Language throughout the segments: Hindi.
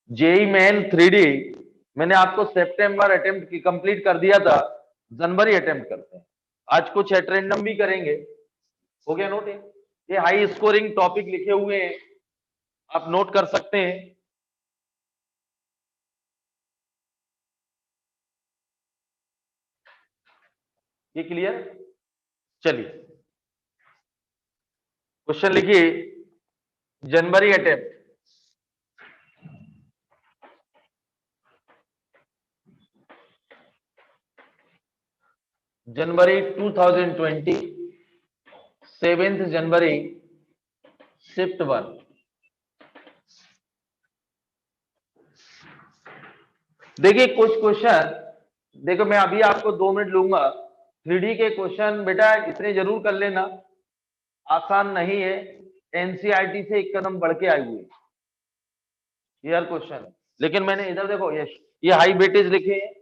जेई मेन 3D मैंने आपको सितंबर अटेम्प्ट की कंप्लीट कर दिया था, जनवरी अटेम्प्ट करते हैं। आज कुछ एट रैंडम भी करेंगे। हो गया नोट? ये हाई स्कोरिंग टॉपिक लिखे हुए हैं, आप नोट कर सकते हैं। ये क्लियर? चलिए क्वेश्चन लिखिए, जनवरी अटेम्प्ट। जनवरी 2020, 7 जनवरी, शिफ्ट 1। देखिए कुछ क्वेश्चन, देखो मैं अभी आपको 2 मिनट लूंगा। 3D के क्वेश्चन बेटा इतने जरूर कर लेना, आसान नहीं है, एनसीईआरटी से एक कदम बढ़ के आई हुई यार क्वेश्चन। लेकिन मैंने इधर देखो, ये हाई वेटेज लिखे हैं,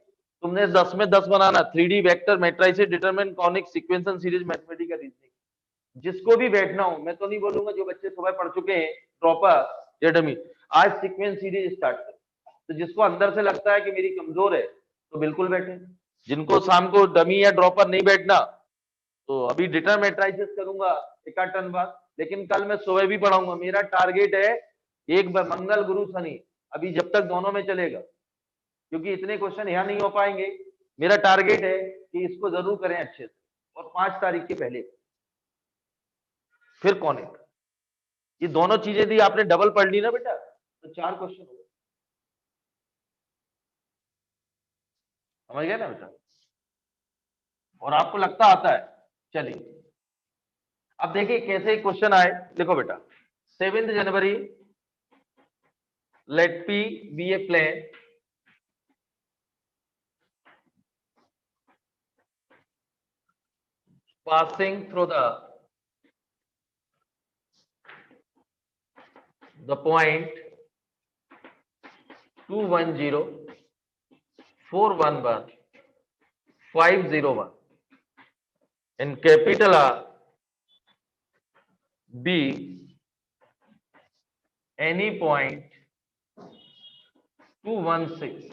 तुमने 10 में 10 बनाना। 3D vector matrices determine conic sequential series mathematical reasoning. जिसको भी बैठना हो, मैं तो नहीं बोलूंगा जो बच्चे सुबह पढ़ चुके हैं प्रॉपर या डमी, आज सीक्वेंस सीरीज स्टार्ट कर। तो जिसको अंदर से लगता है कि मेरी कमजोर है तो बिल्कुल बैठे। जिनको शाम को डमी या ड्रॉपर नहीं बैठना, तो अभी डिटर मैट्रिसेस करूंगा एक आध टन बाद, लेकिन कल मैं सुबह भी पढ़ाऊंगा। मेरा टारगेट है एक बार मंगल गुरु शनि, अभी जब तक दोनों में चलेगा, क्योंकि इतने क्वेश्चन यहाँ नहीं हो पाएंगे। मेरा टारगेट है कि इसको जरूर करें अच्छे से, और 5 तारीख के पहले फिर कौन है। ये दोनों चीजें दी आपने डबल पढ़ ली ना बेटा, तो 4 क्वेश्चन हो गए। समझ गए ना बेटा? और आपको लगता आता है। चलिए अब देखिए कैसे क्वेश्चन आए। देखो बेटा, 7 जनवरी, let P be a plane passing through the point 210, 411, 501 and capital R be any point 216,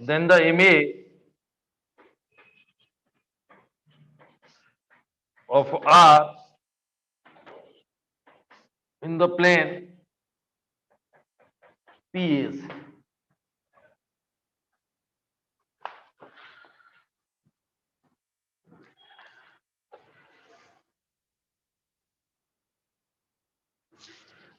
then the image of R in the plane P is.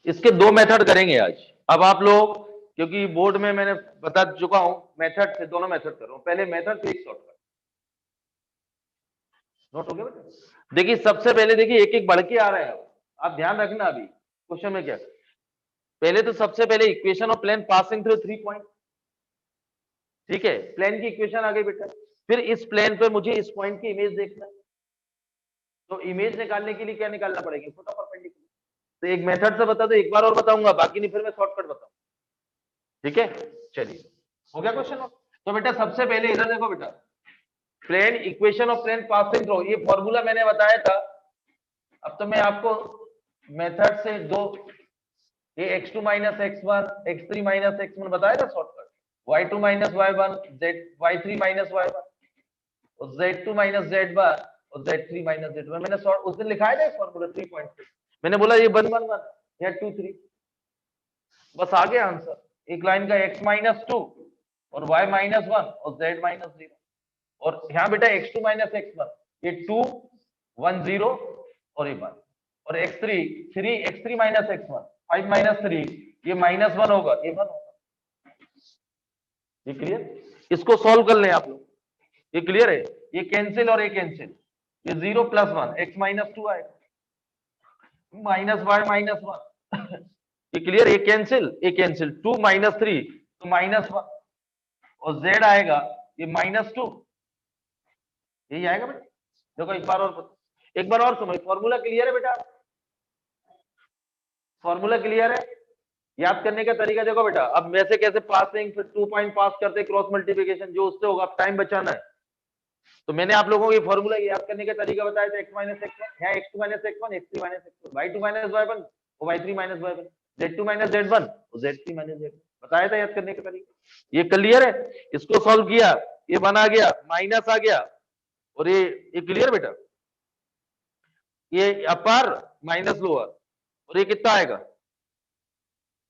इसके 2 मेथड करेंगे आज। अब आप लोग, क्योंकि बोर्ड में मैंने बता चुका हूं मेथड से, दोनों मेथड कर रहा हूं। पहले मेथड फिर शॉर्टकट। नोट हो गया बेटा? देखिए सबसे पहले देखिए एक एक बढ़ के आ रहे हैं, आप ध्यान रखना। अभी क्वेश्चन में क्या, पहले तो सबसे पहले equation of plane passing through 3 point. ठीक है, प्लेन की इक्वेशन आ गई बेटा। फिर इस प्लेन पे मुझे इस पॉइंट की इमेज देखना है, तो इमेज निकालने के लिए क्या निकालना पड़ेगा? Foot of perpendicular. तो एक मेथड से बता दो, एक बार और बताऊंगा, बाकी नहीं फिर मैं शॉर्टकट बताऊंगा। ठीक है, चलिए हो गया क्वेश्चन। तो बेटा सबसे पहले इधर देखो बेटा, plane equation of plane passing through, ये फॉर्मूला मैंने बताया था। अब तो मैं आपको मेथड से दो, ये x2 minus x1, x3 minus x1 बताया था shortcut, y2 minus y1, y3 minus y1, और z2 माइनस z1 और z3 माइनस z1। मैंने उस दिन लिखाया था फॉर्मूला 3.6, मैंने बोला ये 1 1 1 या 2 3, बस आ गया आंसर। एक लाइन का x माइनस 2 और y माइनस 1 और z माइनस 0, और यहाँ बेटा x2 माइनस x1, ये 2 1 0 और ये 1, और x3 3 x3 minus x1 5 minus 3, ये माइनस 1 होगा, ये 1 होगा। ये क्लियर? इसको सॉल्व कर लें आप लोग, ये क्लियर है? ये कैंसिल और ये कैंसिल, ये 0 प्लस 1 x माइनस 2 आएगा, माइनस y माइनस 1 ये क्लियर? ये कैंसिल 2 माइनस 3 तो माइनस 1, और z आएगा ये माइनस 2, यही आएगा बेटा। देखो एक बार और सुनो, फॉर्मूला क्लियर है बेटा? फॉर्मूला क्लियर है? याद करने का तरीका देखो बेटा, अब वैसे कैसे पासिंग, फिर 2 पॉइंट पास करते, क्रॉस मल्टीप्लिकेशन जो उससे होगा, अब टाइम बचाना है। तो मैंने आप लोगों को ये फॉर्मूला याद करने का तरीका बताया था, x माइनस x1, यहाँ x2 minus x1, x3 minus x2, y2 minus y1, वो y3 minus y1, z2 minus z1 z3 minus z1। बताया था याद करने का तरीका। ये क्लियर है? इसको सॉल्व किया, ये बना गया, माइनस आ गया, और ये क्लियर बेटा? ये अपर माइनस लोअर, और ये कितना आएगा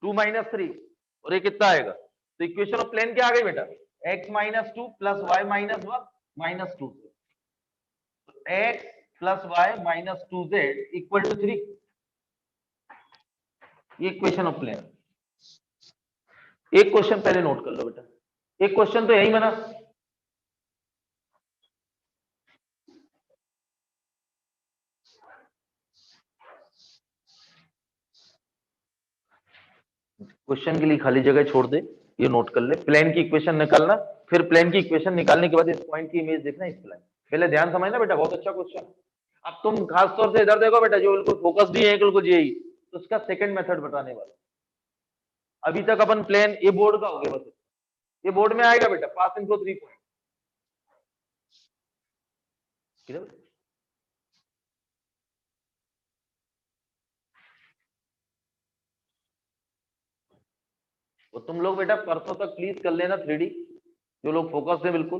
2 माइनस 3, और ये कितना आएगा? तो इक्वेशन ऑफ प्लेन क्या आ गई बेटा? x minus 2 plus y minus 1 minus 2, x plus y minus 2z equal to 3। ये इक्वेशन ऑफ प्लेन। एक क्वेश्चन पहले नोट कर लो बेटा, एक क्वेश्चन तो यही बना। क्वेश्चन के लिए खाली जगह छोड़ दे, ये नोट कर ले। प्लेन की इक्वेशन निकालना, फिर प्लेन की इक्वेशन निकालने के बाद इस पॉइंट की इमेज देखना, इस प्लेन। पहले ध्यान समझना बेटा, बहुत अच्छा क्वेश्चन। अब तुम खास तौर से इधर देखो बेटा, जो बिल्कुल फोकस नहीं है बिल्कुल यही, तो उसका सेकंड मेथड बताने वाला। अभी तक अपन प्लेन ये बोर्ड का हो गया, बस ये बोर्ड में आएगा बेटा, पास इनटू 3 पॉइंट। तो तुम लोग बेटा परसों तक प्लीज कर लेना 3D, जो लोग फोकस है बिल्कुल।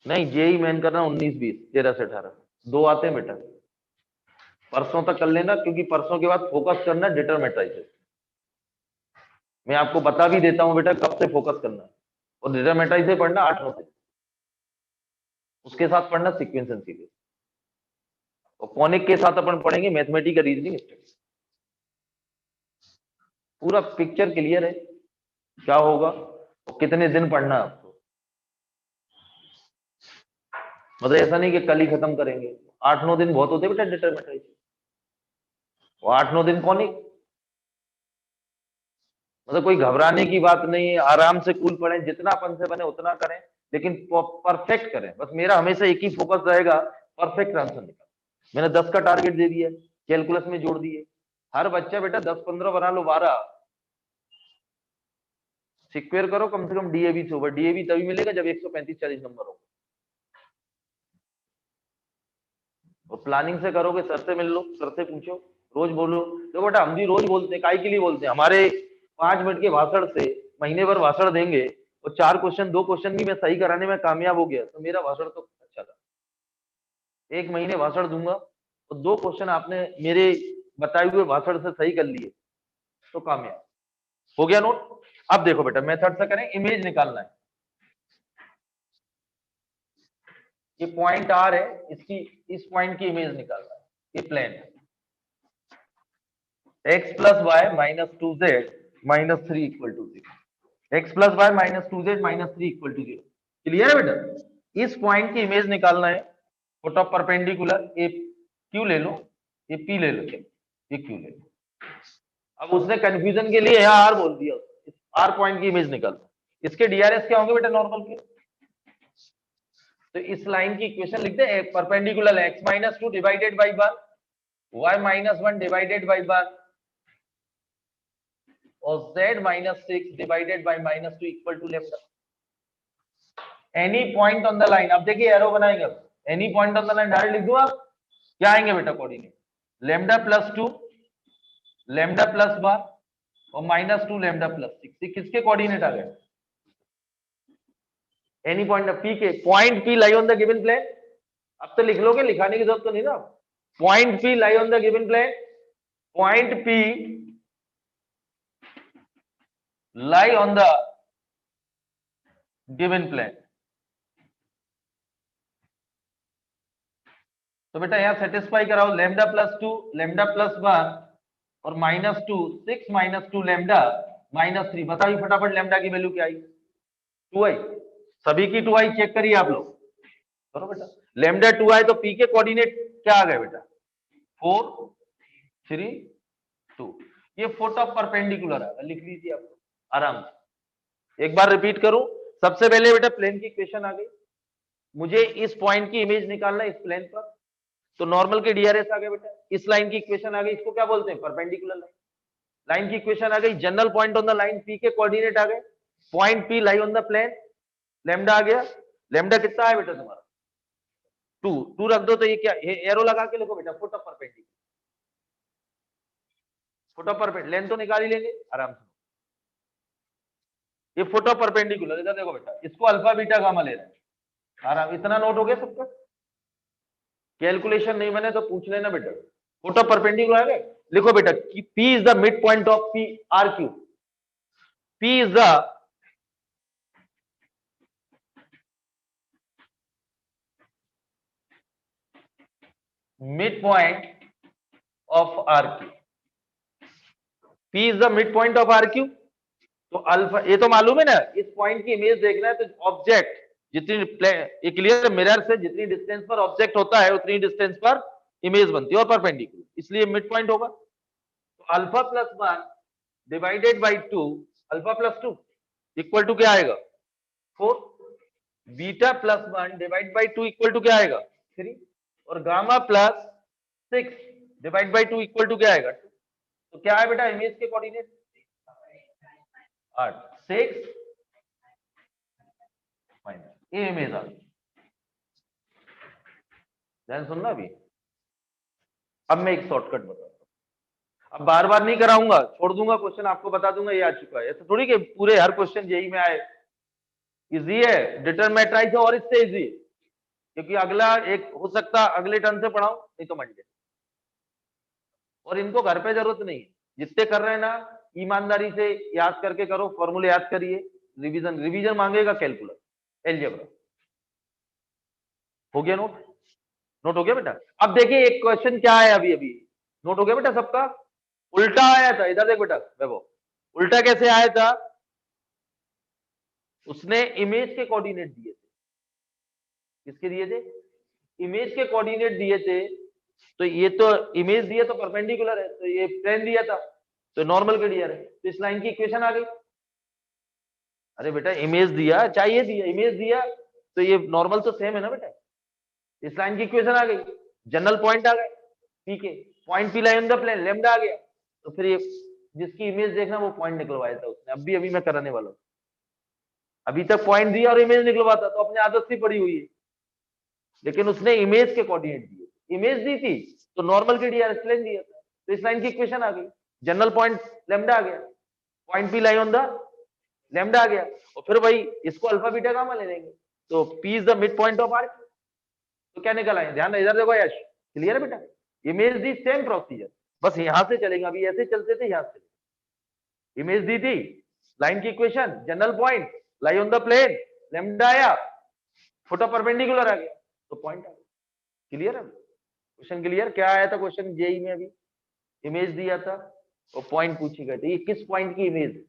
नहीं, जेई मेन करना 19 20 13 से 18 दो आते हैं बेटा, परसों तक कर लेना, क्योंकि परसों के बाद फोकस करना डिटरमेटाइज। मैं आपको बता भी देता हूं बेटा कब से फोकस करना है, और डिटरमेटाइज से पढ़ना 8 9 से, उसके साथ पढ़ना सीक्वेंस एंड सीरीज, और कॉनिक के साथ अपन पढ़ेंगे मैथमेटिकल रीजनिंग स्टडी। पूरा पिक्चर क्लियर है क्या होगा, और कितने दिन पढ़ना है आपको। मतलब ऐसा नहीं कि कल ही खत्म करेंगे, 8 9 दिन बहुत होते बेटा डिटरमेटाइज, वो 8 9 दिन कॉनिक। मतलब कोई घबराने की बात नहीं है, आराम से कूल पढ़ें, जितना अपन से बने उतना करें, लेकिन परफेक्ट करें। बस मेरा हमेशा एक ही फोकस रहेगा, परफेक्ट आंसर निकाल। मैंने 10 का टारगेट दे दिया, कैलकुलस में जोड़ दिए। हर बच्चा बेटा 10 15 बना लो, 12 सिक्वेयर करो कम से कम डीएवी से ऊपर। डीएवी तभी मिलेगा जब 135 40 नंबर हो। और प्लानिंग से करोगे, सर से मिल लो, सर से पूछो, रोज बोलो। तो बेटा हम भी रोज बोलते हैं, काय के लिए बोलते हैं? हमारे 5 मिनट के भाषण से महीने भर भाषण देंगे, और 4 क्वेश्चन 2 क्वेश्चन भी मैं सही कराने में कामयाब हो गया, तो मेरा भाषण तो अच्छा था। 1 महीने भाषण दूंगा और 2 क्वेश्चन आपने मेरे बताए हुए भाषण से सही कर लिए, तो कामयाब हो गया। नोट। अब देखो बेटा मेथड से करें, इमेज निकालना है। ये पॉइंट आर है, इसकी इस पॉइंट की इमेज निकालना है। ये प्लेन है, x plus Y minus 2z minus 3 equal to 0। X plus Y minus 2z minus 3 equal to 0। Clear है बेटा? इस पॉइंट की इमेज निकालना है। फुट ऑफ परपेंडिकुलर ये क्यू ले लो, ये पी ले लो, ये क्यू ले लो। अब उसने कंफ्यूजन के लिए यहाँ आर बोल दिया, आर पॉइंट की इमेज निकालना। इसके डीआरएस क्या होंगे बेटा नॉर्मल के? तो इस लाइन की इक्वेशन लिखते हैं, perpendicular x minus 2 divided by bar y minus 1 divided by bar और z minus 6 divided by minus 2 equal to left. Any point on the line, अब देखिए एरो बनाएंगे, any point on the line direct लिख दूं आप, क्या आएंगे बेटा coordinate? Lambda plus 2 lambda plus bar और माइनस 2 लैम्डा प्लस 6। किसके कोऑर्डिनेट आ गए? एनी पॉइंट पी के। Point P lie on the given plane. अब तो लिख लोगे, लिखाने की जरूरत तो नहीं ना। Point P lie on the given plane, point P lie on the given plane. तो बेटा यहां सेटिस्फाई कराओ, लैम्डा प्लस 2 लैम्डा प्लस 1 और माइनस 2 6 माइनस 2 लैम्डा माइनस 3। बताइए फटाफट लैम्डा की वैल्यू क्या आई? 2i। सभी की 2i चेक करिए आप लोग, करो बेटा। लैम्डा 2 आए तो पी के कोऑर्डिनेट क्या आ गए बेटा? 4 3 2। ये फुट ऑफ परपेंडिकुलर है, लिख लीजिए आप आराम से। एक बार रिपीट करूं, सबसे पहले बेटा प्लेन की इक्वेशन आ गई, मुझे इस पॉइंट की इमेज निकालना है इस प्लेन पर, तो नॉर्मल के डीआरएस आ गए बेटा। इस लाइन की इक्वेशन आ गई, इसको क्या बोलते हैं? Perpendicular line. लाइन की इक्वेशन आ गई, general point on the line, P के कोऑर्डिनेट आ गए, point P lie on the plane, lambda आ गया। लैम्डा कितना है बेटा तुम्हारा? 2 2 रख दो, तो ये क्या एरो लगा के लिखो बेटा, foot of perpendicular. Photo perpendicular, length तो निकाल ही लेंगे आराम से। ये फोटो परपेंडिकुलर, इधर देखो बेटा, इसको अल्फा बीटा गामा ले रहे हैं, आराम, इतना नोट हो गया सबका। कैलकुलेशन नहीं बने तो पूछ लेना बेटा। फोटो परपेंडिकुलर है, लिखो बेटा कि P is the mid point of P R Q, P is the mid point of R Q, P is the mid point of R Q। तो अल्फा, ये तो मालूम है ना, इस पॉइंट की इमेज देखना है तो ऑब्जेक्ट जितनी ये क्लियर, मिरर से जितनी डिस्टेंस पर ऑब्जेक्ट होता है उतनी डिस्टेंस पर इमेज बनती है और परपेंडिकुलर, इसलिए मिड पॉइंट होगा। तो alpha plus 1 divided by 2, alpha plus 2 equal to क्या आएगा 4, beta plus 1 divide by 2 equal to क्या आएगा 3, और gamma plus 6 divide by 2 equal to क्या आएगा 2। तो क्या है बेटा इमेज के कोऑर्डिनेट 8 6 माइनस, ये इमेज आ गई। ध्यान सुनना भी। अब मैं एक शॉर्टकट बताता हूं, अब बार बार नहीं कराऊंगा, छोड़ दूंगा क्वेश्चन, आपको बता दूंगा ये आ चुका है, ऐसा थोड़ी कि पूरे हर क्वेश्चन यही में आए। इजी है, डिटरमेट्राइज और इससे इजी, क्योंकि अगला एक हो सकता अगले टर्न से पढ़ाऊं, नहीं तो मंडे। और इनको घर पे जरूरत नहीं है, जितने कर रहे हैं ना ईमानदारी से याद करके करो, फॉर्मूले याद करिए, रिवीजन रिवीजन मांगेगा कैलकुलस, एलजेब्रा। हो गया नोट, नोट हो गया बेटा। अब देखिए एक क्वेश्चन क्या है, अभी अभी नोट हो गया बेटा सबका। उल्टा आया था, इधर देख बेटा वैभव, उल्टा कैसे आया था, उसने इमेज के कोऑर्डिनेट दिए थे। किसके दिए थे, इमेज के कोऑर्डिनेट दिए थे। तो ये तो इमेज दिया तो परपेंडिकुलर है, तो ये प्लेन दिया था तो नॉर्मल के दिया है, तो इस लाइन की इक्वेशन आ गई। अरे बेटा इमेज दिया, चाहिए दिया, इमेज दिया तो ये नॉर्मल तो सेम है ना बेटा, इस लाइन की इक्वेशन आ गई, जनरल पॉइंट आ गए, ठीक है, point P line the plane, lambda आ गया। तो फिर ये जिसकी इमेज देखना वो पॉइंट निकलवाया था उसने, अभी मैं कराने वाला हूँ। अभी तक पॉइंट दिया और इमेज निकलवाता तो अपनी आदत से पड़ी हुई है, लेकिन उसने इमेज के कोऑर्डिनेट दिए, इमेज दी थी तो नॉर्मल के दिया, प्लेन दिया था, तो इस लाइन की इक्वेशन आ गई, जनरल पॉइंट लेम्डा आ गया, point P line on the lambda आ गया, और फिर भाई इसको अल्फा बीटा गामा ले लेंगे, तो P is the mid point of R. तो क्या निकल आए, ध्यान इधर देखो यश, क्लियर है बेटा, इमेज दी सेम प्रोसीजर, बस यहां से चलेंगे, अभी ऐसे चलते थे, यहां से इमेज दी थी, लाइन की equation, general point lie on the plane, lambda आया, फोटो परपेंडिकुलर आ गया, तो पॉइंट आ गया। क्लियर है क्वेश्चन, क्लियर क्या आया था क्वेश्चन जेई में, अभी इमेज दिया था और पॉइंट पूछी गई थी, ये किस पॉइंट की इमेज है।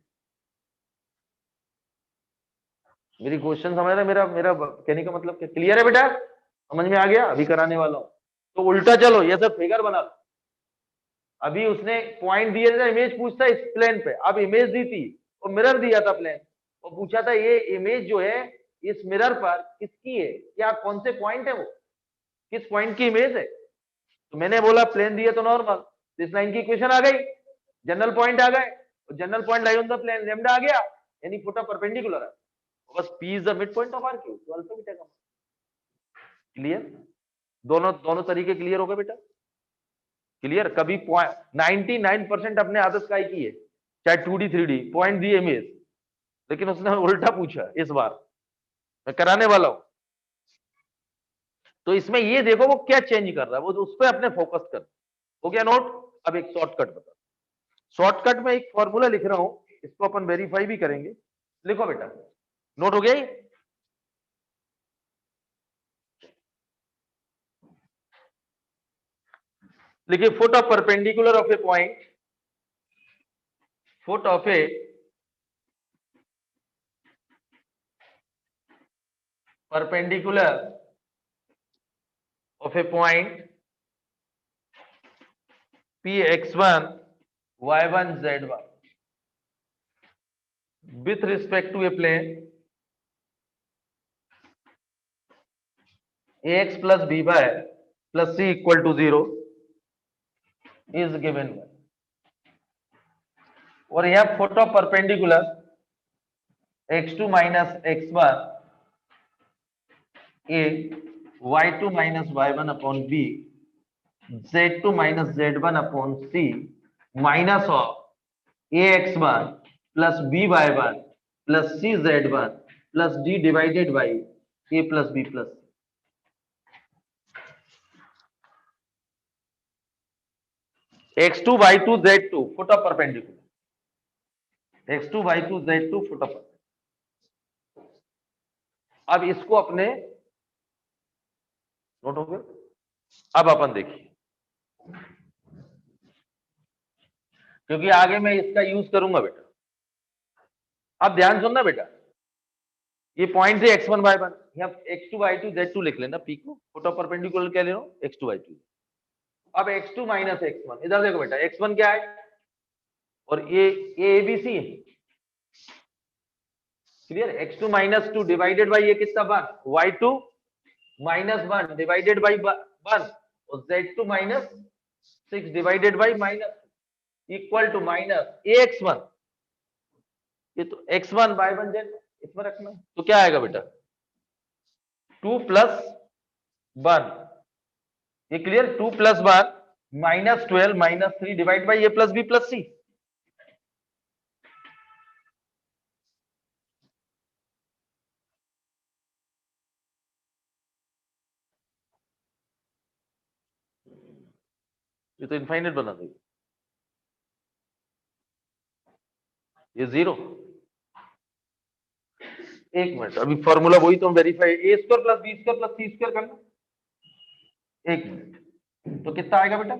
मेरी क्वेश्चन समझ रहे, मेरा मेरा कहने का मतलब क्या, क्लियर है बेटा, समझ में आ गया, अभी कराने वाला हूं। तो उल्टा चलो, ये सब फिगर बना लो, अभी उसने पॉइंट दिए थे, इमेज पूछता इस प्लेन पे, अब इमेज दी थी और मिरर दिया था प्लेन, और पूछा था ये इमेज जो है इस मिरर पर किसकी है, क्या कौन से पॉइंट है वो, किस पॉइंट की इमेज है। तो मैंने बोला प्लेन दिए तो नॉर्मल, इस लाइन की इक्वेशन आ गई, जनरल पॉइंट आ गए, और general point lie on the plane, lambda आ गया, यानी फोटो परपेंडिकुलर है, बस P is the mid point of R Q, तो अल्फा बीटा का। क्लियर, दोनों दोनों तरीके क्लियर हो गए बेटा, क्लियर। कभी 99% अपने आदत का ही की है, चाहे 2D 3D पॉइंट दिए इमेज, लेकिन उसने उल्टा पूछा, इस बार मैं कराने वाला हूं। तो इसमें ये देखो वो क्या चेंज कर रहा है, वो उस पर अपने फोकस कर। हो गया नोट। अब एक शॉर्टकट बता, शॉर्टकट में एक फॉर्मूला लिख रहा हूं, इसको अपन वेरीफाई भी करेंगे। लिखो बेटा, नोट हो गया ही? लिखिए, foot of perpendicular of A point, foot of A perpendicular of a point px1 y1 z1 with respect to a plane ax plus by plus c equal to 0 is given by, और यह foot of perpendicular x2 minus x1 a y2 minus y1 upon b z2 minus z1 upon c minus of A x one plus B y one plus C z one plus D divided by A plus B plus x2 y2 z2 foot of perpendicular x2 y2 z2 foot of. अब इसको अपने नोट हो गया। अब अपन देखिए, क्योंकि आगे मैं इसका यूज करूंगा बेटा। अब ध्यान सुनना बेटा, ये पॉइंट है x1 y1, यहाँ x2 y2 z2 लिख लेना, पी को फुट ऑफ परपेंडिकुलर क्या ले रहा हूं, x2 y2। अब x2 माइनस x1, इधर देखो बेटा, x1 क्या है और ये ए बी सी है, clear. x2 minus 2 divided by ये कितना 1, y2 माइनस 1 डिवाइडेड बाई 1 और z2 minus 6 divided by minus equal to minus ax1, ये तो x1 y1 z इसमें रखना, तो क्या आएगा बेटा 2 प्लस 1, ये clear, 2 plus 1 minus 12 minus 3 divide by A plus B plus C. ये तो इनफाइनाइट बना देगी, ये 0। एक मिनट, अभी फॉर्मूला वही तो verify, A square plus B square plus C square करना। एक मिनट, तो कितना आएगा बेटा,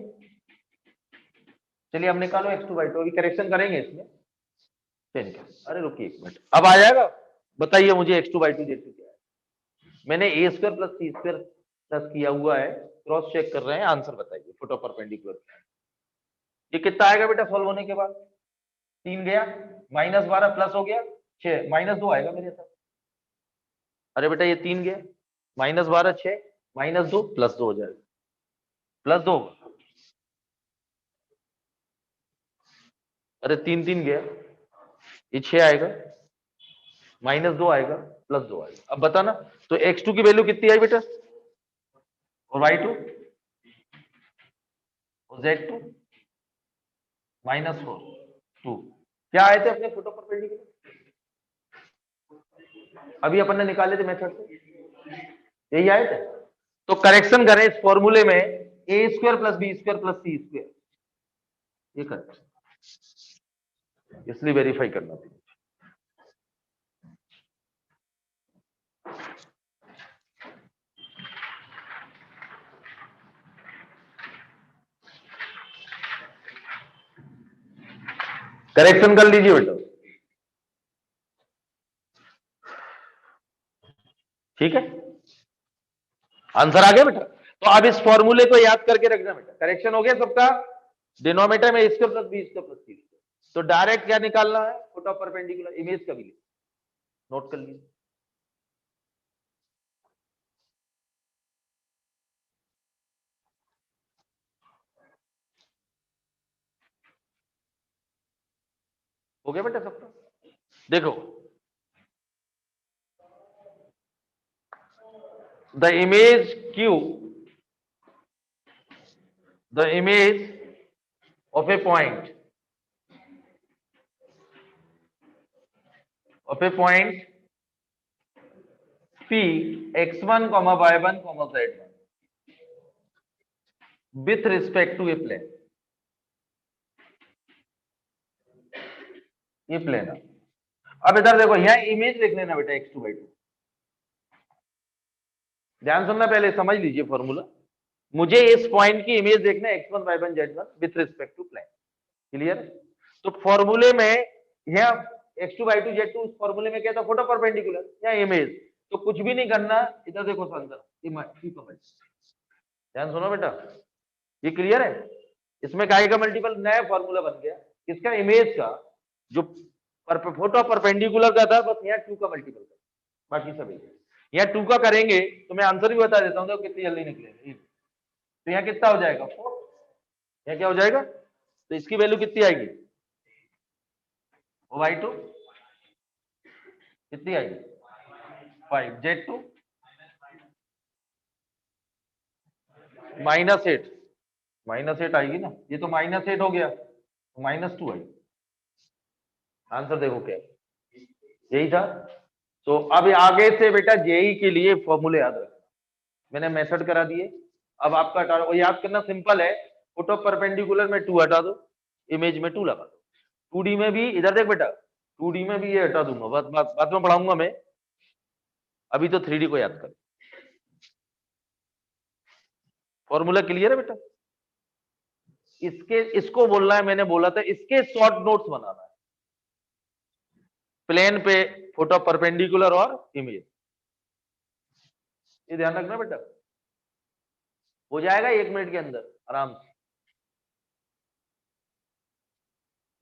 चलिए अब निकालो x2 y2, अभी करेक्शन करेंगे इसमें। चलिए, अरे रुकिए एक मिनट, अब आ जाएगा, बताइए मुझे x2 y2 z2 क्या है। मैंने ए square plus C square plus किया हुआ है, क्रॉस चेक कर रहे हैं, आंसर बताइए फुट ऑफ परपेंडिकुलर। ये कितना आएगा बेटा सॉल्व होने के बाद, 3 गया, माइनस 12 प्लस हो गया 6, माइनस 2 आएगा मेरे साथ। अरे बेटा ये 3 गया, माइनस 12 6 माइनस 2 प्लस 2 हो जाएगा, प्लस 2। अरे 3 3 गया, ये 6 आएगा, माइनस 2 आएगा प्लस 2 आएगा। अब बताना, तो x2 की वैल्यू कितनी आई बेटा और y2 और z2 -4 2 क्या आए थे अपने फुट ऑफ परपेंडिकुलर, अभी अपन ने निकाले थे मेथड से, यही आए थे। तो करेक्शन करें इस फॉर्मूले में, A square plus B square plus C square, ये करेक्ट, इसलिए वेरीफाई करना था। करेक्शन कर लीजिए बेटा, ठीक है, आंसर आ गया बेटा। तो अब इस फॉर्मूले को याद करके रखना बेटा, करेक्शन हो गया सबका, डिनोमिनेटर में square plus B square plus C square, तो डायरेक्ट क्या निकालना है फुट ऑफ परपेंडिकुलर, इमेज का भी नोट कर लीजिए। हो गया बेटा सबका, देखो the image q, the image of a point p x1 y1 z1 with respect to a plane, ये प्लेन है। अब इधर देखो, यहाँ इमेज देख लेना बेटा x2 y2, ध्यान सुनना, पहले समझ लीजिए फॉर्मूला, मुझे इस पॉइंट की इमेज देखना है x1 y1 z1 with respect to plane, clear. तो फॉर्मूले में यहाँ x2 y2 z2 उस फॉर्मूले में क्या था, फुट ऑफ परपेंडिकुलर या इमेज, तो कुछ भी नहीं करना, इधर देखो अंदर, ध्यान सुनो बेटा, ये क्लियर है। इसमें काय का मल्टीपल, नया फॉर्मूला बन गया किसका, इमेज का, जो फुट ऑफ परपेंडिकुलर का था, बस यहाँ 2 का मल्टीपल कर, बाकी सब यहाँ 2 का करेंगे तो मैं आंसर भी बता देता हूँ, तो कितनी जल्दी निकलेगा। तो यहाँ कितना हो जाएगा 4, यहाँ क्या हो जाएगा, तो इसकी वैल्यू कितनी आएगी y2 कितनी आएगी 5, z2 -8 आएगी ना, ये तो -8 हो गया, -2 आई। आंसर देखो क्या है, यही था। तो अब आगे से बेटा जेई के लिए फॉर्मूले याद रखना, मैंने मेथड करा दिए। अब आपका वो याद करना सिंपल है, फुट ऑफ परपेंडिकुलर में 2 हटा दो, इमेज में 2 लगा दो। 2D में भी इधर देख बेटा, 2D में भी ये हटा दूंगा, बाद में पढ़ाऊंगा मैं, अभी तो 3D को याद कर। फॉर्मूला क्लियर है बेटा? इसको बोलना है, मैंने बोला था इसके शॉर्ट नोट्स बनाना है, प्लेन पे फुट ऑफ परपेंडिकुलर और इमेज, ये ध्यान रखना बेटा, हो जाएगा 1 मिनट के अंदर आराम से,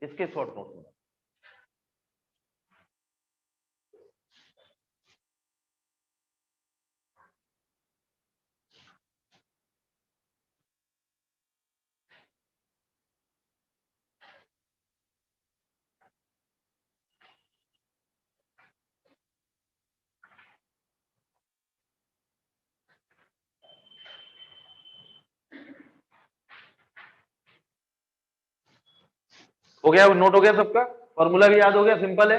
इसके शॉर्ट नोट्स बनाना। हो गया, नोट हो गया सबका, फॉर्मूला भी याद हो गया, सिंपल है,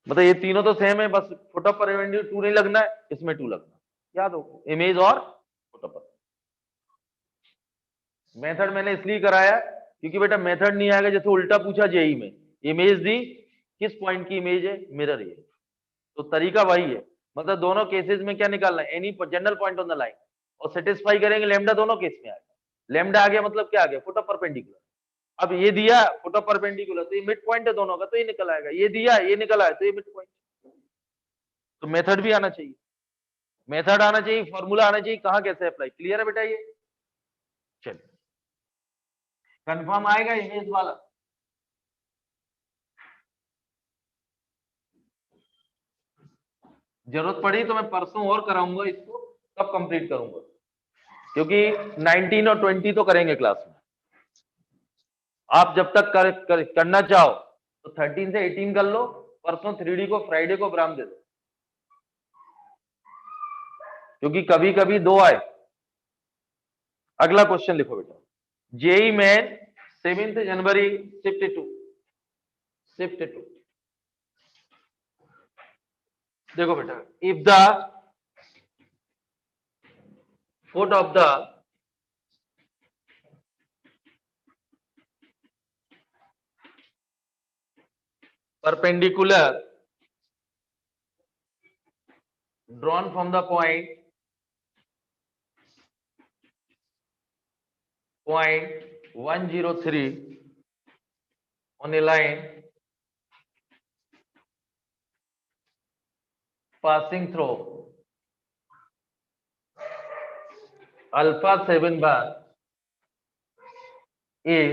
मतलब ये तीनों तो सेम है, बस फुट ऑफ परपेंडिकुलर 2 नहीं लगना है, इसमें 2 लगना, याद हो, इमेज और फुट ऑफ। मेथड मैंने इसलिए कराया क्योंकि बेटा मेथड नहीं आएगा, जैसे उल्टा पूछा जेई में, इमेज दी, किस पॉइंट की इमेज है, मिरर है, तो तरीका वही है, मतलब दोनों केसेस में क्या निकालना है, any general point on the line, और सेटिस्फाई करेंगे लेमडा, दोनों केस में आएगा, लेमडा आ गया मतलब क्या आ गया, फुट ऑफ परपेंडिकुलर। अब ये दिया फुट ऑफ परपेंडिकुलर, तो ये मिड पॉइंट है दोनों का, तो ये निकल आएगा, ये दिया ये निकल आया, तो ये मिड पॉइंट। तो मेथड भी आना चाहिए, मेथड आना चाहिए, फॉर्मूला आना चाहिए, कहां कैसे अप्लाई, क्लियर है बेटा? ये चलिए कंफर्म आएगा इमेज वाला, जरूरत पड़ी तो मैं परसों और कराऊंगा इसको, तब कंप्लीट करूंगा, क्योंकि 19 और 20 तो करेंगे क्लास में, आप जब तक करना चाहो तो 13 से 18 कर लो, परसों 3D को फ्राइडे को ब्राम दे दो, क्योंकि कभी कभी 2 आए। अगला क्वेश्चन लिखो बेटा, जेई में 7 जनवरी शिफ्ट टू, देखो बेटा, if the foot of the perpendicular drawn from the point 103 on a line passing through alpha 7 bar is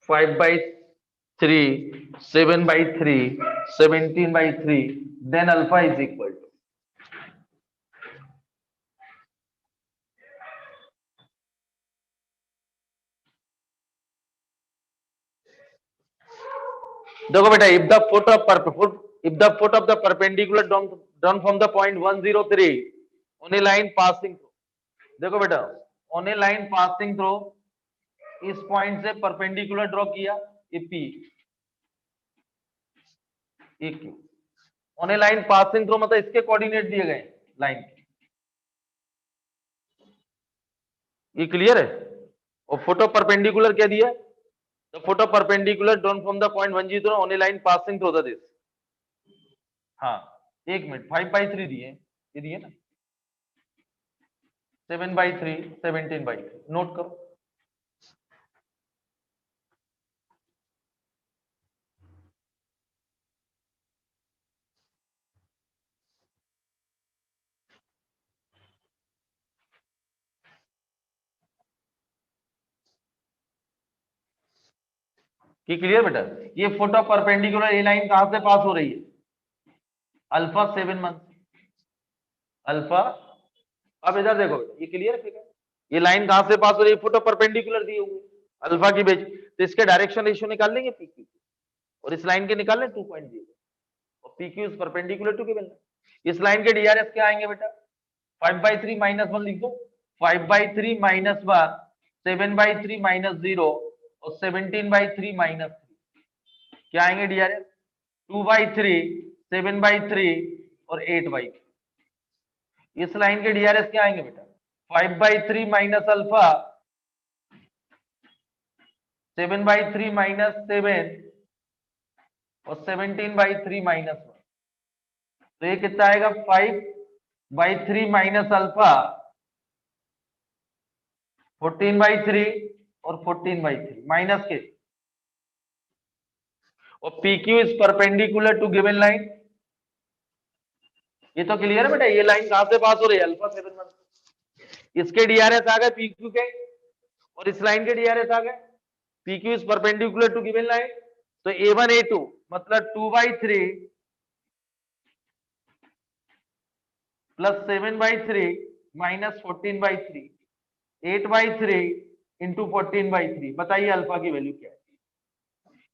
5/3, 7/3, 17/3, then alpha is equal to, देखो बेटा, if the foot of the perpendicular drawn from the point 103 on a line passing through, देखो बेटा on a line passing through, इस पॉइंट से परपेंडिकुलर ड्रॉ किया, ये P, ये Q, on A line passing through मतलब इसके कोऑर्डिनेट दिए गए लाइन के, ये क्लियर है? और फुट ऑफ परपेंडिकुलर क्या दिया, the foot of perpendicular drawn from the point 103 on A line passing through the this, हाँ 1 मिनट, 5/3 दिए, ये दिए ना, 7/3, 17/3, नोट करो। कि क्लियर बेटा, ये फुट ऑफ परपेंडिकुलर, ये लाइन कहां से पास हो रही है, अल्फा 7 मंथ, अल्फा, अब इधर देखो बेटा, ये क्लियर है, ये लाइन कहां से पास हो रही है, फुट ऑफ परपेंडिकुलर दिए हुए अल्फा की बेस, तो इसके डायरेक्शन रेशियो निकाल लेंगे पीक्यू, और इस लाइन के निकाल लें 2 पॉइंट दिए, और PQ is perpendicular to given, इस लाइन के डीआरएस क्या आएंगे बेटा, 5/3 -1 लिख दो, 5/3 -1 7/3 माइनस 0 और 17/3 माइनस 3, क्या आएंगे डीआरएस? 2/3, 7/3 और 8/3। इस लाइन के डीआरएस क्या आएंगे बेटा? 5/3 माइनस अल्फा, 7/3 माइनस 7 और 17/3 माइनस 1। तो ये कितना आएगा? 5/3 माइनस अल्फा, 14/3 और 14/3 माइनस के, और PQ is perpendicular to given line. ये तो क्लियर है बेटा, ये लाइन कहां से पास हो रही है? अल्फा 7। इसके डीआरएस आ गए PQ के, और इस लाइन के डीआरएस आ गए। PQ is perpendicular to given line, तो A1 A2 मतलब 2/3 प्लस 7/3 माइनस 14/3, 8/3 इंटू 14/3। बताइए अल्फा की वैल्यू क्या है?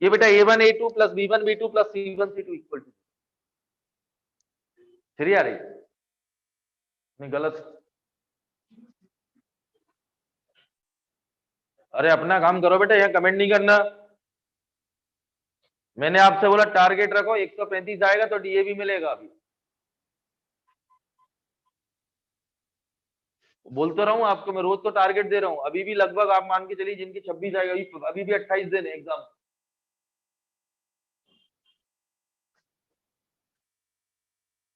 ये बेटा A1 A2 plus B1 B2 plus C1 C2 equal to 3 आ रही नहीं? गलत। अरे अपना काम करो बेटा, यहाँ कमेंट नहीं करना। मैंने आपसे बोला टारगेट रखो, 135 आएगा तो डीएवी मिलेगा। अभी बोल तो रहा हूँ आपको, मैं रोज तो टारगेट दे रहा हूँ। अभी भी लगभग आप मान के चलिए जिनकी 26 आएगा, अभी भी 28 दिन है एग्जाम।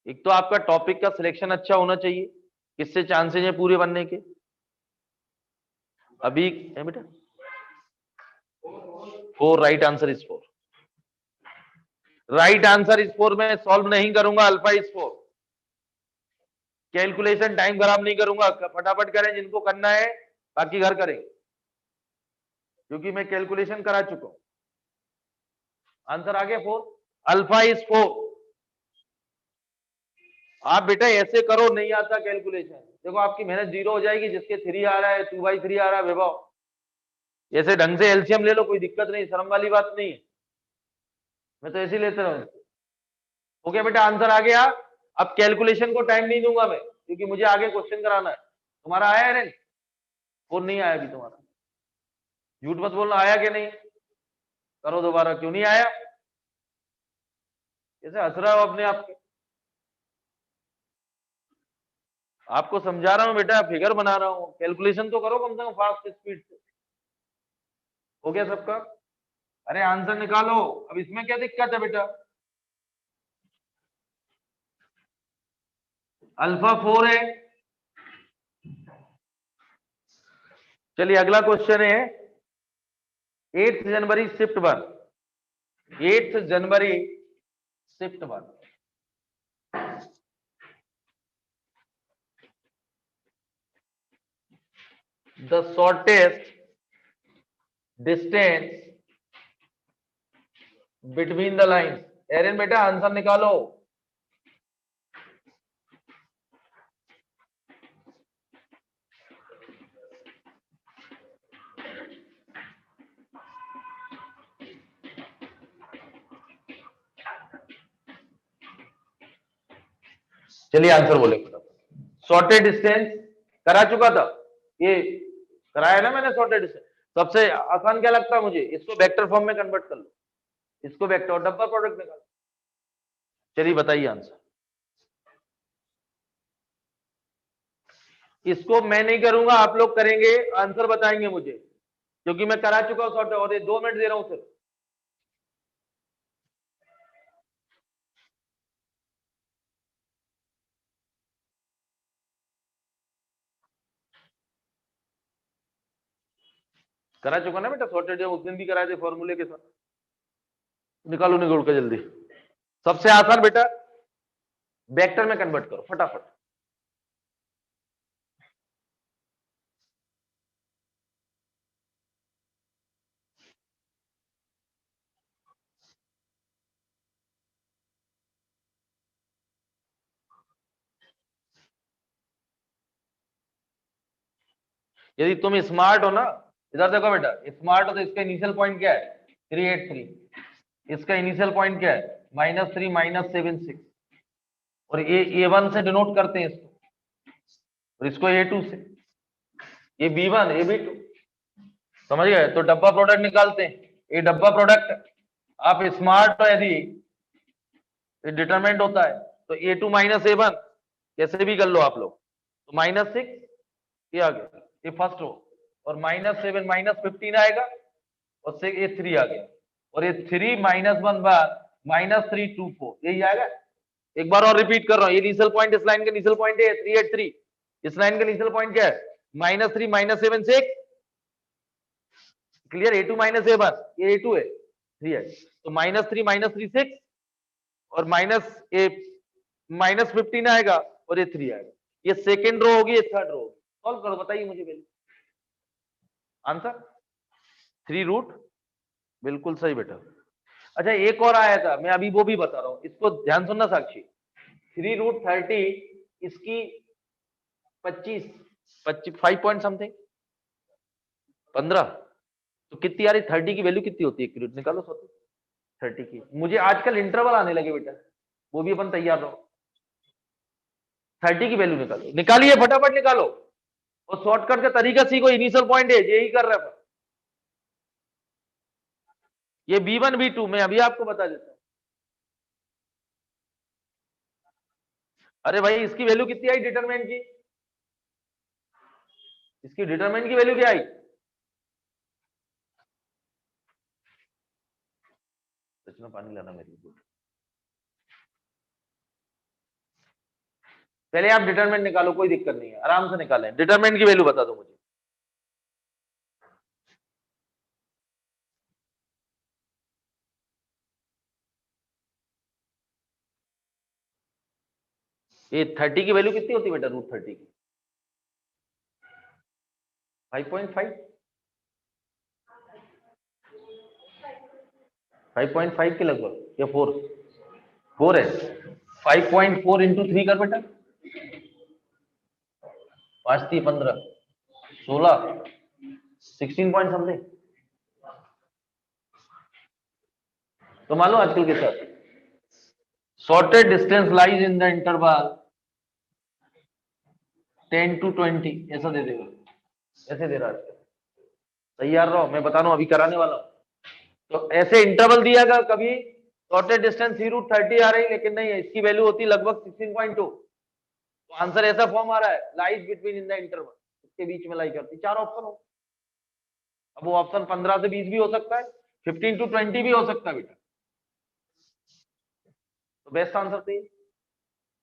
एक तो आपका टॉपिक का सिलेक्शन अच्छा होना चाहिए, किससे चांसेस है पूरे बनने के। अभी है बेटा 4, right answer is 4। Right answer is 4। मैं सॉल्व नहीं करूंगा, अल्फा इज 4। कैलकुलेशन टाइम खराब नहीं करूंगा, फटाफट करें जिनको करना है, बाकी घर करेंगे, क्योंकि मैं कैलकुलेशन करा चुका हूं। आंसर आ गया 4, अल्फा इज 4। आप बेटा ऐसे करो, नहीं आता कैलकुलेशन, देखो आपकी मेहनत जीरो हो जाएगी। जिसके 3 आ रहा है, 2/3 आ रहा है, विभव ऐसे ढंग से एलसीएम ले लो, कोई दिक्कत नहीं, शर्म वाली बात नहीं है। मैं तो ऐसे ही लेता रहूं। ओके बेटा, आंसर आ गया। अब कैलकुलेशन को टाइम नहीं दूंगा मैं, क्योंकि मुझे आगे क्वेश्चन कराना है। तुम्हारा आया है रैंक? 4 नहीं आया अभी तुम्हारा, झूठ मत बोलना। आया कि नहीं? करो दोबारा। क्यों नहीं आया? कैसे हंस रहा हो अपने आप के? आपको समझा रहा हूं बेटा, फिगर बना रहा हूं, कैलकुलेशन तो करो कम से कम फास्ट स्पीड से। हो गया सबका? अरे आंसर निकालो। अब इसमें क्या दिक्कत है बेटा? अल्फा 4 है। चलिए अगला क्वेश्चन है 8 जनवरी शिफ्ट 1। 8 जनवरी shift 1। The shortest distance between the lines। Aran बेटा आंसर निकालो। चलिए आंसर बोले। शॉर्टेड डिस्टेंस करा चुका था, ये कराया ना मैंने शॉर्टेड डिस्टेंस। सबसे आसान क्या लगता है मुझे? इसको वेक्टर फॉर्म में कन्वर्ट कर लो, इसको वेक्टर और डब्बा प्रोडक्ट निकालो। चलिए बताइए आंसर। इसको मैं नहीं करूंगा, आप लोग करेंगे, आंसर बताएंगे मुझे, क्योंकि मैं करा चुका हूं शॉर्टेड। और ये 2 मिनट दे रहा हूं सिर्फ। करा चुका ना बेटा शॉर्टेड, उस दिन भी कराए थे फॉर्मूले के साथ। निकालो निकाल के जल्दी। सबसे आसान बेटा वेक्टर में कन्वर्ट करो फटाफट। यदि तुम स्मार्ट हो ना, इधर देखो बेटा, स्मार्ट हो तो इसका इनिशियल पॉइंट क्या है? 383। इसका इनिशियल पॉइंट क्या है? -3 -76। और ये A1 से डिनोट करते हैं इसको, और इसको A2 से। ये B1 ये B2। समझ गए? तो डब्बा प्रोडक्ट निकालते हैं। ये डब्बा प्रोडक्ट आप स्मार्ट हो यदि डिटरमिनेंट होता है तो A2 माइनस A1 कैसे भी कर लो आप लोग, तो -6 ये आ गया, ये फर्स्ट रो, और -7 -15 आएगा, और से ये 3 आ गया, और ये 3 -1 बार -3 2 4 यही आएगा। एक बार और रिपीट कर रहा हूँ, ये इनिशियल पॉइंट इस लाइन का इनिशियल पॉइंट है 383, इस लाइन का इनिशियल पॉइंट क्या है -3 -7 6, क्लियर? A2 माइनस A1, ये A2 है 3 है, तो -3 -3 6, और -15 आएगा, और ये 3 आएगा। ये सेकेंड रो होगी, ये थर्ड रो होगी। सॉल्व करो, बताइए मुझे पहले आंसर। 3 रूट, बिल्कुल सही बेटा। अच्छा एक और आया था, मैं अभी वो भी बता रहा हूं, इसको ध्यान सुनना साक्षी। 3 रूट 30, इसकी 25 5 पॉइंट समथिंग 15, तो कितनी आ रही? 30 की वैल्यू कितनी होती है? निकालो 30 की। मुझे आजकल इंटरवल आने लगे बेटा, वो भी अपन तैयार रहो। 30 की वैल्यू निकालो, निकालिए फटाफट निकालो, और शॉर्टकट का तरीका सीखो, इनिशियल पॉइंट है यही कर रहा है। ये B1 B2 मैं अभी आपको बता देता हूं। अरे भाई इसकी वैल्यू कितनी आई डिटरमिनेंट की? इसकी डिटरमिनेंट की वैल्यू क्या आई? सच में पानी लाना मेरी गुड। पहले आप डिटरमिनेंट निकालो, कोई दिक्कत नहीं है, आराम से निकालें। डिटरमिनेंट की वैल्यू बता दो मुझे। ये 30 की वैल्यू कितनी होती है बेटा? √30 की 5.5 5.5 के लगभग, या 4 है। 5.4 इंटू 3 कर बेटा, 5 3 15 16 16 पॉइंट समथिंग। तो मान लो आजकल के साथ sorted distance lies in the interval 10 to 20, ऐसा दे देगा, ऐसे दे रहा है। तैयार रहो, मैं बता रहा हूं, अभी कराने वाला हूं। तो ऐसे इंटरवल दिया कभी sorted distance 3 √30 आ रही, लेकिन नहीं है, इसकी वैल्यू होती लगभग 16.2। तो आंसर ऐसा फॉर्म आ रहा है, lies between in the interval, इसके बीच में लाई करती। 4 ऑप्शन हो, अब वो ऑप्शन 15 से 20 भी हो सकता है, 15 to 20 भी हो सकता है बेटा। तो बेस्ट आंसर सही,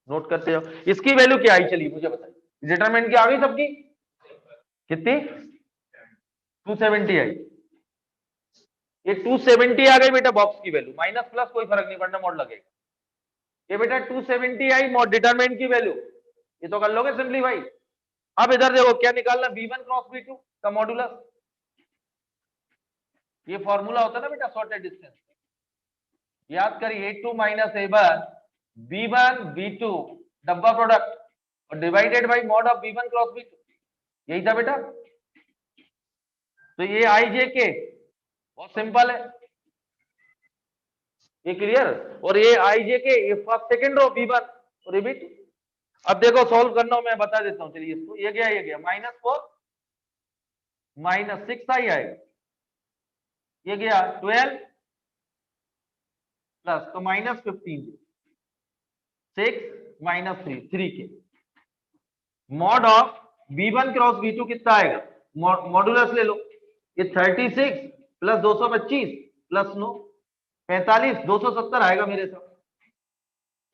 नोट करते जाओ। इसकी वैल्यू क्या आई चलिए मुझे बताइए, डिटरमिनेंट की आ गई सबकी? कितनी? 270 आई। ये 270 आ गई बेटा बॉक्स की वैल्यू, माइनस प्लस कोई फर्क नहीं पड़ना, मोड लगेगा। ये बेटा 270 आई मोड डिटरमिनेंट की वैल्यू, ये तो कर लोगे सिंपली भाई। अब इधर देखो क्या निकालना, B1 क्रॉस B2 का मॉडुलस। ये फॉर्मूला होता है ना बेटा शॉर्टेड डिस्टेंस, याद करिए A2 minus A1 B1 B2 डब्बा प्रोडक्ट, और divided by mod of B1 cross B2, यही था बेटा। तो ये IJK बहुत सिंपल है, ये क्लियर। और ये IJK ये फर्स्ट सेकंड रो B1 और ये B2। अब देखो सॉल्व करना हो, मैं बता देता हूं, चलिए इसको, ये गया -4 -6 आई आएगा, ये गया 12 प्लस तो -15 6 -3 3 के mod of B1 cross B2 कितना आएगा, मॉडुलस ले लो, ये 36 प्लस 225 प्लस 9 45 270 आएगा मेरे साथ।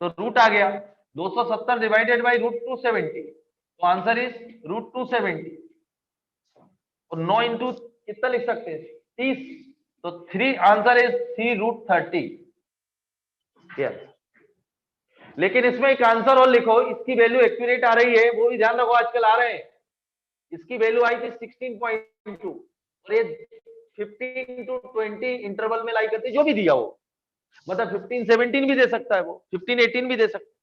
तो रूट आ गया 270 डिवाइडेड बाई √270, तो आंसर इज √270। और 9 इंटू कितना लिख सकते हैं 30, तो 3 आंसर इज 3 √30। लेकिन इसमें एक आंसर और लिखो, इसकी वैल्यू एक्यूरेट आ रही है, वो भी ध्यान रखो, आजकल आ रहे हैं। इसकी वैल्यू आई थी 16.2, और ये 15 to 20 इंटरवल में लाई करती, जो भी दिया हो, मतलब 15 17 भी दे सकता है, वो 15 18 भी दे सकता है।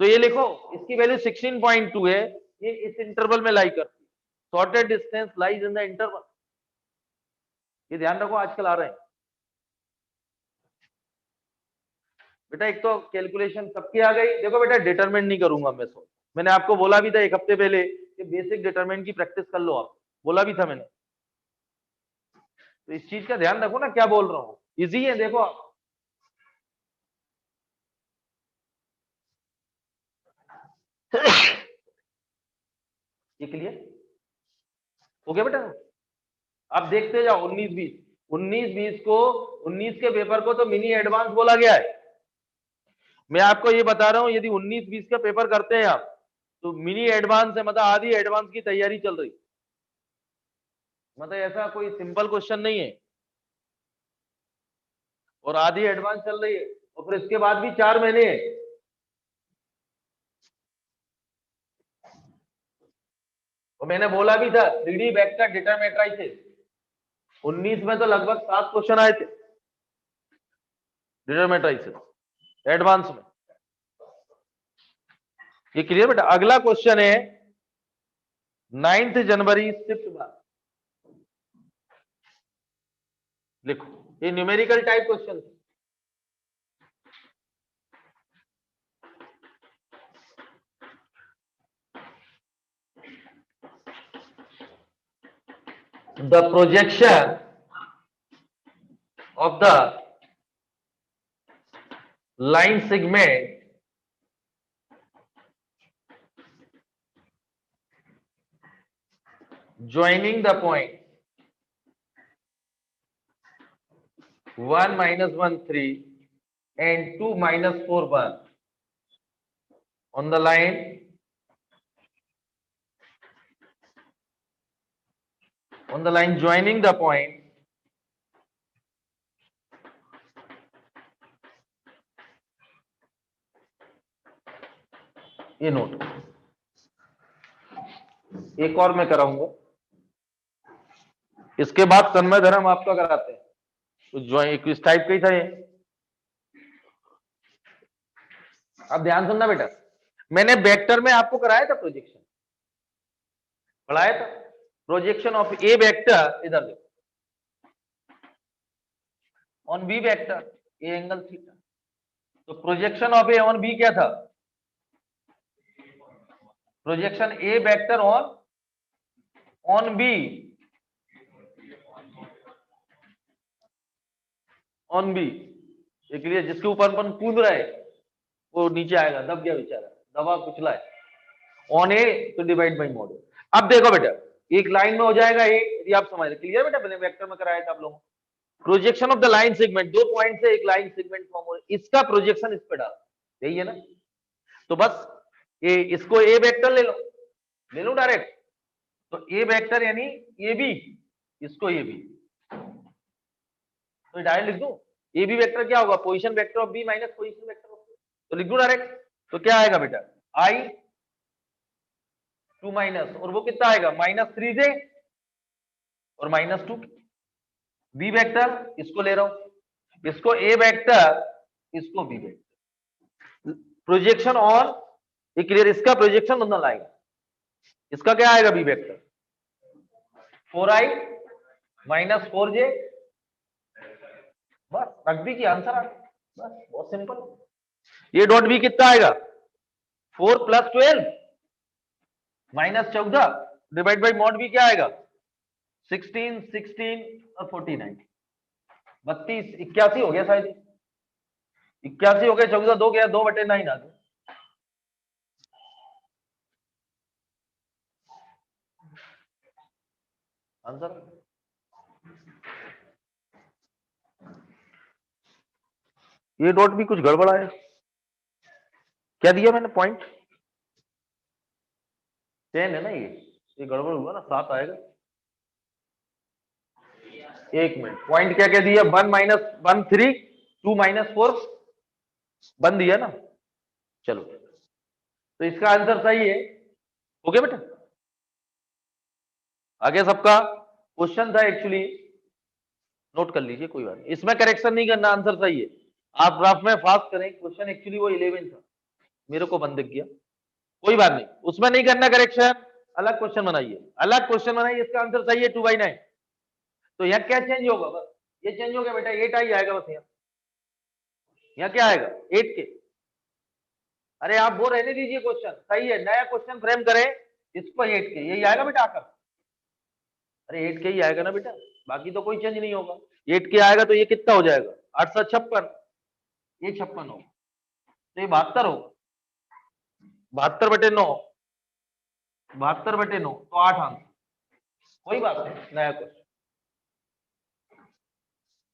तो ये लिखो इसकी वैल्यू 16.2 है, ये इस इंटरवल में लाई करती, shorted distance lies in the interval. ये ध्यान रखो, आजकल आ रहे हैं बेटा। एक तो कैलकुलेशन सबकी आ गई, देखो बेटा डिटरमिनेंट नहीं करूंगा मैं, सो मैंने आपको बोला भी था एक हफ्ते पहले कि बेसिक डिटरमिनेंट की प्रैक्टिस कर लो आप, बोला भी था मैंने। तो इस चीज का ध्यान रखो ना, क्या बोल रहा हूं, इजी है, देखो आप। ये क्लियर हो गया बेटा? आप देखते जाओ 19-20, 19-20 को, 19 के पेपर को तो मिनी एडवांस बोला गया है। मैं आपको ये बता रहा हूं, यदि 19-20 का पेपर करते हैं आप, तो मिनी एडवांस है, मतलब आधी एडवांस की तैयारी चल रही, मतलब ऐसा कोई सिंपल क्वेश्चन नहीं है, और आधी एडवांस चल रही है, और फिर इसके बाद भी 4 महीने हैं। और मैंने बोला भी था 3D वेक्टर डेटा मैट्रिसेस, 19 में तो लगभग 7 क्वेश्चन आए थे डेटा मैट्रिसेस एडवांस में। ये क्लियर बेटा? अगला क्वेश्चन है 9 जनवरी शिफ्ट बार, लिखो, ये numerical type question. The projection of the line segment joining the point 1 minus 1 3 and 2 minus 4 1 on the line joining the point ये नोट, एक और मैं कराऊंगा, इसके बाद तन्मय धर्म आपका कराते हैं, तो ज्वाइन इस टाइप का ही था ये। अब ध्यान सुनना बेटा, मैंने वेक्टर में आपको कराया था प्रोजेक्शन, पढ़ाया था प्रोजेक्शन ऑफ ए वेक्टर, इधर देखो, on B vector A angle theta, तो projection of A on B क्या था? Projection A vector on B, on B, एक लिए जिसके ऊपर अपन कूद रहे वो नीचे आएगा, दब गया बेचारा, दबा कुचला है, ऑन ए तो डिवाइड बाई मॉड। अब देखो बेटा, एक लाइन में हो जाएगा ए, यदि आप समझ रहे, क्लियर बेटा? मैंने वेक्टर में कराया था आप लोगों को, projection of the line segment, 2 point से एक लाइन सेगमेंट फॉर्म हो, इसका प्रोजेक्शन इस पे डाल, यही है ना? तो बस ये इसको ए वेक्टर ले लो डायरेक्ट, तो ए वेक्टर यानी ए बी, इसको ए बी, तो डायरेक्ट लिख दूं, ए बी वेक्टर क्या होगा? Position vector of B minus position vector of B, तो लिख दूं डायरेक्ट, तो क्या आएगा बेटा? आई 2 माइनस, और वो कितना आएगा? -3 से और -2, बी वेक्टर इसको ले रहा हूं, इसको ए वेक्टर, इसको बी वेक्टर, प्रोजेक्शन ऑन, ये क्लियर? इसका प्रोजेक्शन बदल आएगा, इसका क्या आएगा? B vector 4i minus 4j, बस रख दी कि आंसर आ गया, बस बहुत सिंपल। ये डॉट बी कितना आएगा? 4 + 12 -14 डिवाइड बाई मॉड बी क्या आएगा? 16 16 और 49, 32 81 हो गया शायद, 81 हो गया, 14 2 गया, 2/9 आ गया। आंसर ये डॉट भी कुछ गड़बड़ है, क्या दिया मैंने? पॉइंट 10 है ना, ये गड़बड़ हुआ ना, 7 आएगा। एक मिनट, पॉइंट क्या क्या दिया? 1 - 1 3, 2 - 4 1 दिया ना, चलो तो इसका आंसर सही है, हो गया बेटा? आगे सबका क्वेश्चन था एक्चुअली, नोट कर लीजिए, कोई बात नहीं, इसमें करेक्शन नहीं करना, आंसर सही है। आप रफ में फास्ट करें, क्वेश्चन एक्चुअली वो 11 था, मेरे को बंद किया, कोई बात नहीं, उसमें नहीं करना करेक्शन, अलग क्वेश्चन बनाइए, अलग क्वेश्चन बनाइए, इसका आंसर सही है 2/9। तो यहाँ क्या चेंज होगा? बस ये चेंज हो गया बेटा, 8 आई आएगा बस, यहाँ क्या आएगा? 8 के। अरे आप वो रहने दीजिए, क्वेश्चन सही है, नया क्वेश्चन फ्रेम करें, इसको 8 के, यही आएगा बेटा आकर, अरे 8 के ही आएगा ना बेटा, बाकी तो कोई चेंज नहीं होगा। 8 के आएगा तो ये कितना हो जाएगा 856, ये 56 होगा, तो ये 72 होगा। 72/9, 72/9 तो 8 आंसर। कोई बात नहीं, नया क्वेश्चन,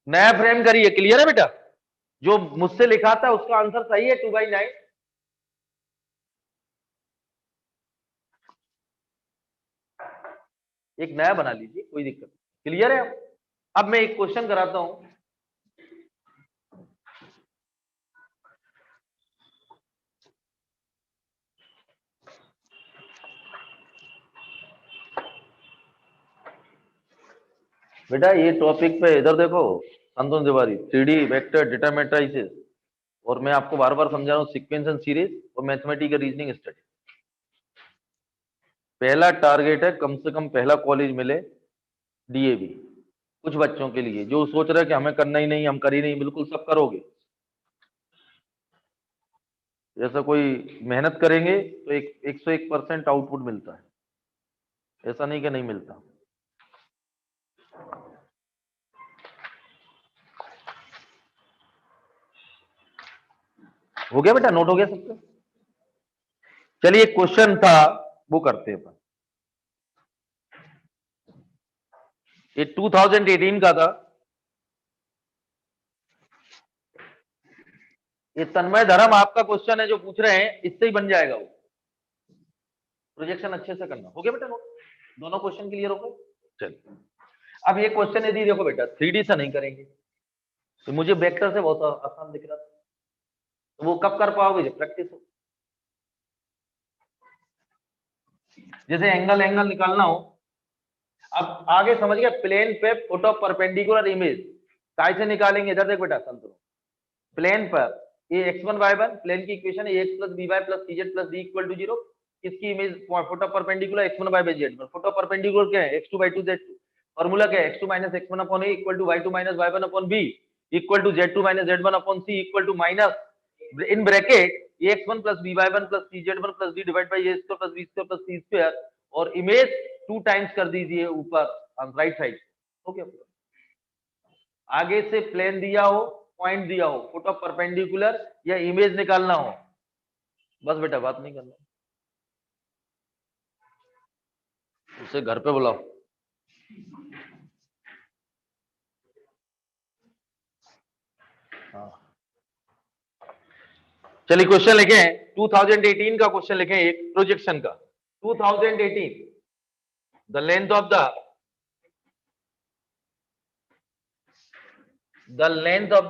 नया फ्रेम करिए। क्लियर है बेटा? जो मुझसे लिखा था उसका आंसर सही है 2/9। एक नया बना लीजिए, कोई दिक्कत नहीं। क्लियर है? अब मैं एक क्वेश्चन कराता हूं। बेटा ये टॉपिक पे इधर देखो, Santosh Tiwari 3D vector data matrices, और मैं आपको बार बार समझा रहा हूँ सीक्वेंस एंड सीरीज और मैथमेटिकल रीजनिंग स्टडी। पहला टारगेट है कम से कम पहला कॉलेज मिले डीएवी कुछ बच्चों के लिए जो सोच रहे हैं कि हमें करना ही नहीं, हम कर ही नहीं, बिल्कुल सब करोगे। जैसा कोई मेहनत करेंगे तो 101% आउटपुट मिलता है, ऐसा नहीं कि नहीं मिलता। हो गया बेटा? नोट हो गया सबका? चलिए क्वेश्चन था वो करते हैं अपन। ये 2018 का था। ये तन्मय धर्म आपका क्वेश्चन है जो पूछ रहे हैं, इससे ही बन जाएगा वो। प्रोजेक्शन अच्छे से करना। हो गया बेटा नोट? दोनों क्वेश्चन क्लियर हो गए? चलिए अब ये क्वेश्चन यदि देखो बेटा 3D से नहीं करेंगे तो मुझे वेक्टर से बहुत आसान दिख रहा था, तो वो कब कर पाओगे जब प्रैक्टिस हो। जैसे एंगल निकालना हो, अब आगे समझ गए, प्लेन पे फुट ऑफ परपेंडिकुलर इमेज कैसे निकालेंगे। इधर देख बेटा संतोष, प्लेन पर ये x1 y1 प्लेन की इक्वेशन है ax + by + cz + d = 0। किसकी image foot of perpendicular x1 y z। Foot of perpendicular क्या है x2/2 z2। फार्मूला क्या है x2 - x1/a = y2 - y1/b = z2 - z1/c = in bracket ax1 + by1 + cz1 + d / a² + b² + c², और इमेज 2 टाइम्स कर दीजिए ऊपर राइट साइड। ओके, आगे से प्लेन दिया हो, पॉइंट दिया हो, फुट ऑफ परपेंडिकुलर या इमेज निकालना हो, बस बेटा बात नहीं करना, उसे घर पे बुलाओ। हाँ चलिए क्वेश्चन लिखे 2018 का क्वेश्चन लिखे एक प्रोजेक्शन का। 2018 the length of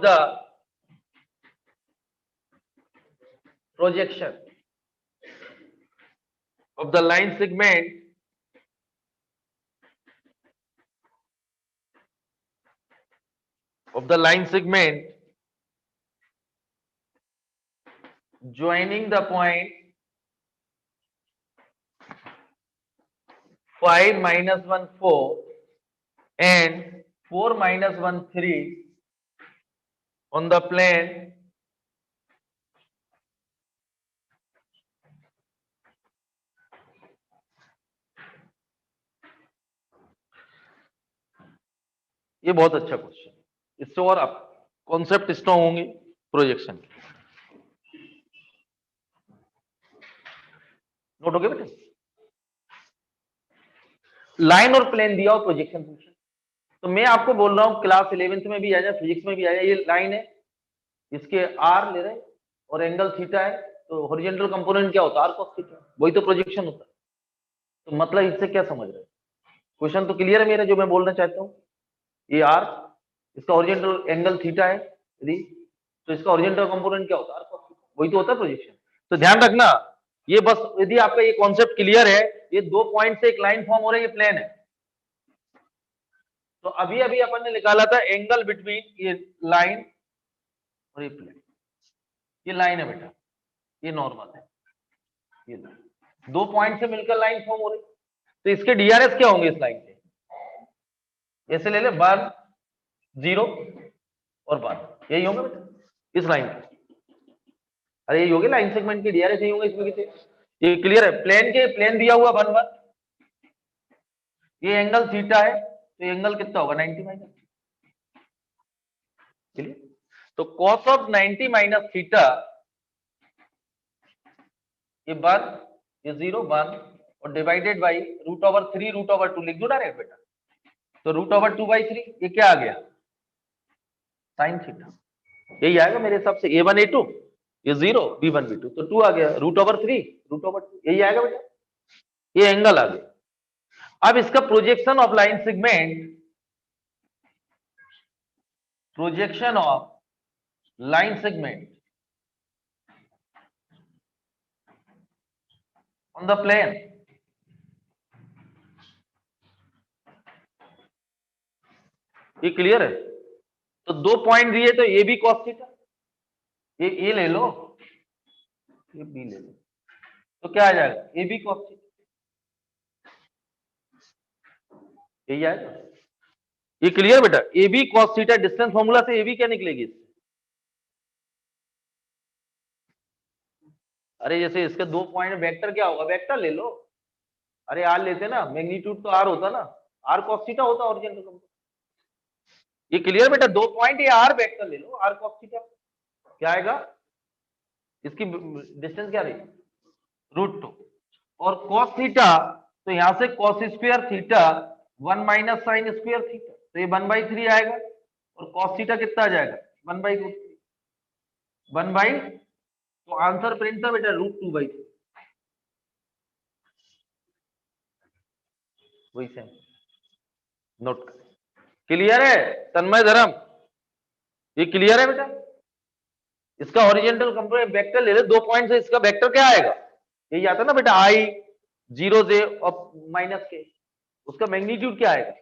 the projection of the line segment joining the point 5 - 1 4 and 4 - 1 3 on the plane ये बहुत अच्छा क्वेश्चन, इससे और आप कॉन्सेप्ट स्ट्रॉन्ग होंगे प्रोजेक्शन के। नोट हो गया बेटा? लाइन और प्लेन दिया हो, प्रोजेक्शन फंक्शन, तो मैं आपको बोल रहा हूं क्लास 11th में भी आया, फिजिक्स में भी आया, ये लाइन है, इसके आर ले रहे और एंगल थीटा है, तो हॉरिजॉन्टल कंपोनेंट क्या होता है, आर कॉस थीटा, वही तो प्रोजेक्शन होता है। तो मतलब इससे क्या समझ रहे हैं? क्वेश्चन तो क्लियर है मेरा जो मैं बोलना चाहता हूँ। ये आर, इसका हॉरिजॉन्टल एंगल थीटा है यदि, तो इसका हॉरिजॉन्टल कंपोनेंट क्या होता है, आर कॉस थीटा, वही तो होता है प्रोजेक्शन। तो ध्यान रखना, ये बस यदि आपका ये कॉन्सेप्ट क्लियर है, ये 2 पॉइंट से एक लाइन फॉर्म हो रही है, ये प्लेन है। तो अभी अभी अपन ने निकाला था एंगल बिटवीन ये लाइन और ये प्लेन। ये लाइन है बेटा, ये नॉर्मल है, ये लाइन 2 पॉइंट से मिलकर लाइन फॉर्म हो रही, तो इसके डीआरएस क्या होंगे इस लाइन के, ऐसे ले ले 1 0 और 1, यही होंगे बेटा इस लाइन के। अरे यही होगी लाइन सेगमेंट के डीआरएस, यही होंगे इसमें कितने। ये क्लियर है? प्लेन दिया हुआ 1 1, ये एंगल थीटा है, तो एंगल कितना होगा 90 माइनस। क्लियर। तो cos ऑफ 90 माइनस थीटा ये 1 ये 0 1 और डिवाइडेड बाई √3 √2 लिख दो डायरेक्ट बेटा। तो √2/3 ये क्या आ गया साइन थीटा। यही आएगा मेरे हिसाब से a1 a2 ये 0 b1 b2 तो 2 आ गया √3 √2 यही आएगा बेटा। ये एंगल आ गया। अब इसका projection of line segment projection of line segment on the plane ये क्लियर है। तो 2 पॉइंट दिए तो ये भी cos थीटा ये ले लो ये बी ले लो तो क्या आ जाएगा ये भी cos थीटा यही आएगा। ये क्लियर बेटा A B cos theta distance formula से ए बी क्या निकलेगी इससे। अरे जैसे इसके 2 पॉइंट वेक्टर क्या होगा वेक्टर ले लो। अरे आर लेते ना मैग्नीट्यूड तो आर होता ना आर cos थीटा होता ओरिजिन। ये क्लियर बेटा 2 पॉइंट ये आर वेक्टर ले लो आर cos थीटा क्या आएगा इसकी डिस्टेंस क्या रही √2 और cos थीटा तो यहां से cos square theta 1 minus sine square theta तो ये 1/3 आएगा और cos थीटा कितना आ जाएगा 1/√3 1 तो आंसर प्रिंट था बेटा √2/3 वही सेम नोट करें। क्लियर है तन्मय धर्म ये क्लियर है बेटा। इसका हॉरिजॉन्टल कंपोनेंट वेक्टर ले ले 2 पॉइंट से इसका वेक्टर क्या आएगा यही आता है ना बेटा i 0 से और -k उसका मैग्नीट्यूड क्या आएगा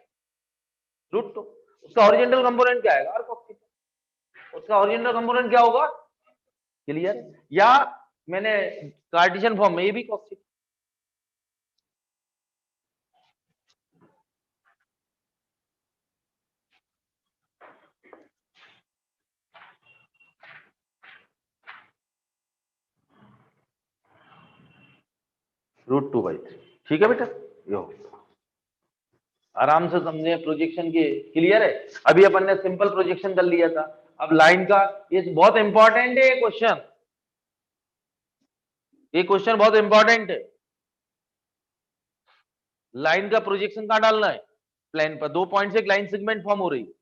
√2 उसका हॉरिजॉन्टल कंपोनेंट क्या आएगा r cos थीटा उसका हॉरिजॉन्टल कंपोनेंट क्या होगा। क्लियर या मैंने कार्टेशियन फॉर्म में ये भी cos थीटा √2/3 ठीक है बेटा यो आराम से समझे प्रोजेक्शन के। क्लियर है। अभी अपन ने सिंपल प्रोजेक्शन कर लिया था अब लाइन का ये बहुत इंपॉर्टेंट है ये क्वेश्चन बहुत इंपॉर्टेंट है। लाइन का प्रोजेक्शन कहां डालना है प्लेन पर 2 पॉइंट से एक लाइन सेगमेंट फॉर्म हो रही है।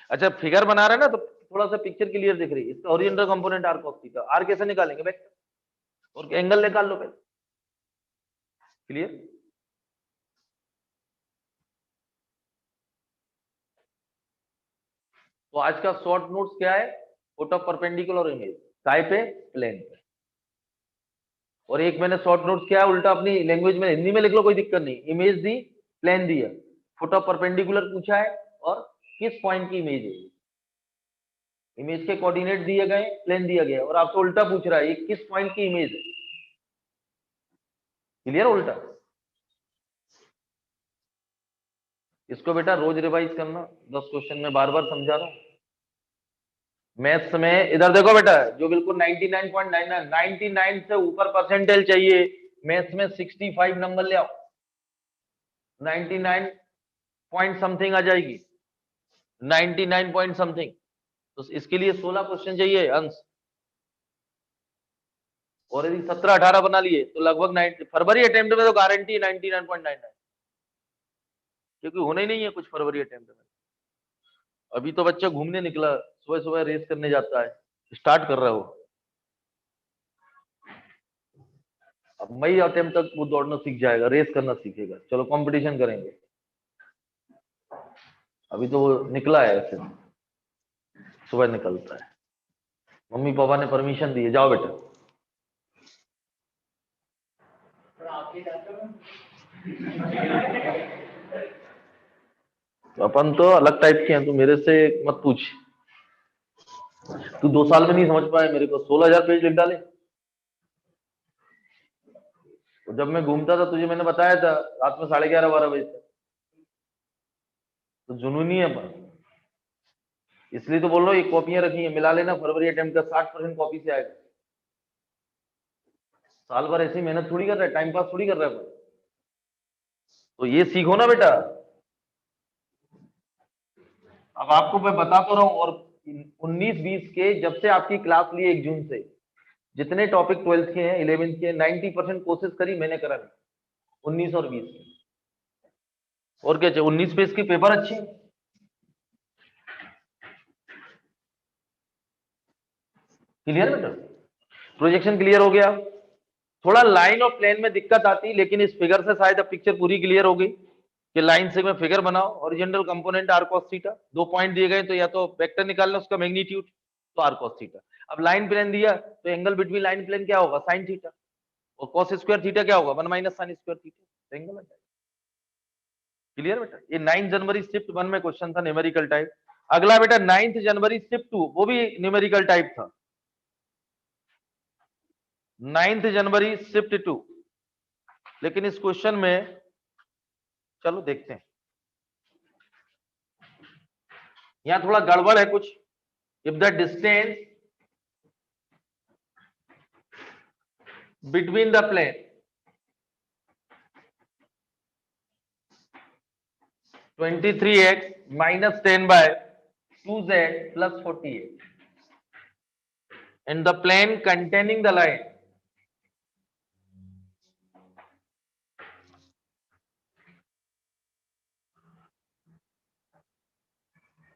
अच्छा फिगर बना रहे हैं ना तो थोड़ा सा पिक्चर क्लियर दिख रही है। इसका original component r cos theta r कैसे निकालेंगे वेक्टर और एंगल निकाल लो पहले। क्लियर। तो आज का शॉर्ट नोट्स क्या है फोट ऑफ परपेंडिकुलर इमेज काय पे प्लेन पे। और एक मैंने शॉर्ट नोट्स क्या है उल्टा अपनी लैंग्वेज में हिंदी में लिख लो कोई दिक्कत नहीं। इमेज दी प्लेन दिया फुट ऑफ परपेंडिकुलर पूछा है और किस पॉइंट की इमेज है। इमेज के कोऑर्डिनेट दिए गए प्लेन दिया गया और आपसे उल्टा पूछ रहा है ये किस पॉइंट की इमेज है। क्लियर उल्टा। इसको बेटा रोज रिवाइज करना 10 क्वेश्चन में बार बार समझा रहा हूं। मैथ्स में इधर देखो बेटा जो बिल्कुल 99.99 से ऊपर परसेंटेज चाहिए मैथ्स में 65 नंबर ले आओ 99 पॉइंट समथिंग आ जाएगी 99 पॉइंट समथिंग। तो इसके लिए 16 क्वेश्चन चाहिए अंश और यदि 17-18 बना लिए तो लगभग 90 फरवरी अटेम्प्ट में तो गारंटी 99.99 क्योंकि होना ही नहीं है कुछ फरवरी अटेम्प्ट में। अभी तो बच्चा घूमने निकला सुबह सुबह रेस करने जाता है स्टार्ट कर रहा हो अब मई अटेम्प्ट तक वो दौड़ना सीख जाएगा रेस करना सीखेगा। चलो कंपटीशन करेंगे। अभी तो वो निकला है ऐसे सुबह निकलता है मम्मी पापा ने परमिशन दी है जाओ बेटा। तो अपन तो अलग टाइप के हैं तू मेरे से मत पूछ। तू 2 साल में नहीं समझ पाया मेरे को 16,000 पेज लिख डाले। तो जब मैं घूमता था तुझे मैंने बताया था रात में 11:30-12 बजे तक तो जुनूनी है अपन इसलिए तो बोल रहा हूँ ये कॉपियां रखी है मिला लेना फरवरी अटेम्प्ट का 60% कॉपी से आएगा। साल भर ऐसी मेहनत थोड़ी कर रहा है, टाइम पास थोड़ी कर रहा है कोई। तो ये सीखो ना बेटा। अब आपको मैं बता तो रहा हूं, और 19-20 के जब से आपकी क्लास ली 1 जून से, जितने टॉपिक 12th के हैं 11th के 90% कोशिश करी मैंने, करा नहीं 19 और 20। और क्या चाहिए, 19 पेज की पेपर अच्छी। क्लियर बेटा, प्रोजेक्शन क्लियर हो गया। थोड़ा लाइन और प्लेन में दिक्कत आती, लेकिन इस फिगर से शायद अब पिक्चर पूरी क्लियर हो गई कि लाइन से में फिगर बनाओ, original component R cos theta, 2 point दिए गए तो या तो वेक्टर निकालना उसका मैग्नीट्यूड, तो आर कॉस थीटा। अब लाइन प्लेन दिया तो एंगल बिटवीन लाइन प्लेन क्या होगा, साइन थीटा, और कॉस स्क्वायर थीटा क्या होगा, 1 minus sine square theta, angle. Clear बेटा, ये 9 जनवरी शिफ्ट 1 में क्वेश्चन था, न्यूमेरिकल टाइप। अगला बेटा 9 जनवरी शिफ्ट 2, वो भी न्यूमेरिकल टाइप था। 9 जनवरी शिफ्ट 2, लेकिन इस क्वेश्चन में चलो देखते हैं, यहां थोड़ा गड़बड़ है कुछ। If the distance between the plane (23x minus 10/2z plus 48) and the plane containing the line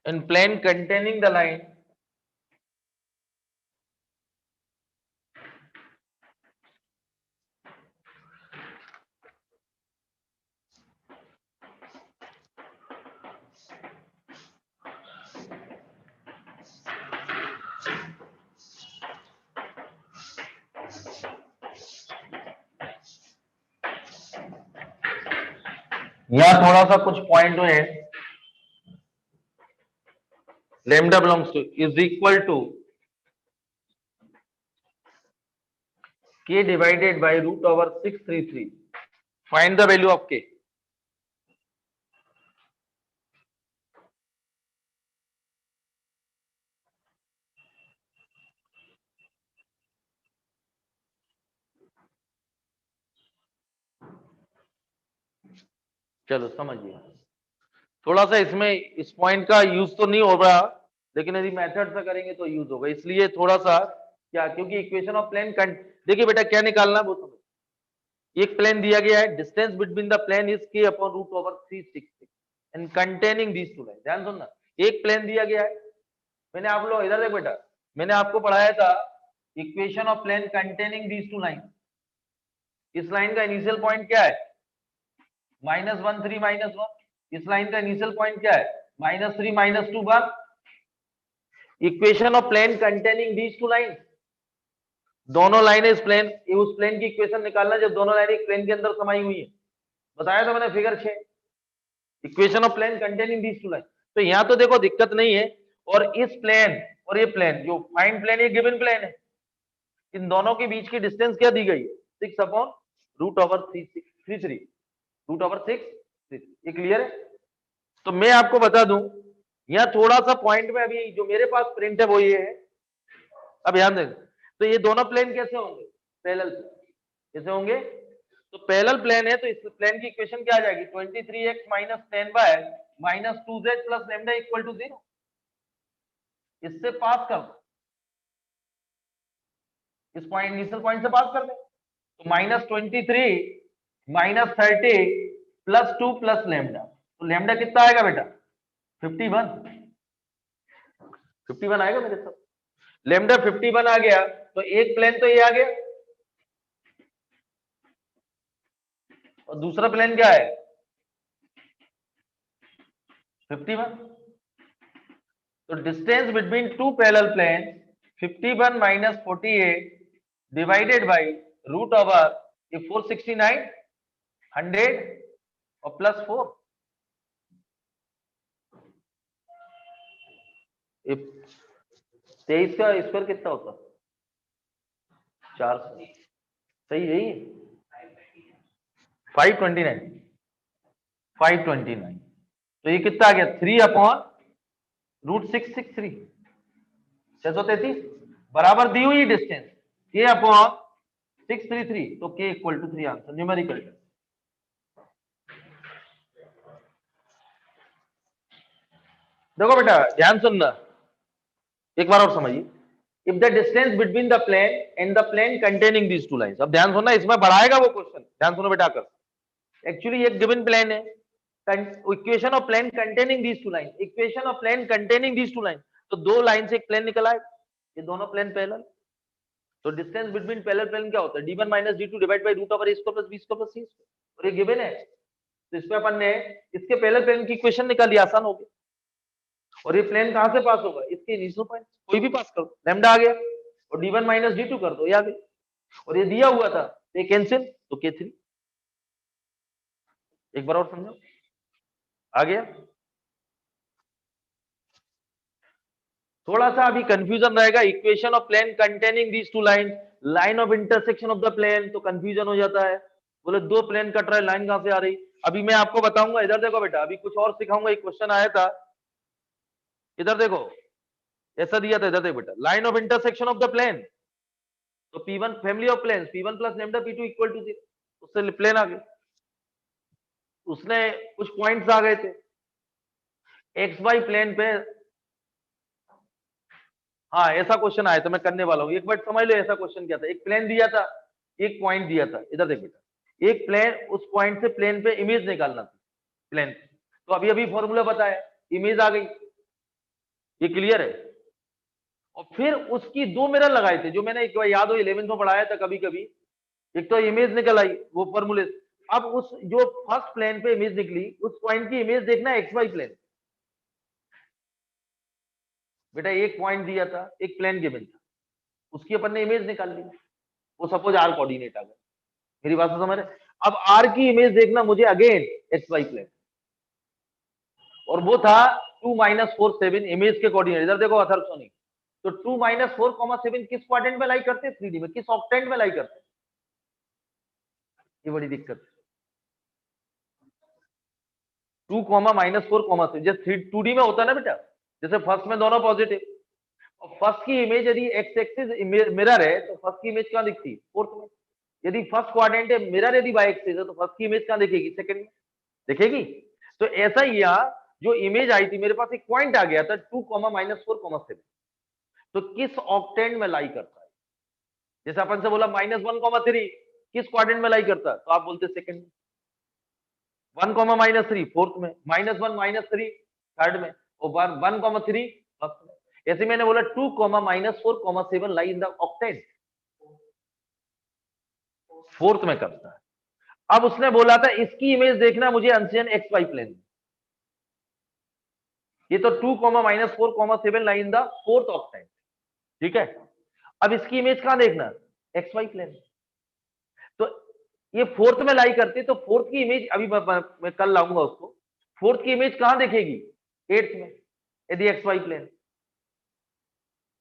and plane containing the line यहां थोड़ा सा कुछ पॉइंट हुए हैं। Lambda belongs to is equal to k divided by root over 633. Find the value of k. चलो समझिए, थोड़ा सा इसमें इस पॉइंट का यूज तो नहीं हो रहा, लेकिन यदि मेथड से करेंगे तो यूज होगा, इसलिए थोड़ा सा क्या, क्योंकि इक्वेशन ऑफ प्लेन, देखिए बेटा क्या निकालना वो समझ। एक प्लेन दिया गया है, distance between the plane is k upon root over 366 and containing these two line. ध्यान सुनना, एक प्लेन दिया गया है, मैंने आप लोग इधर देख बेटा, मैंने आपको पढ़ाया था equation of plane containing these two line. इस लाइन का इनिशियल पॉइंट क्या है, -1 3 -1। इस लाइन का इनिशियल पॉइंट क्या है, -3 -2 1। Equation of plane containing these two line, दोनों लाइनें इस प्लेन, उस प्लेन की इक्वेशन निकालना जब दोनों लाइनें एक प्लेन के अंदर समाई हुई है, बताया था मैंने figure 6। Equation of plane containing these two line, तो यहां तो देखो दिक्कत नहीं है। और इस प्लेन और ये प्लेन, जो फाइंड प्लेन, ये गिवन प्लेन है, इन दोनों के बीच की डिस्टेंस क्या दी गई है, 6 upon root over 333, root over 6। ये क्लियर है। तो मैं आपको बता दूं, यहां थोड़ा सा पॉइंट में अभी जो मेरे पास प्रिंट है वो ये है, अब ध्यान दें। तो ये दोनों प्लेन कैसे होंगे, पैरेलल प्लेन कैसे होंगे, तो पैरेलल प्लेन है, तो इस प्लेन की इक्वेशन क्या आ जाएगी, 23x minus 10 minus 2z plus lambda equal to 0। इससे पास कर दो, इस पॉइंट, इनिशियल पॉइंट से पास कर दो, तो -23 minus 30 plus 2 plus lambda, तो lambda कितना आएगा बेटा, 51। 51 आएगा मेरे साथ, lambda 51 आ गया, तो एक प्लेन तो ये आ गया, और दूसरा प्लेन क्या है 51। तो distance between two parallel plane 51 minus 48 divided by root over 469 100 और प्लस 4। 23 का स्क्वायर कितना होता, 400, सही है ये 529। 529, तो ये कितना आ गया, 3 अपॉन रूट 663, 633 बराबर दी हुई डिस्टेंस k अपॉन 633 तो k equal to 3 answer numerical. देखो बेटा ध्यान सुनना, एक बार और समझिए। If the distance between the plane and the plane containing these two lines, अब ध्यान सुनना, इसमें बढ़ाएगा वो क्वेश्चन, ध्यान सुनो बेटा कर। एक्चुअली एक गिवन प्लेन है, equation of plane containing these two lines, equation of plane containing these two lines, तो दो लाइन से एक प्लेन निकल आए, ये दोनों प्लेन पैरेलल, तो डिस्टेंस बिटवीन पैरेलल प्लेन क्या होता है, d1 minus d2 divide by root over a square plus b square plus c square, और ये गिवन है, तो इस पे अपन ने इसके पैरेलल प्लेन की इक्वेशन निकाली, आसान हो गया। और ये प्लेन कहां से पास होगा, इसके इनिशियल पॉइंट, कोई भी पास कर दो, लैम्डा आ गया, और d1 माइनस d2 कर दो, ये आ गया, और ये दिया हुआ था ये कैंसिल, तो k3। एक बार और समझो, आ गया। थोड़ा सा अभी कंफ्यूजन रहेगा, equation of plane containing these two line, line of intersection of the plane, तो कंफ्यूजन हो जाता है, बोले दो प्लेन कट रहा है, लाइन कहां से आ रही। अभी मैं आपको बताऊंगा, इधर देखो बेटा, अभी कुछ और सिखाऊंगा, एक क्वेश्चन आया था, इधर देखो, ऐसा दिया था, इधर देखो बेटा, line of intersection of the plane, तो P1 family of plane, P1 plus lambda P2 equal to 0, उससे प्लेन आ गए, उसने कुछ पॉइंट्स आ गए थे एक्स वाई प्लेन पे। हाँ ऐसा क्वेश्चन आया था, मैं करने वाला हूँ, एक बार समझ लो ऐसा क्वेश्चन क्या था, एक प्लेन दिया था, एक पॉइंट दिया था, इधर देख बेटा, एक प्लेन, उस पॉइंट से प्लेन पे इमेज निकालना थी प्लेन, तो अभी अभी फॉर्मूला बताया, इमेज आ गई, ये क्लियर है। और फिर उसकी दो मिरर लगाए थे, जो मैंने एक बार याद हो 11th में पढ़ाया था कभी कभी, एक तो इमेज निकल आई वो फॉर्मूले, अब उस जो फर्स्ट प्लेन पे इमेज निकली, उस पॉइंट की इमेज देखना एक्स वाई प्लेन, बेटा एक पॉइंट दिया था, एक प्लेन गिवन था, उसकी अपन ने इमेज निकाल ली, वो सपोज आर कोऑर्डिनेट आ गया, मेरी बात तो समझ रहे। अब आर की इमेज देखना मुझे अगेन एक्स वाई प्लेन, और वो था 2 माइनस 4 7 इमेज के कोऑर्डिनेट, इधर देखो अथर सोनी, तो 2 माइनस 4,7 किस क्वाड्रेंट में लाई करते हैं, 3D में, किस ऑक्टेंट में लाई करते हैं, ये बड़ी दिक्कत है। 2 माइनस 4,7 जैसे 2D में होता है ना बेटा, जैसे फर्स्ट में दोनों पॉजिटिव, और फर्स्ट की इमेज यदि एक्स एक्सिस मिरर है तो फर्स्ट की इमेज कहां दिखती है, फोर्थ में। यदि फर्स्ट क्वाड्रेंट है, मिरर यदि बाय एक्सिस है, तो फर्स्ट की इमेज कहां दिखेगी, सेकंड में दिखेगी। तो ऐसा ही यहाँ जो इमेज आई थी, मेरे पास एक पॉइंट आ गया था 2 माइनस 4,7, तो किस ऑक्टेंट में लाई करता है, जैसे अपन से बोला -1,3 किस क्वाड्रेंट में लाई करता है, तो आप बोलते सेकंड में, 1,-3 फोर्थ में, -1 -3 थर्ड में, और 1,3 फर्स्ट में। ऐसे मैंने बोला 2, -4,7 लाई इन द ऑक्टेंट, फोर्थ में करता है। अब उसने बोला था इसकी इमेज देखना मुझे अनसेन एक्स वाई प्लेन, ये तो 2, -4,7 लाई इन द फोर्थ ऑक्टेंट, ठीक है। अब इसकी इमेज कहां देखना, एक्स वाई प्लेन, तो ये फोर्थ में लाई करती, तो फोर्थ की इमेज अभी मैं कल लाऊंगा उसको, फोर्थ की इमेज कहां दिखेगी, एट्थ में, यदि एक्स वाई प्लेन,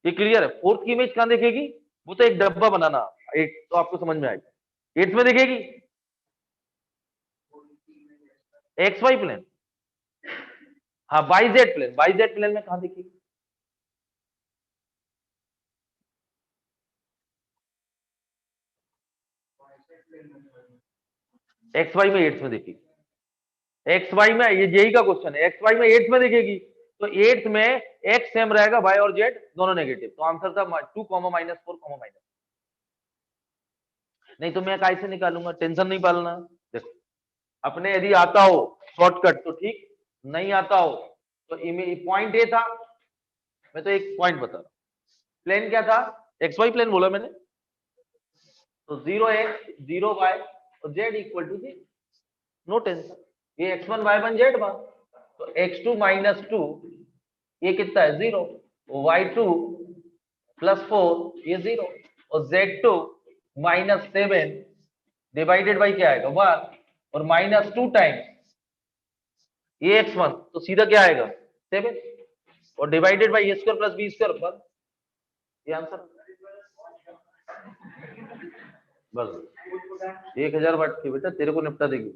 ये क्लियर है। फोर्थ की इमेज कहां दिखेगी, वो तो एक डब्बा बनाना, एट तो आपको समझ में आएगा, एट्थ में दिखेगी एक्स वाई प्लेन, हाँ वाई जेड प्लेन में कहां दिखेगी, एक्स वाई में एट्थ में दिखेगी, एक्स वाई में, ये जेई का क्वेश्चन है, एक्स वाई में एट्थ में दिखेगी, तो एट्थ में एक्स सेम रहेगा, वाई और जेड दोनों नेगेटिव, तो आंसर था 2, -4, नहीं तो मैं कैसे निकालूंगा, टेंशन नहीं पालना। देखो अपने यदि आता हो शॉर्टकट तो ठीक, नहीं आता हो तो पॉइंट ए था, मैं तो एक पॉइंट बता रहा हूं, प्लेन क्या था, एक्स वाई प्लेन बोला मैंने, तो 0x 0y और z equal to 0, no tension, ये x1 y1 z1, तो x2 -2 ये कितना है 0, y2 +4 ये 0, और z2 -7 डिवाइडेड बाई क्या आएगा 1, और -2 टाइम्स ये x1, तो सीधा क्या आएगा 7, और डिवाइडेड बाई a² + b² पर, ये आंसर बस 1000 वाट की बेटा तेरे को निपटा देगी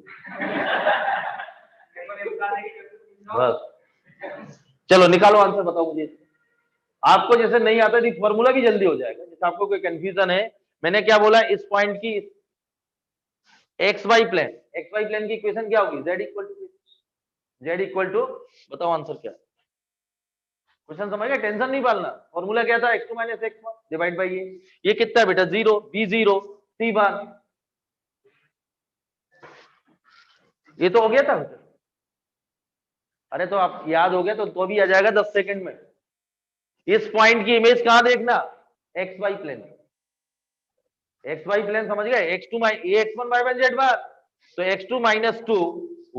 बस। चलो निकालो आंसर, बताओ मुझे, आपको जैसे नहीं आता थी फॉर्मूला भी जल्दी हो जाएगा, जैसे आपको कोई कंफ्यूजन है मैंने क्या बोला, इस पॉइंट की एक्स वाई प्लेन की इक्वेशन क्या होगी, जेड इक्वल टू, बताओ आंसर क्या, क्वेश्चन समझ गए, टेंशन नहीं पालना। फॉर्मूला क्या था, x2 minus x1 divide by ये कितना है बेटा, 0, b0 c1, ये तो हो गया था। अरे तो आप याद हो गया तो भी आ जाएगा 10 सेकंड में। इस पॉइंट की इमेज कहां देखना, x Y plane, x Y plane समझ गए, x1 y1 z1, तो x2 minus 2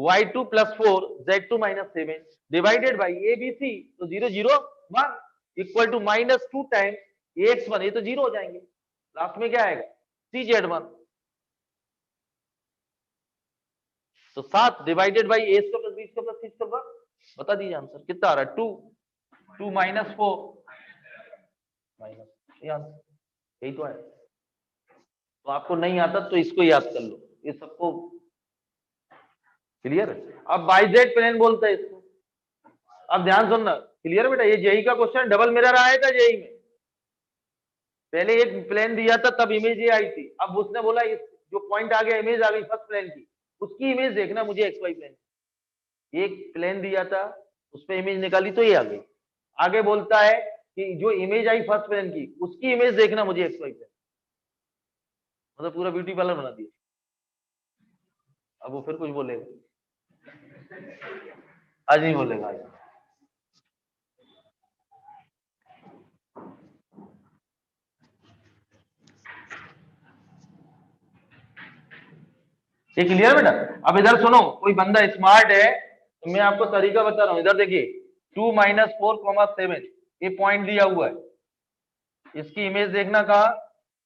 y2 plus 4 z2 minus 7 divided by ABC, तो 0 0 1 equal to minus 2 time x1, ये तो 0 हो जाएंगे, लास्ट में क्या आएगा CZ1, तो 7 divided by a square plus b square plus c square, बता दीजिए आंसर कितना आ रहा है, 2 माइनस 4 माइनस, ये आंसर यही तो है। तो आपको नहीं आता तो इसको याद कर लो, ये सबको क्लियर है। अब बाइजेड प्लेन बोलते हैं इसको। अब ध्यान सुनना, क्लियर बेटा, ये जेई का क्वेश्चन डबल मिरर आया था जेई में, पहले एक प्लेन दिया था तब इमेज ये आई थी, अब उसने बोला इस जो पॉइंट आ गया इमेज आ गई फर्स्ट प्लेन की, उसकी इमेज देखना मुझे एक्स वाई प्लेन, एक प्लेन दिया था उस पर इमेज निकाली तो ये आ गई, आगे बोलता है कि जो इमेज आई फर्स्ट प्लेन की उसकी इमेज देखना मुझे एक्स वाई प्लेन, मतलब पूरा ब्यूटी पार्लर बना दिया। अब वो फिर कुछ बोलेगा, आज नहीं बोलेगा आज। ये क्लियर बेटा। अब इधर सुनो, कोई बंदा स्मार्ट है तो मैं आपको तरीका बता रहा हूं, इधर देखिए 2 माइनस 4,7 ये पॉइंट दिया हुआ है, इसकी इमेज देखना कहा,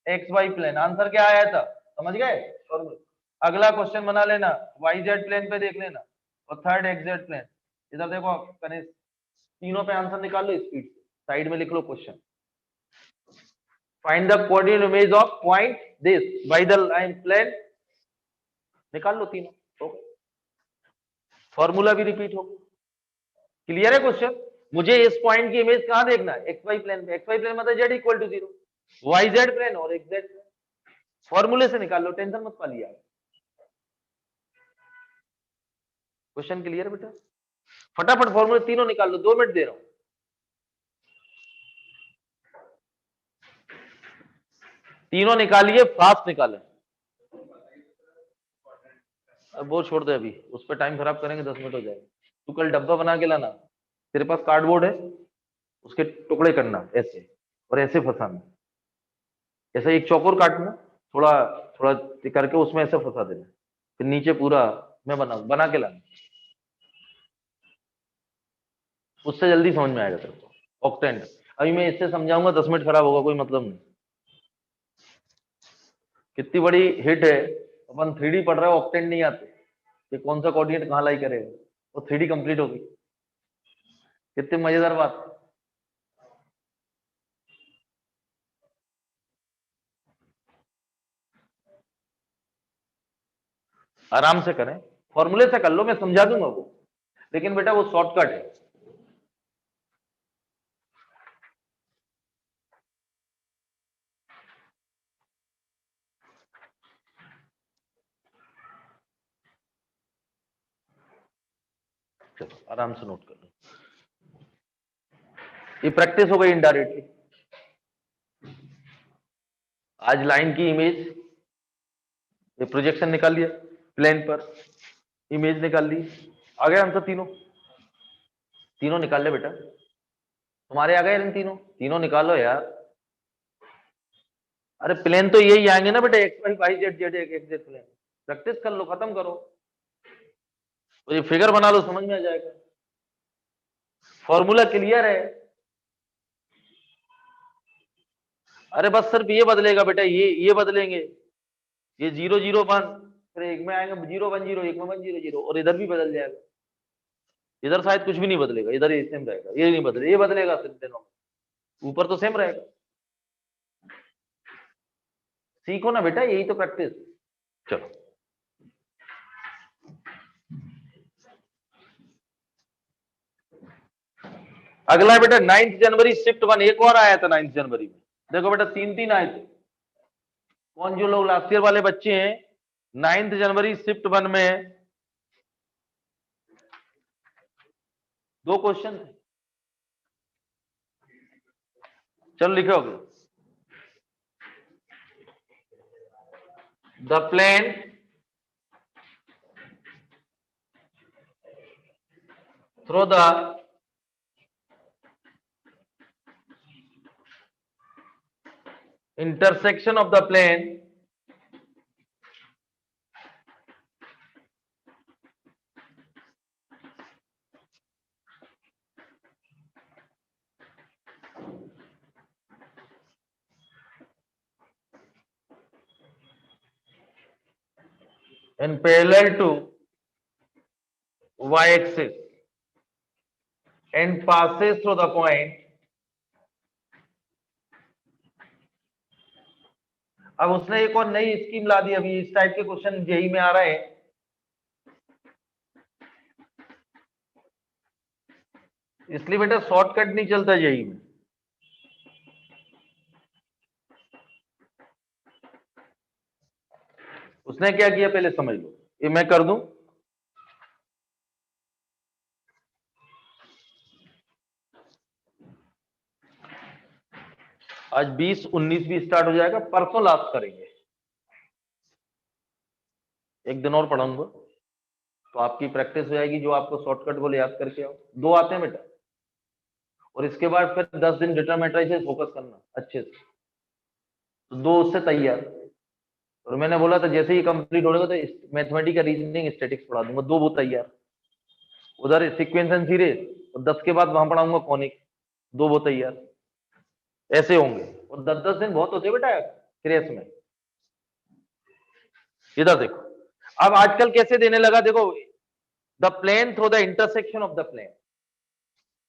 एक्स वाई प्लेन, आंसर क्या आया था समझ गए। और अगला क्वेश्चन बना लेना, वाई जेड प्लेन पे देख लेना, और थर्ड एक्स जेड प्लेन, इधर देखो तीनों पे आंसर निकाल लो स्पीड से, साइड में लिख लो question, find the coordinate image of point this by the line plane, निकाल लो तीनों, ओके, फॉर्मूला भी रिपीट होगा, क्लियर है क्वेश्चन। मुझे इस पॉइंट की इमेज कहां देखना है, एक्स वाई प्लेन पे, एक्स वाई प्लेन मतलब Z equal to 0, Y Z plane और एक्स जेड प्लेन, फॉर्मूले से निकाल लो, टेंशन मत पालिए आप। क्वेश्चन क्लियर बेटा, फटाफट फॉर्मूले तीनों निकाल लो, 2 मिनट दे रहा हूं। तीनों निकालिए, फास्ट निकालें, अब वो छोड़ दे, अभी उस पर टाइम खराब करेंगे, 10 मिनट हो जाएगा। तू कल डब्बा बना के लाना, तेरे पास कार्डबोर्ड है, उसके टुकड़े करना ऐसे और ऐसे फंसाना, ऐसे एक चौकोर काटना, थोड़ा थोड़ा करके उसमें ऐसे फंसा देना, फिर नीचे पूरा मैं बना के लाना, उससे जल्दी समझ में आएगा तेरे को ऑक्टेंट। अभी मैं इससे समझाऊंगा, 10 मिनट खराब होगा, कोई मतलब नहीं। कितनी बड़ी हिट है, अपन 3D पढ़ रहे हो, ऑक्टेंट नहीं आते, ये कौन सा कोऑर्डिनेट कहां लाई करेगा, वो 3D कंप्लीट होगी, कितनी मजेदार बात। आराम से करें, फॉर्मूले से कर लो, मैं समझा दूंगा वो, लेकिन बेटा वो शॉर्टकट है। चलो आराम से नोट कर लो, ये प्रैक्टिस हो गई इनडायरेक्टली। आज लाइन की इमेज, ये प्रोजेक्शन निकाल लिया, प्लेन पर इमेज निकाल ली, आ गया आंसर, तीनों तीनों निकाल ले बेटा, तुम्हारे आ गए तीनों, तीनों निकालो यार। अरे प्लेन तो यही आएंगे ना बेटा, x y y z z x Z plane, practice कर लो, खत्म करो, तो ये फिगर बना लो, समझ में आ जाएगा, फॉर्मूला क्लियर है। अरे बस सिर्फ ये बदलेगा बेटा, ये बदलेंगे, ये 0 0 1, फिर एक में आएंगे 0 1 0, एक में 1 0 0, और इधर भी बदल जाएगा, इधर शायद कुछ भी नहीं बदलेगा, इधर ये सेम रहेगा, ये नहीं बदले, ये बदलेगा सिर्फ दोनों, ऊपर तो सेम रहेगा। सीखो ना बेटा, यही तो प्रैक्टिस। चलो अगला है बेटा 9 जनवरी शिफ्ट 1, एक और आया था 9 जनवरी में, देखो बेटा 3 3 आए थे, कौन जो लोग लास्ट ईयर वाले बच्चे हैं 9 जनवरी शिफ्ट 1 में 2 क्वेश्चन थे, चलो लिखोगे the plane through the intersection of the plane and parallel to y-axis and passes through the point. अब उसने एक और नई स्कीम ला दी, अभी इस टाइप के क्वेश्चन जेई में आ रहे हैं। इसलिए बेटा शॉर्टकट नहीं चलता जेई में। उसने क्या किया पहले समझ लो, ये मैं कर दूं। आज 20, 19 भी स्टार्ट हो जाएगा, परसों लास्ट करेंगे, एक दिन और पढ़ाऊंगा तो आपकी प्रैक्टिस हो जाएगी। जो आपको शॉर्टकट बोले याद करके आओ, 2 आते हैं बेटा, और इसके बाद फिर 10 दिन डिटरमिनेंट से फोकस करना अच्छे से, तो 2 उससे तैयार। और मैंने बोला था जैसे ही कंप्लीट हो जाएगा तो मैथमेटिक्स, रीजनिंग, स्टैटिक्स पढ़ा दूंगा, 2 वो तैयार। उधर सीक्वेंस एंड सीरीज, और 10 के बाद वहां पढ़ाऊंगा कॉनिक, 2 वो तैयार। ऐसे होंगे, और 10-10 दिन बहुत होते बेटा क्रेस में। इधर देखो, अब आजकल कैसे देने लगा, देखो the plane through the intersection of the plane,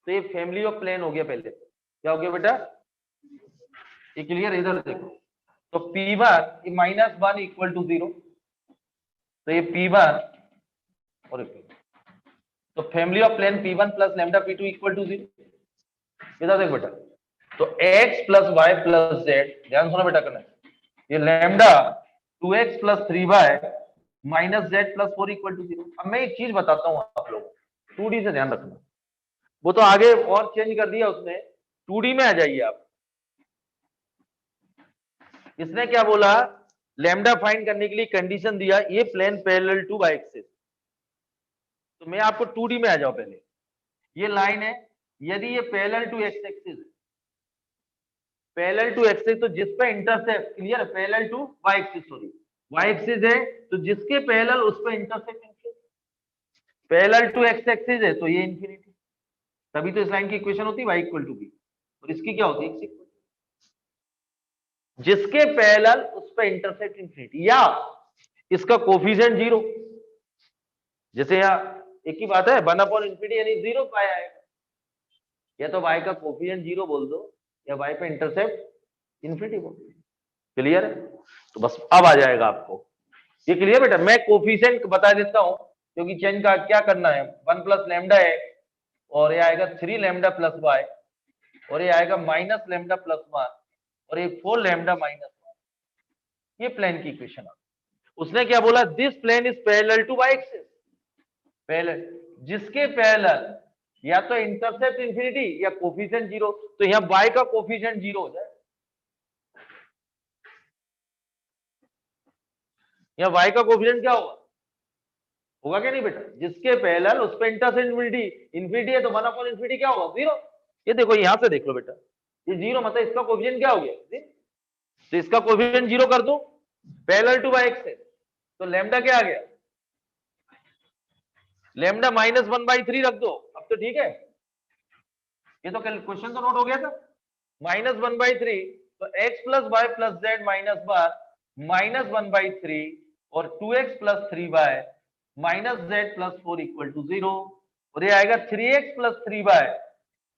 तो ये फैमिली ऑफ प्लेन हो गया। पहले क्या हो गया बेटा, ये क्लियर। इधर देखो, तो P1 -1 इक्वल टू 0, तो ये P1 और तो family of plane P1 plus lambda P2 equal to 0। इधर देख बेटा, तो x plus Y plus z, ध्यान सुनो बेटा करना, ये lambda 2x plus 3y minus Z plus 4 equal to 0। अब मैं एक चीज बताता हूं आप लोगों को, 2D से ध्यान रखना, वो तो आगे और चेंज कर दिया उसने, 2D में आ जाइए आप। इसने क्या बोला, लैम्डा फाइंड करने के लिए कंडीशन दिया, ये plane parallel to y axis. तो मैं आपको 2D में आ जाओ पहले, ये लाइन है, यदि ये पैरेलल टू एक्स एक्सिस है, पैरेलल टू एक्सिस, तो जिस पे intersect, clear, parallel to y axis, sorry y axis है, तो जिसके पैरेलल उस पे intersect parallel to x axis है, तो ये इंफिनिटी। तभी तो इस लाइन की इक्वेशन होती है y इक्वल टू बी, और इसकी क्या होती है x इक्वल, जिसके पैरेलल उस पे इंटरसेक्ट इंफिनिटी, या इसका कोफिशिएंट 0। जैसे यहाँ एक ही बात है, 1/इंफिनिटी यानी 0 पाया है, या तो y का कोफिशिएंट 0 बोल दो, या y पे इंटरसेप्ट इंफिनिटी बोल दो। क्लियर है, तो बस अब आ जाएगा आपको ये। क्लियर बेटा, मैं कोफिशिएंट बता देता हूं, क्योंकि चेन का क्या करना है, 1 प्लस लैम्डा है, और ये आएगा 3 लैम्डा प्लस y, और ये आएगा माइनस लैम्डा प्लस 1, और ये 4 लैम्डा माइनस 1। ये प्लेन की इक्वेशन है। उसने क्या बोला, this plane is parallel to y axis, parallel, जिसके पैरेलल या तो इंटरसेप्ट इंफिनिटी या कोफिशिएंट 0, तो यहां y का कोफिशिएंट 0 हो जाए, यहां y का कोफिशिएंट क्या होगा, होगा क्या नहीं बेटा, जिसके पैरेलल उस पे इंटरसेप्ट इंफिनिटी, इंफिनिटी है तो 1/इंफिनिटी क्या होगा, 0। ये देखो यहां से देख लो बेटा, ये 0 मतलब इसका कोफिशिएंट क्या हो गया, तो इसका कोफिशिएंट 0 कर दो, पैरेलल टू वाई एक्सिस, तो लैम्डा क्या आ गया, लैम्डा -1/3 रख दो। अब तो ठीक है, ये तो क्वेश्चन तो नोट हो गया था, -1/3, तो x plus Y plus Z minus बार -1/3, और 2x plus 3y minus Z plus 4 equal to 0, और ये आएगा 3x plus 3y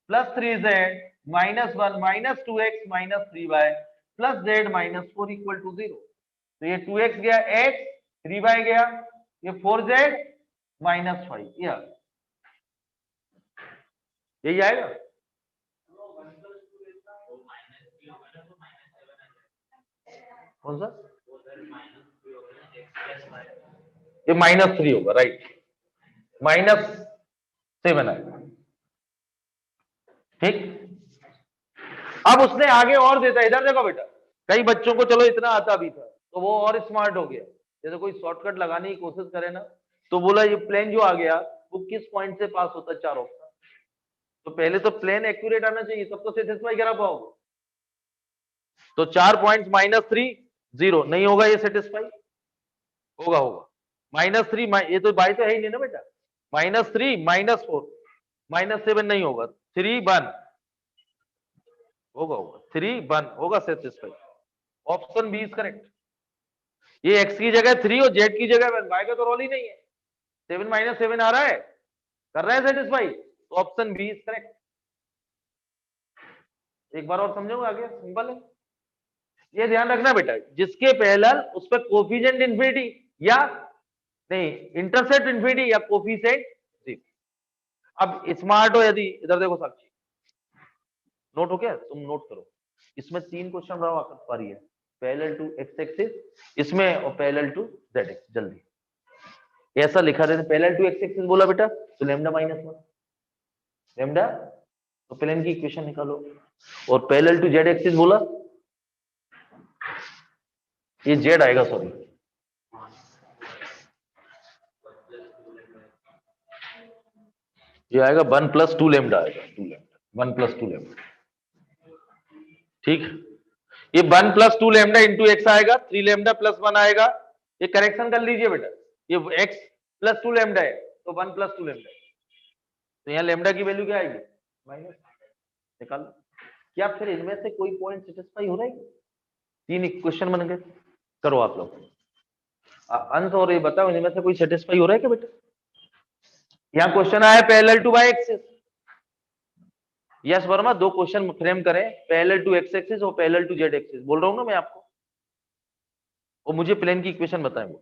plus 3z minus 1 minus 2x minus 3y plus z minus 4 equal to 0। तो ये 2x गया x, 3y गया, ये 4z माइनस 5, यही आएगा। कौन सा ये -3 होगा, राइट, -7 आएगा, ठीक। अब उसने आगे और देता, इधर देखो बेटा, कई बच्चों को चलो इतना आता भी था तो वो और स्मार्ट हो गया, जैसे कोई शॉर्टकट लगाने की कोशिश करे ना, तो बोला ये प्लेन जो आ गया वो किस पॉइंट से पास होता है, 4 ऑप्शन। तो पहले तो प्लेन एक्यूरेट आना चाहिए, तब तो सेटिस्फाई करा पाओगे। तो 4 पॉइंट -3 0 नहीं होगा, ये सेटिस्फाई होगा, होगा -3, ये तो बाई तो है ही नहीं ना बेटा, -3 -4 -7 नहीं होगा, 3 1 होगा, होगा 3 1 होगा, satisfy. Option B is correct. ये एक्स की जगह 3 और जेड की जगह 1, वाई का तो रोल ही नहीं है। 7 -7 आ रहा है, कर रहा है सेटिस्फाई, तो ऑप्शन बी इज करेक्ट। एक बार और समझोगे, आगे सिंपल है। ये ध्यान रखना बेटा, जिसके पैरेलल उस पर कोफिशिएंट इन्फिनिटी या नहीं इंटरसेप्ट इन्फिनिटी या कोफिशिएंट 0। अब स्मार्ट हो यदि, इधर देखो साक्षी, नोट हो क्या, तुम नोट करो, इसमें 3 क्वेश्चन रहा वक्त पारी है, पैरेलल टू एक्स एक्सिस इसमें और पैरेलल टू जेड एक्सिस। जल्दी ऐसा लिखा रहता, पैरेलल टू एक्स एक्सिस बोला बेटा तो लैम्डा -1 लैम्डा, तो प्लेन की इक्वेशन निकालो। और पैरेलल टू जेड एक्सिस बोला, ये जेड आएगा, सॉरी, ये आएगा 1 + 2 लैम्डा आएगा, 2 लैम्डा 1 + 2 लैम्डा, ठीक। ये 1 + 2 लैम्डा इंटू एक्स आएगा, 3 लैम्डा + 1 आएगा। ये करेक्शन कर लीजिए बेटा, ये x + 2 लैम्डा है तो 1 + 2 लैम्डा है, तो यहाँ लैम्डा की वैल्यू क्या आएगी, माइनस, निकाल। क्या फिर इनमें से कोई पॉइंट सेटिस्फाई हो रहा है? 3 इक्वेशन बन गए, करो आप लोग अंत, और ये बताओ इनमें से कोई सेटिस्फाई हो रहा है क्या बेटा? यहाँ क्वेश्चन आया parallel to y axis, yes Verma, 2 question frame करें, पैरेलल टू x एक्सिस और पैरेलल टू z एक्सिस, बोल रहा हूं ना मैं आपको, और मुझे प्लेन की इक्वेशन बताएं।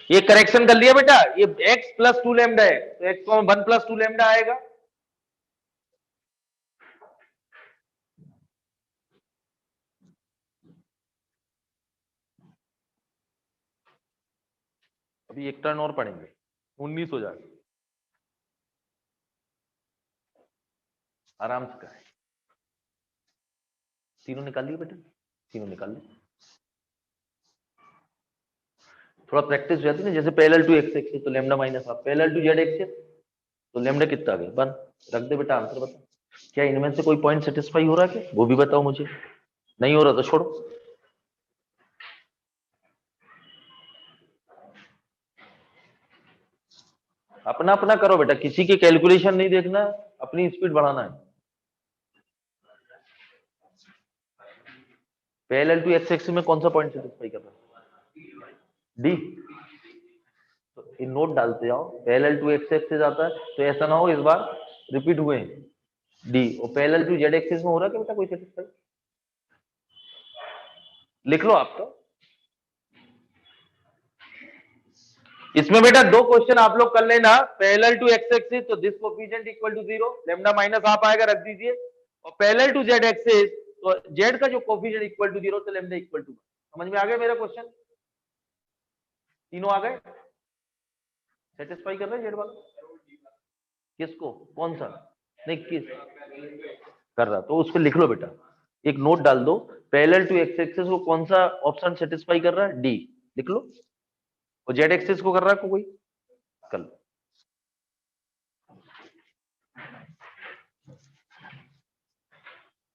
ये करेक्शन कर लिया बेटा, ये x + 2 लैम्डा है तो x को 1 + 2 लैम्डा आएगा। अभी एक टर्न और पढ़ेंगे, 19 हो जाएगा, आराम से करें। तीनों निकाल लिए बेटा, तीनों निकाल लिए, थोड़ा प्रैक्टिस हो जाती है ना, जैसे पैरेलल टू x एक्सिस तो lambda -1, parallel to z axis तो लैम्डा कितना आ गया 1, रख दे बेटा, आंसर बता। क्या इनमें से कोई पॉइंट सेटिस्फाई हो रहा है क्या, वो भी बताओ मुझे, नहीं हो रहा तो छोड़ो। अपना अपना करो बेटा, किसी की कैलकुलेशन नहीं देखना, अपनी स्पीड बढ़ाना है। पैरेलल टू x एक्सिस में कौन सा पॉइंट सेटिस्फाई कर रहा है, डी, तो इन नोट डालते जाओ, पैरेलल टू x एक्सिस आता है तो ऐसा ना हो इस बार रिपीट हुए डी, और पैरेलल टू z एक्सिस में हो रहा है क्या बेटा कोई सेटिस्फाई, लिख लो आप। तो इसमें बेटा 2 क्वेश्चन आप लोग कर लेना, पैरेलल टू x एक्सिस तो this coefficient equal to 0, lambda -1 आएगा, रख दीजिए, और पैरेलल टू z एक्सिस तो z का जो कोफिशिएंट इक्वल टू 0 तो लैम्डा इक्वल टू 1। समझ में आ गया मेरा क्वेश्चन, तीनों आ गए, सेटिस्फाई कर रहे हैं z वाला, किसको, कौन सा, नहीं किस कर रहा, तो उस पर लिख लो बेटा, एक नोट डाल दो, पैरेलल टू x एक्सिस को कौन सा ऑप्शन सेटिस्फाई कर रहा है, डी, लिख लो, और z एक्सिस को कर रहा है कोई, कर लो।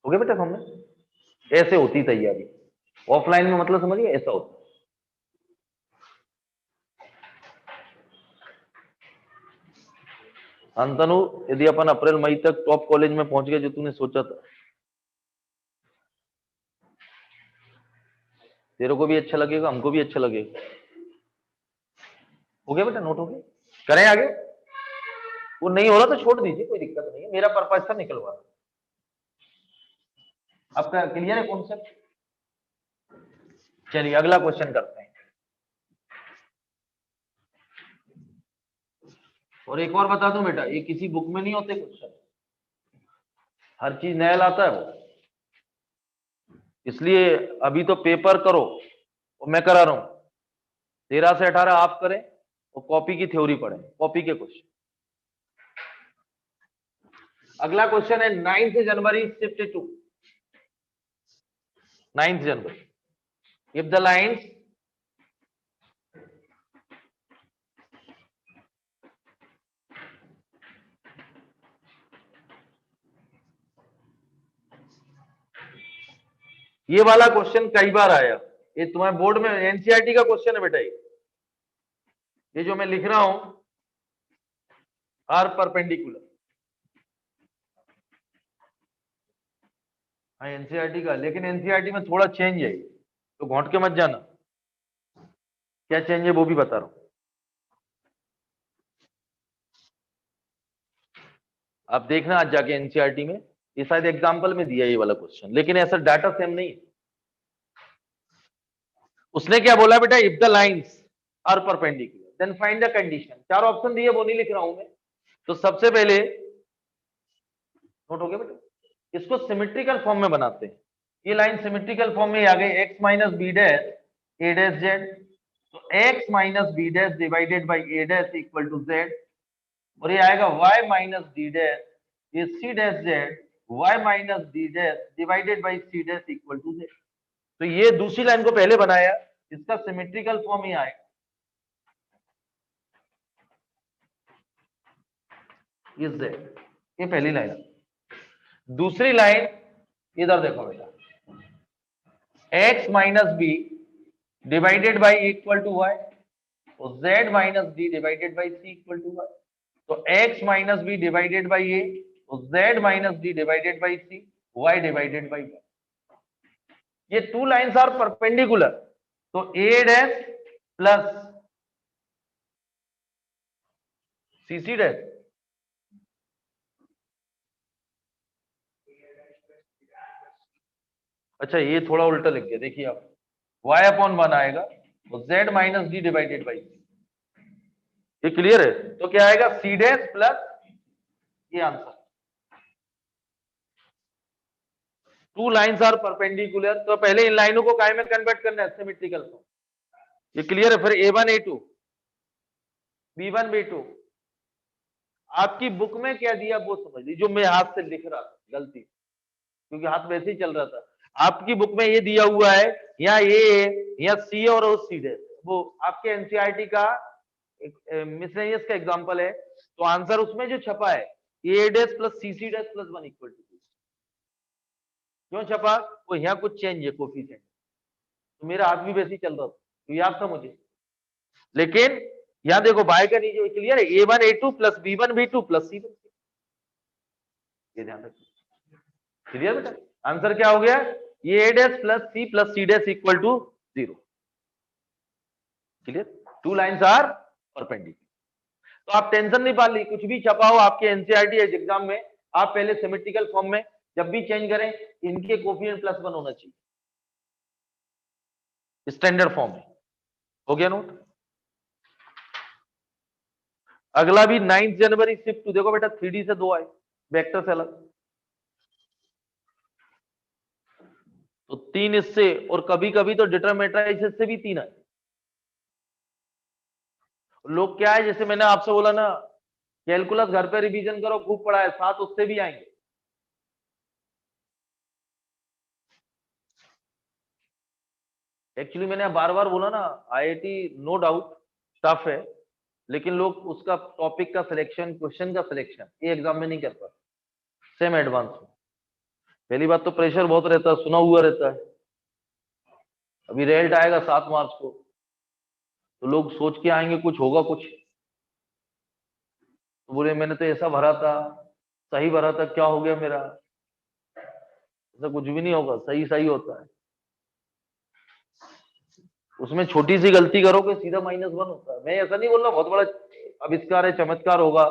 हो गया बेटा सामने, ऐसे होती तैयारी, ऑफलाइन में मतलब समझिए ऐसा होता। अंतनु, यदि अपन अप्रैल मई तक टॉप कॉलेज में पहुंच गए जो तूने सोचा था, तेरे को भी अच्छा लगेगा, हमको भी अच्छा लगेगा। हो गया बेटा, नोट हो गया, करें आगे, वो नहीं हो रहा तो छोड़ दीजिए, कोई दिक्कत नहीं है, मेरा पर्पज था निकलवा। आपका क्लियर है कॉन्सेप्ट? चलिए अगला क्वेश्चन करते हैं। और एक और बता दूं बेटा, ये किसी बुक में नहीं होते क्वेश्चन, हर चीज नया लाता है वो, इसलिए अभी तो पेपर करो और मैं करा रहा हूं, 13 से 18 आप करें और कॉपी की थ्योरी पढ़ें, कॉपी के क्वेश्चन। अगला क्वेश्चन है 9 जनवरी शिफ्ट टू 9 जनवरी, इफ द लाइन्स ये वाला क्वेश्चन कई बार आया, ये तुम्हारे बोर्ड में एनसीईआरटी का क्वेश्चन है बेटा, ये जो मैं लिख रहा हूं आर परपेंडिकुलर, हाँ एनसीईआरटी का, लेकिन एनसीईआरटी में थोड़ा चेंज है, तो घोंट के मत जाना, क्या चेंज है वो भी बता रहा हूं। आप देखना आज जाके एनसीईआरटी में, ये शायद एग्जाम्पल में दिया ये वाला क्वेश्चन, लेकिन ऐसा डाटा सेम नहीं है। उसने क्या बोला बेटा, if the lines are perpendicular then find the condition, 4 option दिए वो नहीं लिख रहा हूं मैं। तो सबसे पहले नोट हो गया बेटा, इसको सिमेट्रिकल फॉर्म में बनाते हैं, ये लाइन सिमेट्रिकल फॉर्म में आ गई, x minus b dash a dash z, तो x minus b dash divided by a dash equal to z, और ये आएगा y माइनस डी डैश ये c dash z y minus d dash divided by c dash equal to z. तो ये दूसरी लाइन को पहले बनाया, इसका सिमेट्रिकल फॉर्म ही आएगा, ये जेड, ये पहली लाइन। दूसरी लाइन इधर देखो बेटा, x minus B divided by equal to Y, तो z minus D divided by C equal to Y, तो x minus B divided by A, तो z minus D divided by C, y divided by y। ये 2 लाइन्स आर परपेंडिकुलर, तो a dash plus C dash, अच्छा ये थोड़ा उल्टा लिख गया, देखिए आप, y अपॉन 1 आएगा तो z minus D divided by, ये क्लियर है? तो क्या आएगा, सी डैश प्लस, ये आंसर। 2 लाइन्स आर परपेंडिकुलर, तो पहले इन लाइनों को काय में कन्वर्ट करना है, सिमेट्रिकल फॉर्म, ये क्लियर है? फिर a1 a2 b1 b2, आपकी बुक में क्या दिया वो समझ लीजिए, जो मैं हाथ से लिख रहा था गलती, क्योंकि हाथ वैसे ही चल रहा था। आपकी बुक में ये दिया हुआ है, यहाँ ए, यहाँ सी और सी डैश, वो आपके एनसीईआरटी का मिसलेनियस का एग्जांपल है, तो आंसर उसमें जो छपा है A dash plus C dash plus 1 equal to, क्यों छपा? वो यहाँ कुछ चेंज है कोफिशिएंट, तो मेरा हाथ भी वैसे ही चल रहा था, तो याद था मुझे। लेकिन यहाँ देखो बाय का नीचे क्लियर है, a1 a2 plus b1 b2 plus c1, ये ध्यान रखिए, क्लियर बेटा? आंसर क्या हो गया, ये a dash plus c dash equal to 0, clear? 2 lines are perpendicular. तो आप टेंशन नहीं पाली, कुछ भी छपा हो आपके एनसीईआरटी एग्जाम में, आप पहले सिमेट्रिकल फॉर्म में जब भी चेंज करें, इनके कोफिशिएंट प्लस 1 होना चाहिए, स्टैंडर्ड फॉर्म में। हो गया नोट? अगला भी 9 जनवरी शिफ्ट टू, देखो बेटा 3D से 2 आए, वेक्टर से अलग, तो 3 इससे, और कभी कभी तो डिटरमिनेंट से भी 3 आए। लोग क्या है, जैसे मैंने आपसे बोला ना, कैलकुलस घर पे रिवीजन करो, खूब पढ़ा है, 7 उससे भी आएंगे। एक्चुअली मैंने बार बार बोला ना, आईआईटी नो डाउट टफ है, लेकिन लोग उसका टॉपिक का सिलेक्शन, क्वेश्चन का सिलेक्शन ये एग्जाम में नहीं कर पाते, सेम एडवांस में। पहली बात तो प्रेशर बहुत रहता है, सुना हुआ रहता है, अभी रिजल्ट आएगा 7 मार्च को, तो लोग सोच के आएंगे कुछ होगा कुछ, तो बोले मैंने तो ऐसा भरा था, सही भरा था, क्या हो गया मेरा? ऐसा कुछ भी नहीं होगा, सही सही होता है, उसमें छोटी सी गलती करोगे सीधा -1 होता है। मैं ऐसा नहीं बोल रहा बहुत बड़ा आविष्कार है, चमत्कार होगा,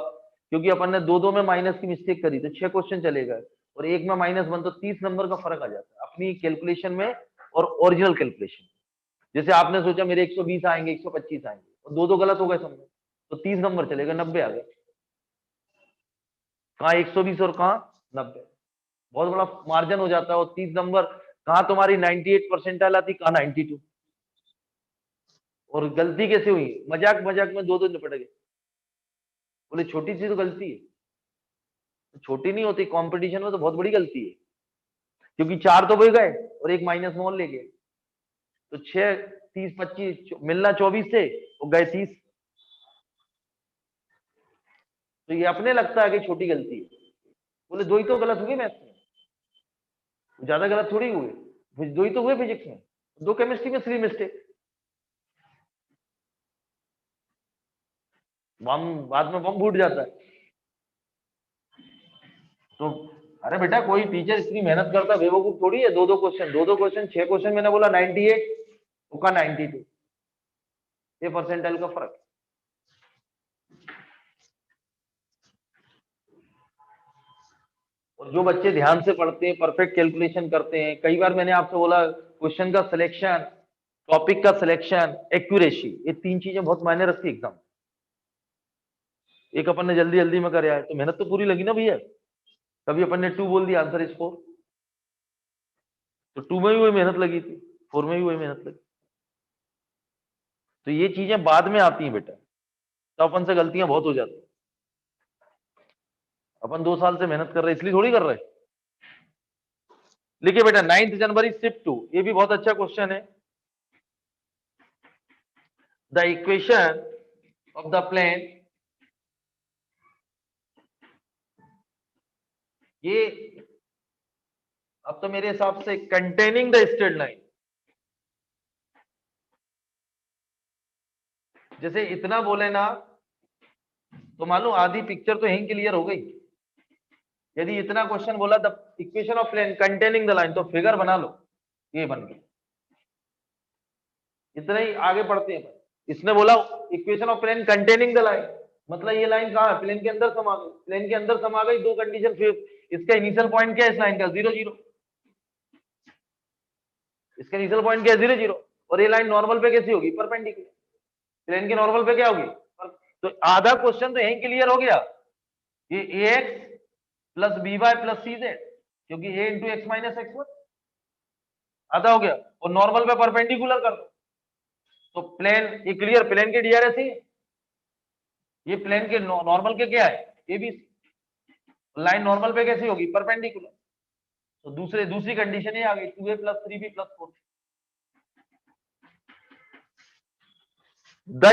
क्योंकि अपन ने 2-2 में माइनस की मिस्टेक करी तो 6 क्वेश्चन चलेगा, और एक में -1, तो 30 नंबर का फर्क आ जाता है अपनी कैलकुलेशन में और ओरिजिनल कैलकुलेशन। जैसे आपने सोचा मेरे 120 आएंगे, 125 आएंगे, और 2-2 गलत हो गए सब में, तो 30 नंबर चलेगा, 90 आ गए, कहाँ 120 और कहाँ 90। बहुत बड़ा मार्जिन हो जाता है। और 30 नंबर कहाँ तुम्हारी 98 परसेंटाइल आती, कहाँ 92। और गलती कैसे हुई, मजाक मजाक में दो निपट गए। बोले छोटी सी तो गलती है, छोटी नहीं होती, कंपटीशन में तो बहुत बड़ी गलती है। क्योंकि 4 तो वो गए और एक माइनस में और ले गए, तो 6 30 25 मिलना 24 से, वो गए 30। तो ये अपने लगता है कि छोटी गलती है। बोले दो ही तो गलत हुए मैथ्स में, ज्यादा गलत थोड़ी हुए, दो ही तो हुए फिजिक्स में, दो केमिस्ट्री में 3 मिस्टेक। बम बाद में बम फूट जाता है। तो अरे बेटा कोई टीचर इतनी मेहनत करता है, बेवकूफ थोड़ी है। दो दो क्वेश्चन 6 क्वेश्चन मैंने बोला 98, उसका 92, ये परसेंटाइल का फर्क। और जो बच्चे ध्यान से पढ़ते हैं, परफेक्ट कैलकुलेशन करते हैं, कई बार मैंने आपसे बोला क्वेश्चन का सिलेक्शन, टॉपिक का सिलेक्शन, एक्यूरेसी, ये 3 चीजें बहुत मायने रखती है एग्जाम। एक अपन ने जल्दी जल्दी में कर आए तो मेहनत तो पूरी लगी ना भैया। कभी अपन ने 2 बोल दिया, आंसर इज 4, तो 2 में भी वही मेहनत लगी थी, 4 में भी वही मेहनत लगी। तो ये चीजें बाद में आती हैं बेटा, तो अपन से गलतियां बहुत हो जाती। अपन 2 साल से मेहनत कर रहे इसलिए थोड़ी कर रहे। लिखिए बेटा 9 जनवरी शिफ्ट 2, ये भी बहुत अच्छा क्वेश्चन है। The equation of the plane, ये अब तो मेरे हिसाब से कंटेनिंग द स्ट्रेट लाइन, जैसे इतना बोले ना तो मालूम आधी पिक्चर तो यहीं क्लियर हो गई। यदि इतना क्वेश्चन बोला the equation of plane containing the line, तो फिगर बना लो, ये बन गई। इतना ही आगे पढ़ते हैं। इसने बोला equation of plane containing the line, मतलब ये लाइन कहां है, प्लेन के अंदर समा गई। प्लेन के अंदर समा गई, दो कंडीशन फिर। इसका इनिशियल पॉइंट क्या है इस लाइन का, 0 0। इसका इनिशियल पॉइंट क्या है, 0 0। और ये लाइन नॉर्मल पे कैसी होगी, परपेंडिकुलर। प्लेन के नॉर्मल पे क्या होगी, तो आधा क्वेश्चन तो यहीं क्लियर हो गया। ये ax plus B Y plus C Z, क्योंकि a into x minus X one, आधा हो गया। और नॉर्मल पे परपेंडिकुलर कर दो, तो प्लेन ये क्लियर, प्लेन के डीआरएस ही, ये प्लेन के नॉर्मल के क्या है, ये भी लाइन नॉर्मल पे कैसी होगी, परपेंडिकुलर। तो दूसरी कंडीशन ये आ गई, 2a plus 3b plus 4। The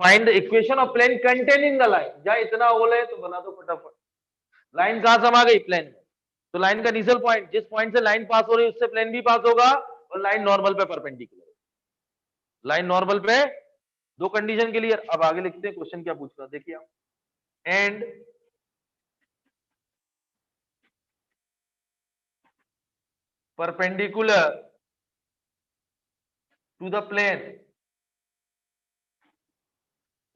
find the equation of plane containing the line, जहां इतना बोले तो बना दो फटाफट। लाइन कहां समा गई, प्लेन में, तो लाइन का इनिशियल पॉइंट, जिस पॉइंट से लाइन पास हो रही है उससे प्लेन भी पास होगा, और लाइन नॉर्मल पे परपेंडिकुलर। लाइन नॉर्मल पे, दो कंडीशन क्लियर। अब आगे लिखते हैं क्वेश्चन क्या पूछ रहा, देखिए आप। And perpendicular to the plane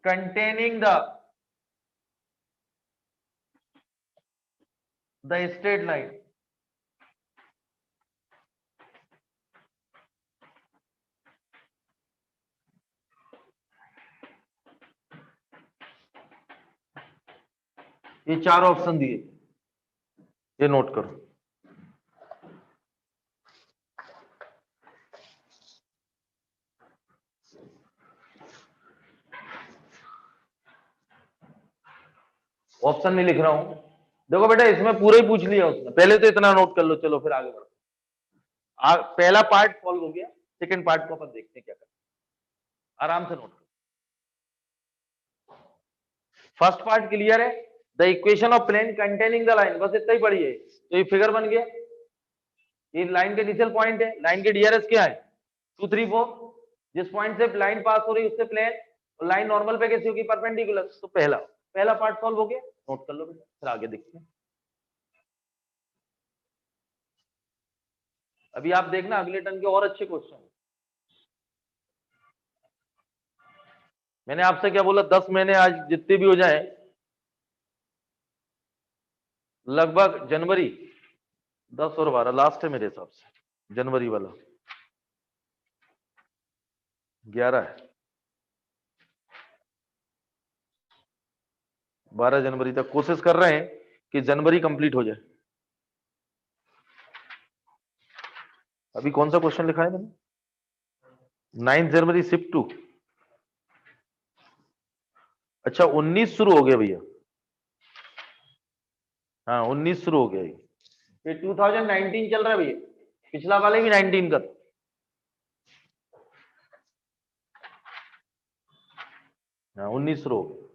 containing the straight line, ये 4 ऑप्शन दिए, ये नोट करो। ऑप्शन नहीं लिख रहा हूं, देखो बेटा इसमें पूरा ही पूछ लिया उसने, पहले तो इतना नोट कर लो, चलो फिर आगे बढ़ो। पहला पार्ट सॉल्व हो गया, सेकंड पार्ट को अपन देखते हैं क्या करना, आराम से नोट करो। फर्स्ट पार्ट क्लियर है, the equation of plane containing the line, बस इतना ही पढ़िए। तो ये फिगर बन गया, ये लाइन के इनिशियल पॉइंट है, लाइन के डीआरएस क्या है, 2 3 4। जिस पॉइंट से लाइन पास हो रही है उससे प्लेन, और लाइन नॉर्मल पे कैसी होगी, परपेंडिकुलर। तो पहला पार्ट सॉल्व हो गया, नोट कर लो बेटा, फिर आगे देखते हैं। अभी आप देखना अगले टर्न के और अच्छे क्वेश्चन। मैंने आपसे क्या बोला, 10 महीने आज जितने भी हो जाए, लगभग जनवरी 10 और 12 लास्ट है मेरे हिसाब से, जनवरी वाला 11 है, 12 जनवरी तक कोशिश कर रहे हैं कि जनवरी कंप्लीट हो जाए। अभी कौन सा क्वेश्चन लिखा है मैंने? 9 जनवरी शिफ्ट 2। अच्छा 19 शुरू हो गया भैया। हाँ 19 शुरू हो गया ये 2019 चल रहा है भैया, पिछला वाले भी 19 का था। हाँ 19 शुरू हो गया।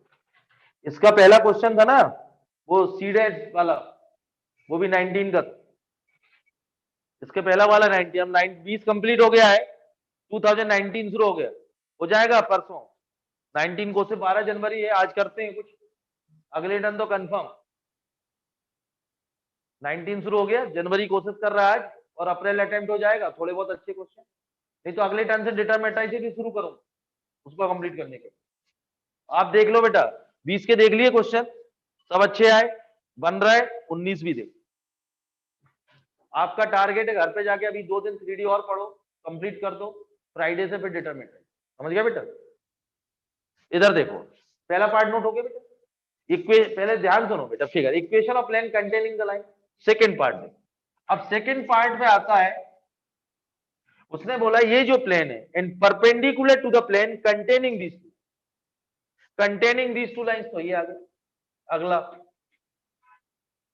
इसका पहला क्वेश्चन था ना वो सीडेड वाला, वो भी 19 का था। इसके पहला वाला 90, हम 20 कंप्लीट हो गया है, 2019 शुरू हो गया, हो जाएगा परसों। 19 को से 12 जनवरी है, आज करते हैं कुछ, अगले टर्न तो कंफर्म। 19 शुरू हो गया, जनवरी कोशिश कर रहा है आज, और अप्रैल अटेम्प्ट हो जाएगा, थोड़े बहुत अच्छे क्वेश्चन। नहीं तो अगले टर्न से डिटरमिनेटाइजेशन शुरू करूँ उसको कंप्लीट करने के। आप देख लो बेटा, 20 के देख लिए क्वेश्चन, सब अच्छे आए, बन रहा है, 19 भी देख। आपका टारगेट है घर पे जाके अभी 2 दिन 3D और पढ़ो, कंप्लीट कर दो, फ्राइडे से फिर डिटरमिनेटाइजेशन। समझ गया बेटा? इधर देखो, पहला पार्ट नोट हो गया बेटा? पहले ध्यान सुनो बेटा, figure equation of plane containing the line, second part में। अब सेकंड पार्ट में आता है, उसने बोला ये जो प्लेन है and perpendicular to the plane containing this two lines, तो ये आ गया। अगला,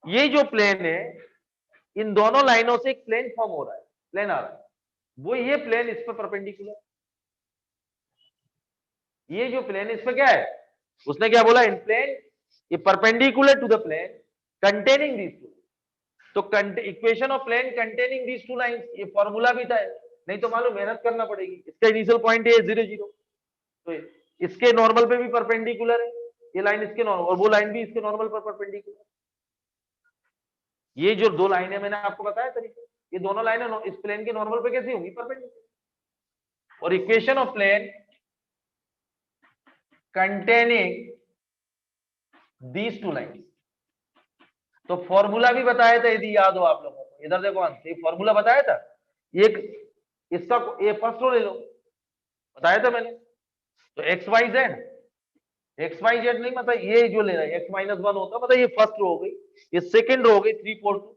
ये जो प्लेन है इन दोनों लाइनों से एक प्लेन फॉर्म हो रहा है, प्लेन आ रहा है, वो ये प्लेन इस पर परपेंडिकुलर, ये जो प्लेन इस पर क्या है, उसने क्या बोला, इन प्लेन ये perpendicular to the plane containing these two. तो equation of plane containing these two lines, ये फॉर्मूला भी था, नहीं तो मालूम मेहनत करना पड़ेगी। इसका इनिशियल पॉइंट है 0 0, तो इसके नॉर्मल पे भी परपेंडिकुलर है, ये लाइन इसके नॉर्मल, और वो लाइन भी इसके नॉर्मल पर परपेंडिकुलर। ये जो दो लाइनें मैंने आपको बताया तरीके, ये दोनों लाइनें इस प्लेन के नॉर्मल पे कैसी होंगी, परपेंडिकुलर। और equation of plane containing these two lines, तो फॉर्मूला भी बताया था, यदि याद हो आप लोगों को, इधर देखो अंश, ये फॉर्मूला बताया था, एक इसका ये फर्स्ट रो ले लो, बताया था मैंने। तो एक्स वाई जेड नहीं, मतलब ये जो ले रहा है x-1 होता, मतलब ये फर्स्ट रो हो गई, ये सेकंड रो हो गई 3 4 2,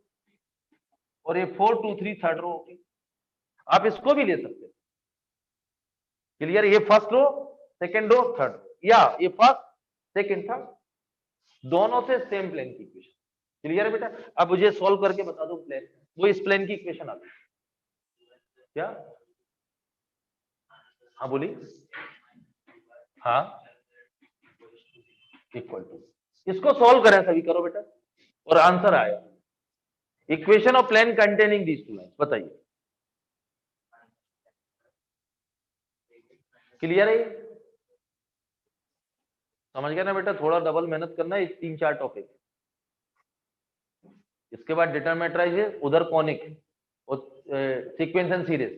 और ये 4 2 3 थर्ड रो हो गई। आप इसको भी ले सकते हैं, क्लियर? ये first row, second row, third row, या ये फर्स्ट सेकंड थर्ड, दोनों से सेम प्लेन की इक्वेशन। क्लियर है बेटा? अब मुझे सॉल्व करके बता दो प्लेन, वो इस प्लेन की इक्वेशन आ गई क्या? हाँ बोलिए। हाँ इक्वल टू, इसको सॉल्व करें सभी, करो बेटा, और आंसर आया equation of plane containing these two lines. बताइए, क्लियर है? समझ गया ना बेटा? थोड़ा डबल मेहनत करना है, 3 4 टॉपिक, इसके बाद डिटरमिनेटाइजेशन, उधर कॉनिक और सीक्वेंस एंड सीरीज,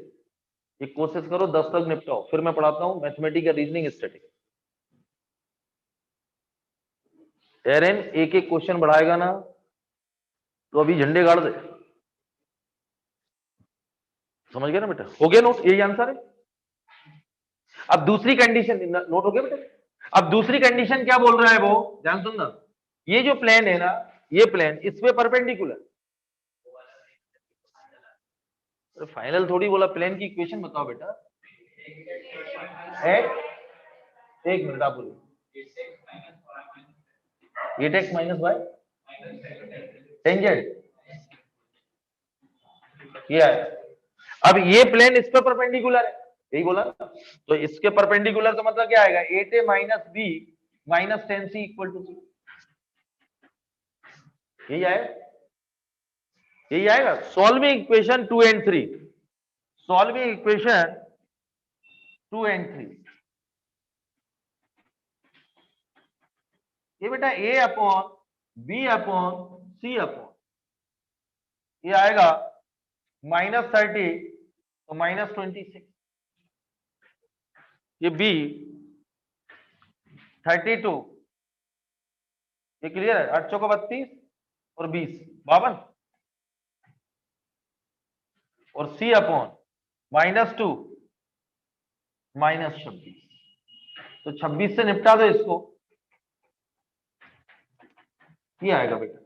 ये कोशिश करो 10 तक निपटाओ, फिर मैं पढ़ाता हूँ मैथमेटिकल रीजनिंग स्टैटिक। एरन एक एक क्वेश्चन बढ़ाएगा ना तो अभी झंडे गाड़ दे। समझ गया ना बेटा? हो गया नोट, यही आंसर है। अब दूसरी कंडीशन नोट हो गया बेटा? अब दूसरी कंडीशन क्या बोल रहा है वो, ध्यान सुनना, ये जो प्लेन है ना, ये प्लेन इस पे परपेंडिकुलर, फाइनल थोड़ी बोला, प्लेन की इक्वेशन बताओ बेटा। एक मिनट आप बोलो, at x minus y tangent, ये है। अब ये प्लेन इस पे परपेंडिकुलर है, यही बोला ना, तो इसके परपेंडिकुलर तो मतलब क्या आएगा, 8a minus B minus 10c equal to C, यही आएगा, यही आएगा। Solving equation 2 and 3, solving equation 2 and 3, ये बेटा a upon b upon c upon, ये आएगा -30 तो -26, ये b 32, ये क्लियर है, 8 को 32 और 20 52, और c अपॉन -2 -26, तो 26 से निपटा दो इसको, ये आएगा बेटा।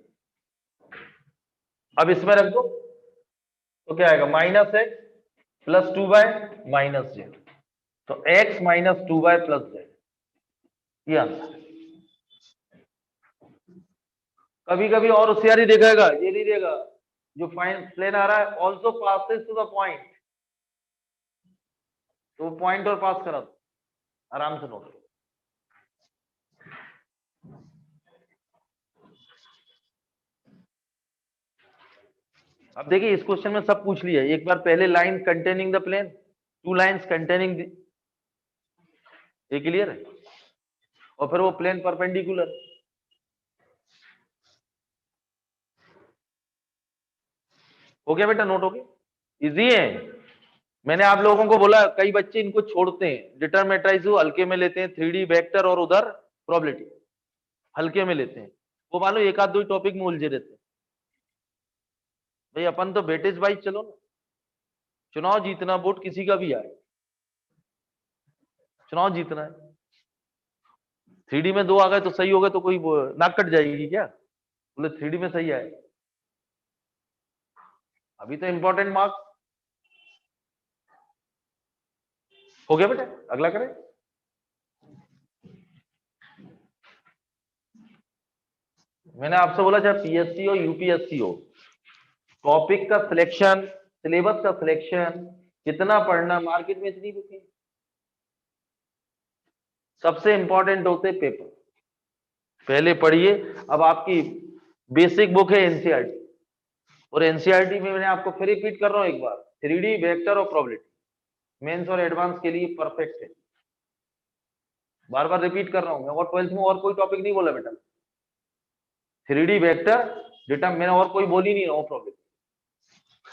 अब इसमें रख दो तो क्या आएगा, -x plus 2 by minus z, तो x minus 2 by plus z, ये आंसर। कभी कभी और होशियारी देखेगा, ये नहीं देगा, जो फाइन प्लेन आ रहा है also passes to the point, तो पॉइंट और पास करा दो, आराम से नोट करो। अब देखिए इस क्वेश्चन में सब पूछ लिया, एक बार पहले line containing the plane, 2 lines containing, ये क्लियर है, और फिर वो प्लेन परपेंडिकुलर। हो गया बेटा, नोट हो गया, इजी है। मैंने आप लोगों को बोला कई बच्चे इनको छोड़ते हैं, डिटरमिनेंट हल्के में लेते हैं, 3D वेक्टर और उधर प्रोबेबिलिटी हल्के में लेते हैं, वो मान लो एक आध दो टॉपिक में उलझे रहते हैं। भाई अपन तो बेटेज वाइज चलो ना, चुनाव जीतना, वोट किसी का भी आए, चुनाव जीतना है। 3D में 2 आ गए तो सही हो गए, तो कोई नाक कट जाएगी क्या, बोले 3D में सही आए, अभी तो इंपॉर्टेंट मार्क्स। हो गया बेटा, अगला करें। मैंने आपसे बोला चाहे पीएससी हो यूपीएससी हो, टॉपिक का सिलेक्शन, सिलेबस का सिलेक्शन, कितना पढ़ना, मार्केट में इतनी बुकें, सबसे इंपॉर्टेंट होते पेपर, पहले पढ़िए। अब आपकी बेसिक बुक है एनसीईआरटी, और एनसीईआरटी में मैंने आपको फिर रिपीट कर रहा हूं एक बार, 3D वेक्टर और प्रोबेबिलिटी मेंस और एडवांस के लिए परफेक्ट है, बार बार रिपीट कर रहा हूं मैं। और 12th में और कोई टॉपिक नहीं बोला बेटा, 3D वेक्टर डेटा मैंने और कोई बोली नहीं, नो प्रॉब्लम।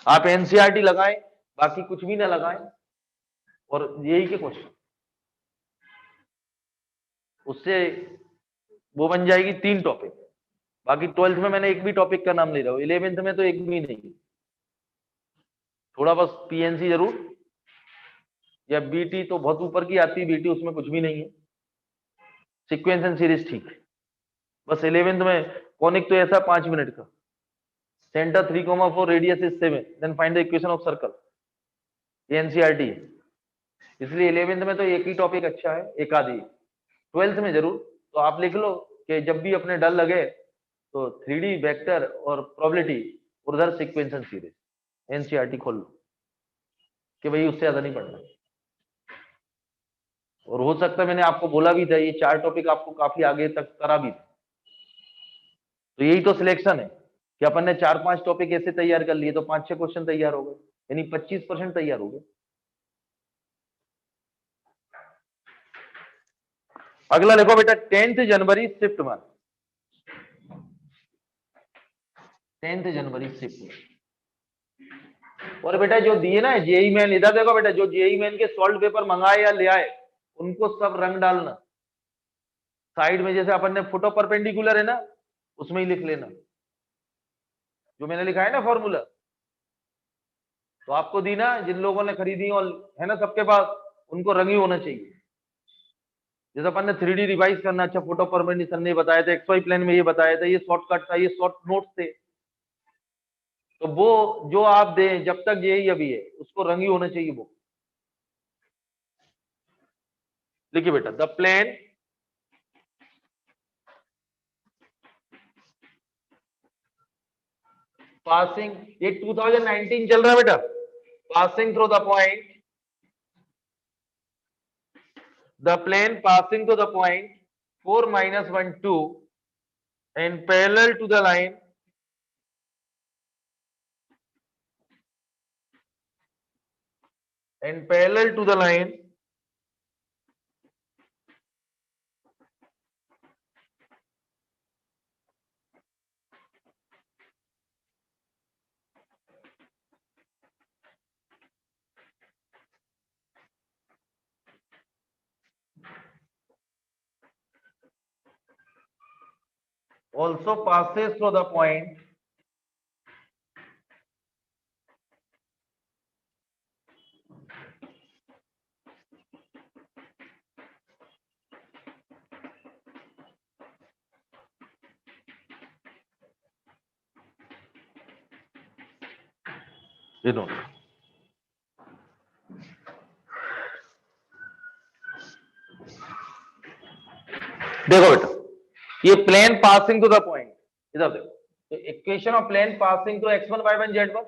आप एनसीईआरटी लगाएं, बाकी कुछ भी ना लगाएं, और यही के क्वेश्चन, उससे वो बन जाएगी 3 टॉपिक। बाकी 12th में मैंने एक भी टॉपिक का नाम नहीं रहा हूं, 11th में तो एक भी नहीं, थोड़ा बस पीएनसी जरूर, या बीटी तो बहुत ऊपर की आती है बीटी, उसमें कुछ भी नहीं है, सीक्वेंस एंड सीरीज ठीक है। बस 11th में कॉनिक तो ऐसा 5 मिनट का, centre 3,4 radius is 7, then find the equation of circle, ये एनसीईआरटी है। इसलिए 11th में तो एक ही टॉपिक अच्छा है, एक आधी। 12th में जरूर, तो आप लिख लो कि जब भी अपने डर लगे तो 3D वेक्टर और प्रोबेबिलिटी, उधर सीक्वेंस एंड सीरीज, एनसीईआरटी खोल लो, कि भाई उससे ज्यादा नहीं पढ़ना। और हो सकता है मैंने आपको बोला भी था, ये 4 टॉपिक आपको काफी आगे तक करा भी था, तो यही तो सिलेक्शन है कि अपन ने 4-5 टॉपिक ऐसे तैयार कर लिए, तो 5-6 क्वेश्चन तैयार हो गए, यानी 25% तैयार हो गए। अगला देखो बेटा, 10th जनवरी शिफ्ट 1, 10th जनवरी शिफ्ट। और बेटा जो दिए ना जेई मेन, इधर देखो बेटा, जो जेई मेन के सॉल्व पेपर मंगाए या ले आए, उनको सब रंग डालना साइड में, जैसे अपन ने फुट ऑफ परपेंडिकुलर है ना, उसमें ही लिख लेना जो मैंने लिखा है ना फॉर्मूला, तो आपको दी ना, जिन लोगों ने खरीदी और है ना सबके पास, उनको रंग ही होना चाहिए। जैसे अपन ने 3D रिवाइज करना, अच्छा फुट ऑफ परपेंडिकुलर ने बताया था, एक्सवाई प्लेन में ये बताया था, ये शॉर्टकट था, ये शॉर्ट नोट्स थे, तो वो जो आप दें जब तक यही अभी है, उसको रंग ही होना चाहिए वो। देखिए बेटा, द प्लेन पासिंग, ये 2019 चल रहा है बेटा, passing through the point, the plane passing through the point 4 - 1 2 and parallel to the line and parallel to the line also passes through the point you know देखो बेटा, ये plane passing to the point, इधर देखो, तो equation of plane passing to x1 y1 z1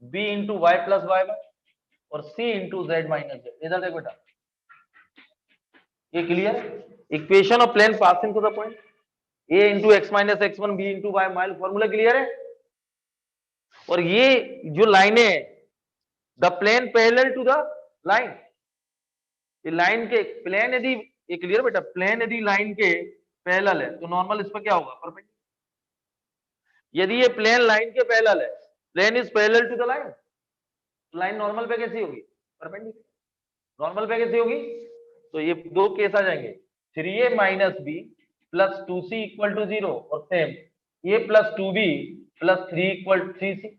b into y plus y1 और c into z minus z, इधर देखो बेटा, ये क्लियर है? Equation of plane passing to the point a into x minus x1 b into y minus, formula clear है? और ये जो लाइनें है, the plane parallel to the line, ये लाइन के प्लेन यदि, ये क्लियर बेटा, प्लेन यदि लाइन के पैरेलल है तो नॉर्मल इस पर क्या होगा? परपेंडिकुलर। यदि ये प्लेन लाइन के पैरेलल है, plane is parallel to the line, line normal पे कैसी होगी? परपेंडिकुलर। नॉर्मल पे कैसी होगी? तो ये दो केस आ जाएंगे, 3a minus b plus 2c equal to 0, और same a plus 2b plus 3 equal 3c,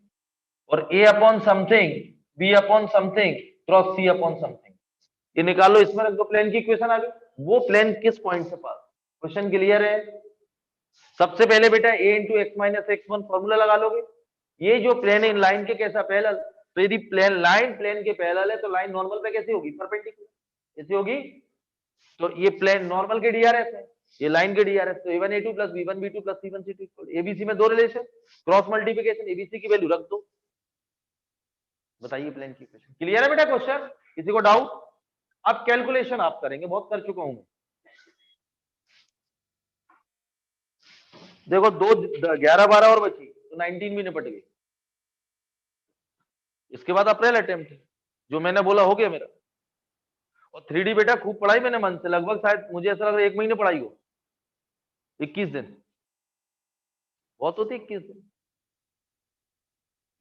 और a upon something b upon something cross c upon something, ये निकालो, इसमें रख दो, प्लेन की इक्वेशन आ गई। वो प्लेन किस पॉइंट से पास? क्वेश्चन क्लियर है? सबसे पहले बेटा a into x minus x1 formula लगा लोगे, ये जो प्लेन इन लाइन के कैसा? पैरेलल, तो यदि प्लेन लाइन प्लेन के पैरेलल है तो लाइन नॉर्मल पे कैसी होगी? परपेंडिकुलर, कैसी होगी? तो ये प्लेन नॉर्मल के डीआरएस है, ये लाइन के डीआरएस, तो a1 a2 plus b1 b2 plus c1 c2, ABC में दो रिलेशन, क्रॉस मल्टीप्लिकेशन, एबीसी की वैल्यू रख दो, बताइए प्लेन की इक्वेशन। क्लियर है बेटा क्वेश्चन? किसी को डाउट? अब कैलकुलेशन आप करेंगे, बहुत कर चुका हूं मैं। देखो, 2 11 12 और बची तो 19 भी निपट गई। इसके बाद अप्रैल अटेम्प्ट, जो मैंने बोला हो गया मेरा। और 3D बेटा खूब पढ़ाई मैंने मन से, लगभग शायद मुझे ऐसा लग रहा है 1 महीने पढ़ाई हो, 21 दिन बहुत होती, 21 दिन,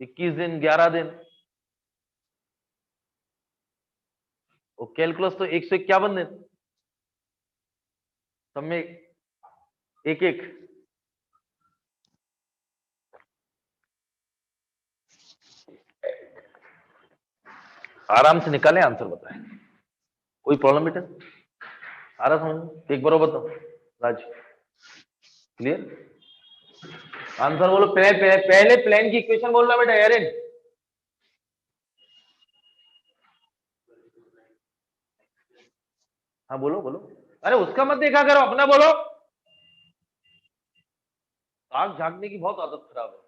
21 दिन 11 दिन, और कैलकुलस तो 151 दिन, सब में एक एक। आराम से निकालें, आंसर बताएं, कोई प्रॉब्लम बेटा? आ रहा समझ? एक बार बताओ राज, क्लियर? आंसर बोलो, पहले प्लेन की इक्वेशन बोलना बेटा, एरिन। हाँ बोलो बोलो, अरे उसका मत देखा करो, अपना बोलो। आग झांकने की बहुत आदत खराब है।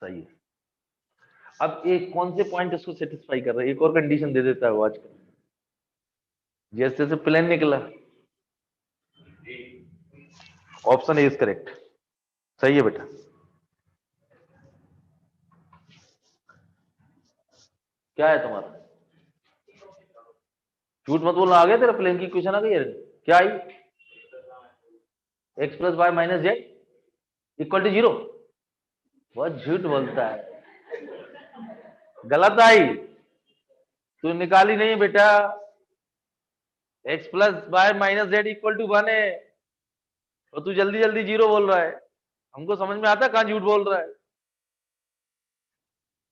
सही है। अब एक कौन से पॉइंट इसको सेटिस्फाई कर रहा है? एक और कंडीशन दे देता है वो आजकल, जैसे जैसे प्लेन निकला, ऑप्शन ए इज करेक्ट। सही है बेटा। क्या है तुम्हारा? झूठ मत बोलना, आ गया तेरा प्लेन की इक्वेशन आ गई है? क्या आई? X plus Y minus Z equal to 0। बहुत झूठ बोलता है, गलत आई, तू निकाली नहीं बेटा। X plus Y minus Z equal to 1 है, और तू जल्दी जल्दी 0 बोल रहा है। हमको समझ में आता है कहां झूठ बोल रहा है,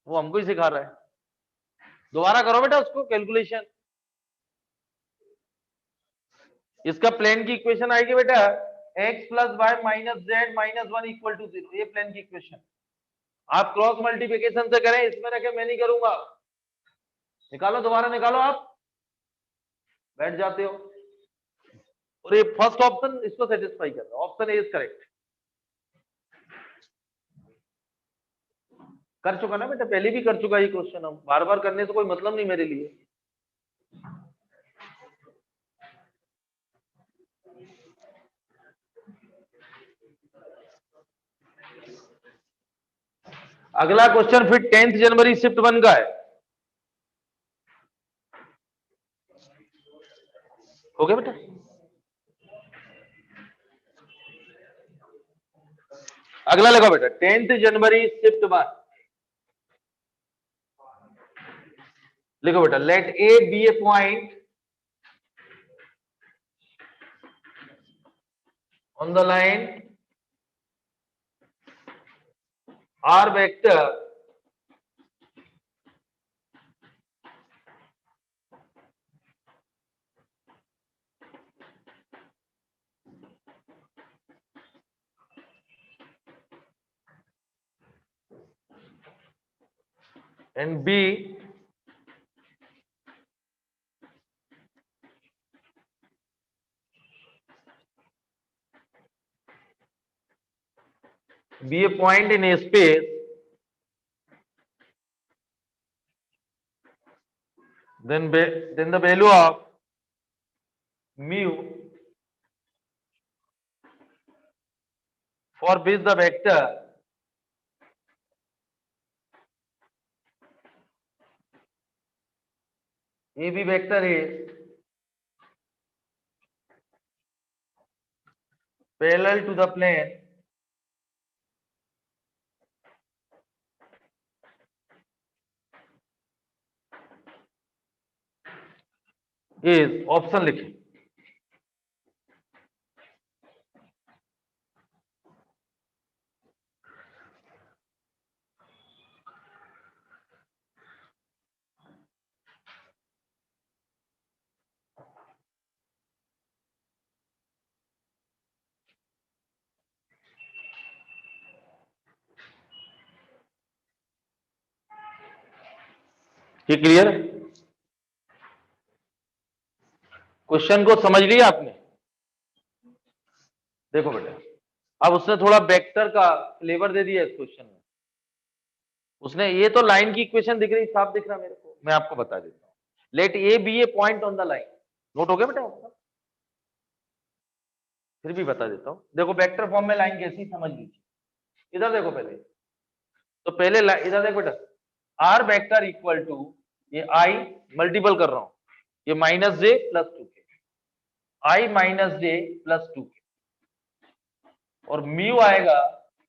वो हमको ही सिखा रहा है। दोबारा करो बेटा उसको कैलकुलेशन। इसका प्लेन की इक्वेशन आएगी बेटा, x plus Y minus z minus 1 equal to 0, ये प्लेन की इक्वेशन। आप क्रॉस मल्टीप्लिकेशन से करें, इसमें रखे, मैं नहीं करूंगा। निकालो, दोबारा निकालो, आप बैठ जाते हो। और ये फर्स्ट ऑप्शन इसको सेटिस्फाई कर रहा है, ऑप्शन ए इज करेक्ट। कर चुका ना बेटा, पहले भी कर चुका ये क्वेश्चन, हम बार बार करने से कोई मतलब नहीं मेरे लिए। अगला क्वेश्चन फिर 10 जनवरी शिफ्ट 1 का है, हो गया बेटा? अगला लगा बेटा, 10 जनवरी शिफ्ट 1, लिखो बेटा, let A B a point on the line R vector and B be a point in a space, then the value of mu for which the vector AB vector is parallel to the plane is option लिखें। ये क्लियर है? क्वेश्चन को समझ लिया आपने? देखो बेटा, अब उसने थोड़ा वेक्टर का फ्लेवर दे दिया इस क्वेश्चन में। उसने ये तो लाइन की इक्वेशन दिख रही, साफ दिख रहा मेरे को, मैं आपको बता देता हूं। Let A B a point on the line, note हो गया बेटा आपका? फिर भी बता देता हूं। देखो वेक्टर फॉर्म में लाइन कैसी समझ लीजिए। इधर देखो पहले, तो पहले इधर देखो बेटा, आर वेक्टर इक्वल टू ये आई मल्टीपल कर रहा हूं, ये माइनस जे प्लस 2k, आई माइनस जे प्लस 2k, और म्यू आएगा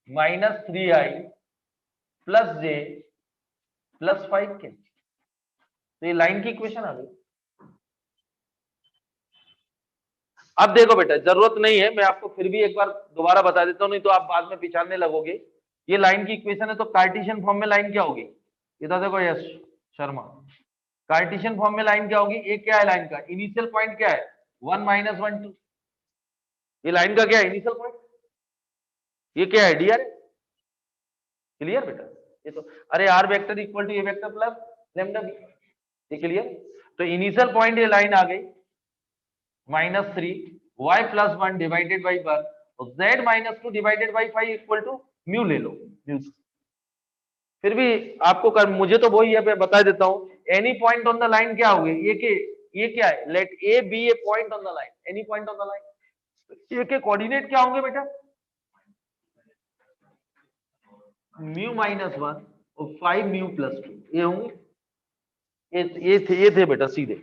माइनस 3i प्लस जे प्लस 5k। तो ये लाइन की इक्वेशन आ गई। अब देखो बेटा, जरूरत नहीं है, मैं आपको फिर भी एक बार दोबारा बता देता हूं, नहीं तो आप बाद में पिछाड़ने लगोगे। ये लाइन की इक्वेशन है, तो कार्टेशियन फॉर्म में लाइन क्या होगी? इधर देखो यश शर्मा, कार्टेशियन फॉर्म में लाइन क्या होगी? ये क्या है लाइन का इनिशियल पॉइंट? क्या है? 1 - 1 2। ये लाइन का क्या है? Initial point. ये क्या है? D R. क्लियर बेटा? ये तो अरे r vector equal to a vector plus lambda b, ये क्लियर? तो इनिशियल पॉइंट ये लाइन आ गई -3 y + 1 डिवाइडेड बाई 1 और z - 2 divided by 5 equal to mu ले लो। म्यू फिर भी आपको मुझे तो वही है, बता देता हूं। Any point on the line क्या होगी? ये क्या है? Let A B a point on the line, any point on the line. ये के कोऑर्डिनेट क्या होंगे बेटा? म्यू -1 और 5 म्यू + 2 ये होंगे। ये थे बेटा सीधे।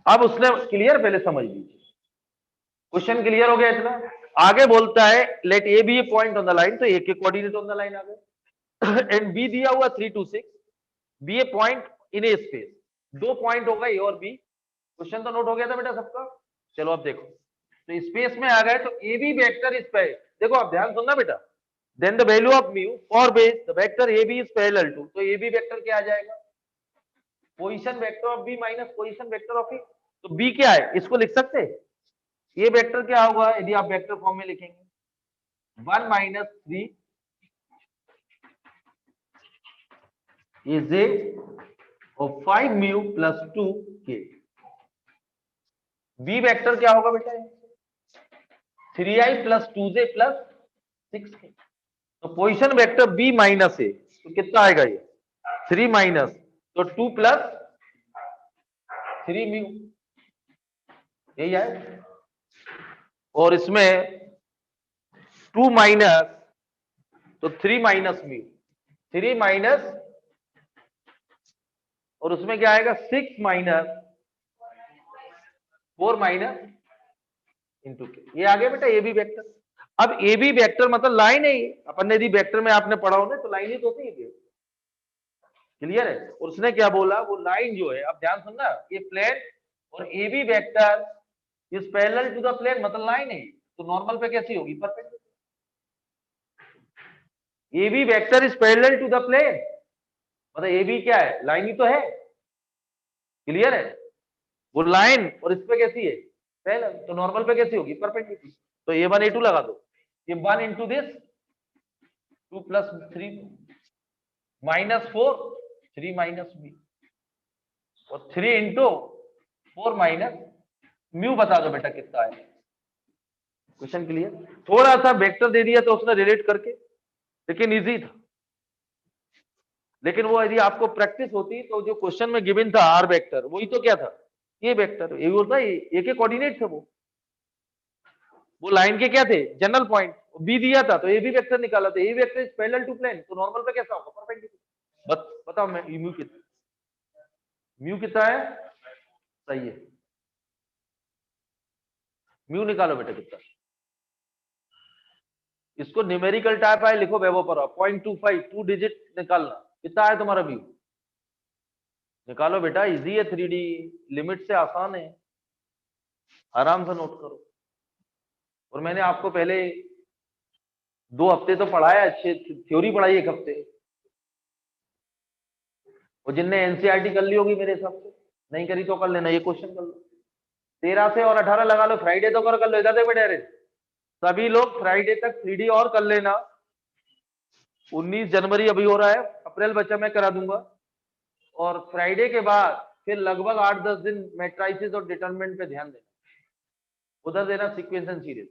अब उसने क्लियर, पहले समझ लीजिए, क्वेश्चन क्लियर हो गया इतना। आगे बोलता है let A B a point on the line, तो ए के कोऑर्डिनेट ऑन द लाइन आ गए। एंड बी दिया हुआ 3 2 6, B a point in a space, 2 point होगा ए और बी। क्वेश्चन तो नोट हो गया था बेटा सबका? चलो अब देखो, तो स्पेस में आ गए, तो A B vector is parallel. देखो आप ध्यान सुनना बेटा, then the value of mu for base the vector A B is parallel to, तो ए बी वेक्टर क्या आ जाएगा? Position vector of B minus position vector of A. तो बी क्या है? इसको लिख सकते हैं। ये वेक्टर क्या होगा यदि आप वेक्टर फॉर्म में लिखेंगे? 1 - 3 ये जे और 5 म्यू + 2k। बी वेक्टर क्या होगा बेटा? 3i + 2j + 6k। तो पोजीशन वेक्टर बी माइनस है, तो कितना आएगा ये? 3 माइनस, तो 2 + 3 म्यू, यही आए। और इसमें 2 माइनस, तो 3 माइनस म्यू, 3 माइनस, और उसमें क्या आएगा? 6 माइनस 4 माइनस इंटू के। ये आ गया बेटा ए बी वेक्टर। अब ए बी वेक्टर मतलब लाइन है ये, अपन ने यदि वेक्टर में आपने पढ़ा हो ना, तो लाइन ही तो होती है। क्लियर है? और उसने क्या बोला? वो लाइन जो है, अब ध्यान सुनना, ये प्लेन और A B vector is parallel to the plane, मतलब लाइन है, तो नॉर्मल पे कैसी होगी? Perpendicular. A B vector is parallel to the plane, मतलब ए बी क्या है? लाइन ही तो है। क्लियर है? वो लाइन और इस पे कैसी है? पैरेलल, तो नॉर्मल पे कैसी होगी? परपेंडिकुलर। तो a1 a2 लगा दो, ये 1 इंटू दिस 2 + 3 -4 3 माइनस b, और 3 इंटू 4 माइनस म्यू। बता दो बेटा कितना है? Question clear? थोड़ा सा वेक्टर दे दिया तो उसने रिलेट करके, लेकिन इजी था। लेकिन वो यदि आपको प्रैक्टिस होती तो जो क्वेश्चन में गिवन था आर वेक्टर, वही तो क्या था, ये वेक्टर, ये होता है ए के कोऑर्डिनेट थे, वो लाइन के क्या थे, जनरल पॉइंट। बी दिया था तो ए भी वेक्टर निकाला, तो A vector is parallel to plane, तो नॉर्मल पे कैसा होगा, परपेंडिकुलर। बताओ मैं म्यू कितना, म्यू कितना है, सही है, म्यू निकालो बेटा कितना। इसको न्यूमेरिकल टाइप है, लिखो वेवो पर 0.25, 2 डिजिट निकालना, कितना है तुम्हारा म्यू, निकालो बेटा, इजी है, 3D लिमिट से आसान है, आराम से नोट करो। और मैंने आपको पहले 2 हफ्ते तो पढ़ाया, अच्छे थ्योरी पढ़ाई 1 हफ्ते, और जिनने एनसीईआरटी कर ली होगी मेरे हिसाब से, नहीं करी तो कर लेना, ये क्वेश्चन कर लो, 13 से और 18 लगा लो, फ्राइडे तो कर लो, इधर देखो बेटा, सभी लोग फ्राइडे तक 3D और कर लेना। 19 जनवरी अभी हो रहा है, अप्रैल बच्चा मैं करा दूंगा, और फ्राइडे के बाद फिर लगभग 8-10 दिन मैट्राइसिस और डिटरमिनेंट पे ध्यान देना, उधर देना सीक्वेंस एंड सीरीज,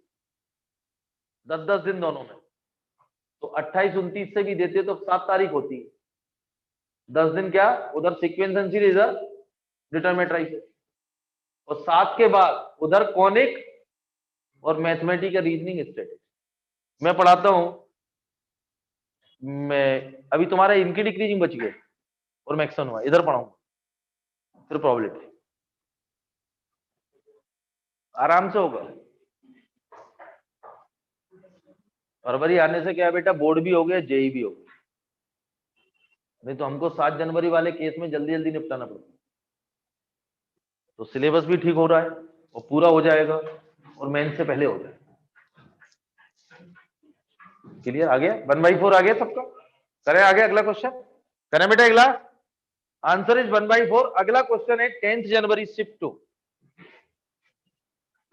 10-10 दिन दोनों में, तो 28-29 से भी देते तो 7 तारीख होती है, 10 दिन क्या उधर सीक्वेंस एंड सीरीज, इधर डिटरमिनेंट, और 7 के बाद उधर कॉनिक और मैथमेटिकल रीजनिंग स्टैटिस्टिक्स मैं पढ़ाता हूं। मैं अभी तुम्हारा इनकी डिक्रीजिंग बच गए और मैक्सन हुआ, इधर पढ़ाऊंगा, फिर प्रोबेबिलिटी आराम से होगा। फरवरी आने से क्या है बेटा, बोर्ड भी हो गया, जेई भी हो गया, नहीं तो हमको 7 जनवरी वाले केस में जल्दी जल्दी निपटाना पड़ता, तो सिलेबस भी ठीक हो रहा है और पूरा हो जाएगा, और मेन से पहले हो जाएगा। क्लियर? आ गया 1/4 आ गया सबका? करें आगे अगला क्वेश्चन, करें बेटा अगला, आंसर इज 1/4। अगला क्वेश्चन है 10th जनवरी शिफ्ट टू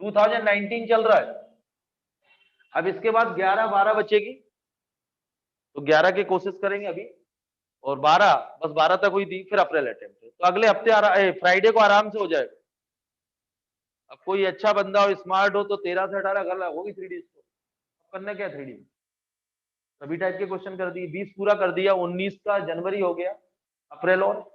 2019 चल रहा है, अब इसके बाद 11-12 बचेगी, तो 11 की कोशिश करेंगे अभी, और 12 बस 12 तक हुई थी, फिर अप्रैल अटेम्प्ट है, तो अगले हफ्ते फ्राइडे को आराम से हो जाएगा। अब कोई अच्छा बंदा हो, स्मार्ट हो, तो 13 से 18 कर होगी 3D इसको, करना क्या 3D, सभी टाइप के क्वेश्चन कर दिए, 20 पूरा कर दिया, 19 का जनवरी हो गया, अप्रैल और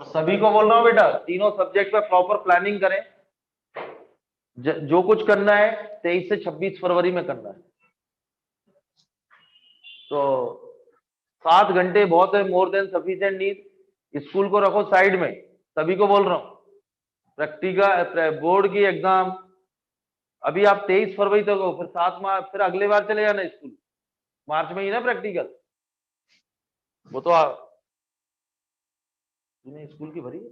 सभी को बोल रहा हूं बेटा, तीनों सब्जेक्ट पे प्रॉपर प्लानिंग करें, जो कुछ करना है 23 से 26 फरवरी में करना है, तो 7 घंटे बहुत है, more than sufficient need. School को रखो साइड में, सभी को बोल रहा हूं, प्रैक्टिकल बोर्ड की एग्जाम अभी आप 23 फरवरी तक हो, फिर 7 मार्च, फिर अगले बार चले जाना स्कूल, मार्च में ही ना प्रैक्टिकल, वो तो तूने स्कूल की भरी है,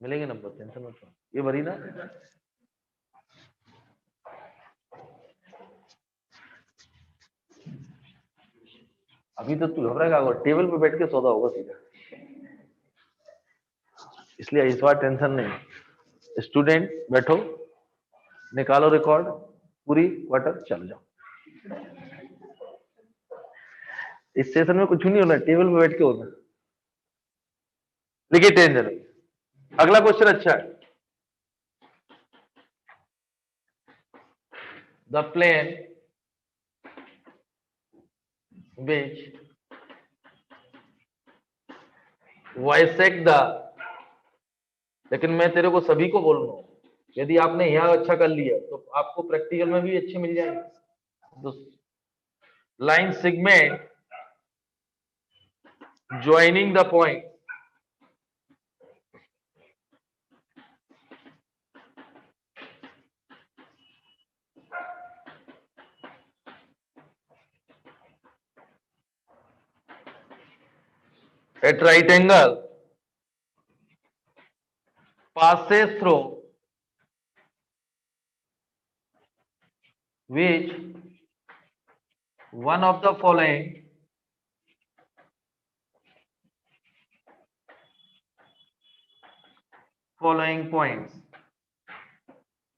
मिलेंगे नंबर, टेंशन मत लो, ये भरी ना, अभी तो तू घबराएगा, टेबल पे बैठ के सौदा होगा सीधा, इसलिए इस बार टेंशन नहीं। स्टूडेंट बैठो, निकालो रिकॉर्ड, पूरी क्वार्टर चल जाओ, इस सेशन में कुछ नहीं होना, टेबल पे बैठ के होना। देखिए टेंशन, अगला क्वेश्चन अच्छा है, the plane which bisect the, लेकिन मैं तेरे को सभी को बोल रहा हूं, यदि आपने यहाँ अच्छा कर लिया तो आपको प्रैक्टिकल में भी अच्छे मिल जाएंगे, तो line segment joining the point at right angle passes through which one of the following points,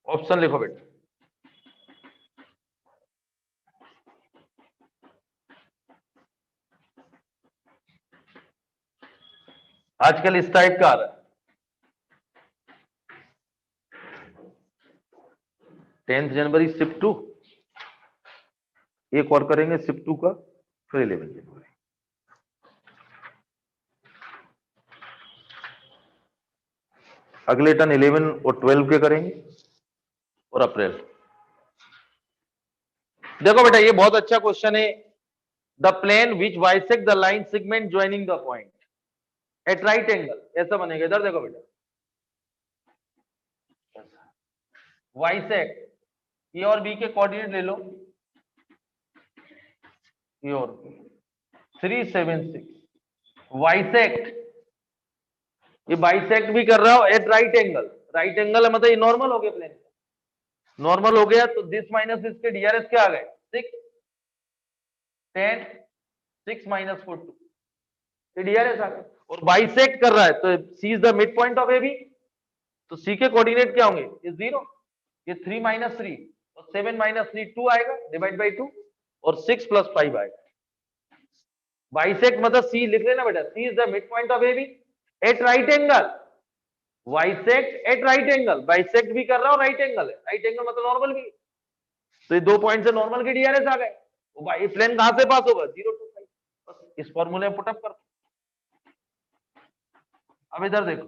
option लिखो बेटा, आजकल इस टाइप का आ रहा है। 10 जनवरी शिफ्ट 2, एक और करेंगे शिफ्ट 2 का, फिर 11 जनवरी। अगले टर्न 11 और 12 के करेंगे और अप्रैल। देखो बेटा ये बहुत अच्छा क्वेश्चन है। The plane which bisect the line segment joining the point at right angle, ऐसा बनेगा। इधर देखो बेटा, बाइसेक्ट, ए और बी के कोऑर्डिनेट ले लो, ए और 376, बाइसेक्ट, ये बाइसेक्ट भी कर रहा हो at right angle. Right angle है मतलब ये नॉर्मल हो गया, प्लेन नॉर्मल हो गया, तो दिस माइनस दिस के डीआरएस क्या आ गए, 6, 10, 6 माइनस 4 2, ये डीआरएस आ गए। और बाइसेक्ट कर रहा है तो C is the mid point of AB, तो सी के कोऑर्डिनेट क्या होंगे, ये 0, ये 3 माइनस 3 और 7 माइनस 3 2 आएगा, डिवाइड बाई 2, और 6 प्लस 5 आएगा। बाइसेक्ट मतलब सी लिख लेना बेटा, C is the mid point of AB at right angle. Bisect at right angle, bisect भी कर रहा हूं, राइट एंगल है, राइट एंगल मतलब नॉर्मल भी, तो ये 2 पॉइंट से नॉर्मल के डीआरएस आ गए। ये प्लेन कहां से पास होगा, 0 to 5, बस इस फॉर्मूले में पुटअप कर। अब इधर देखो,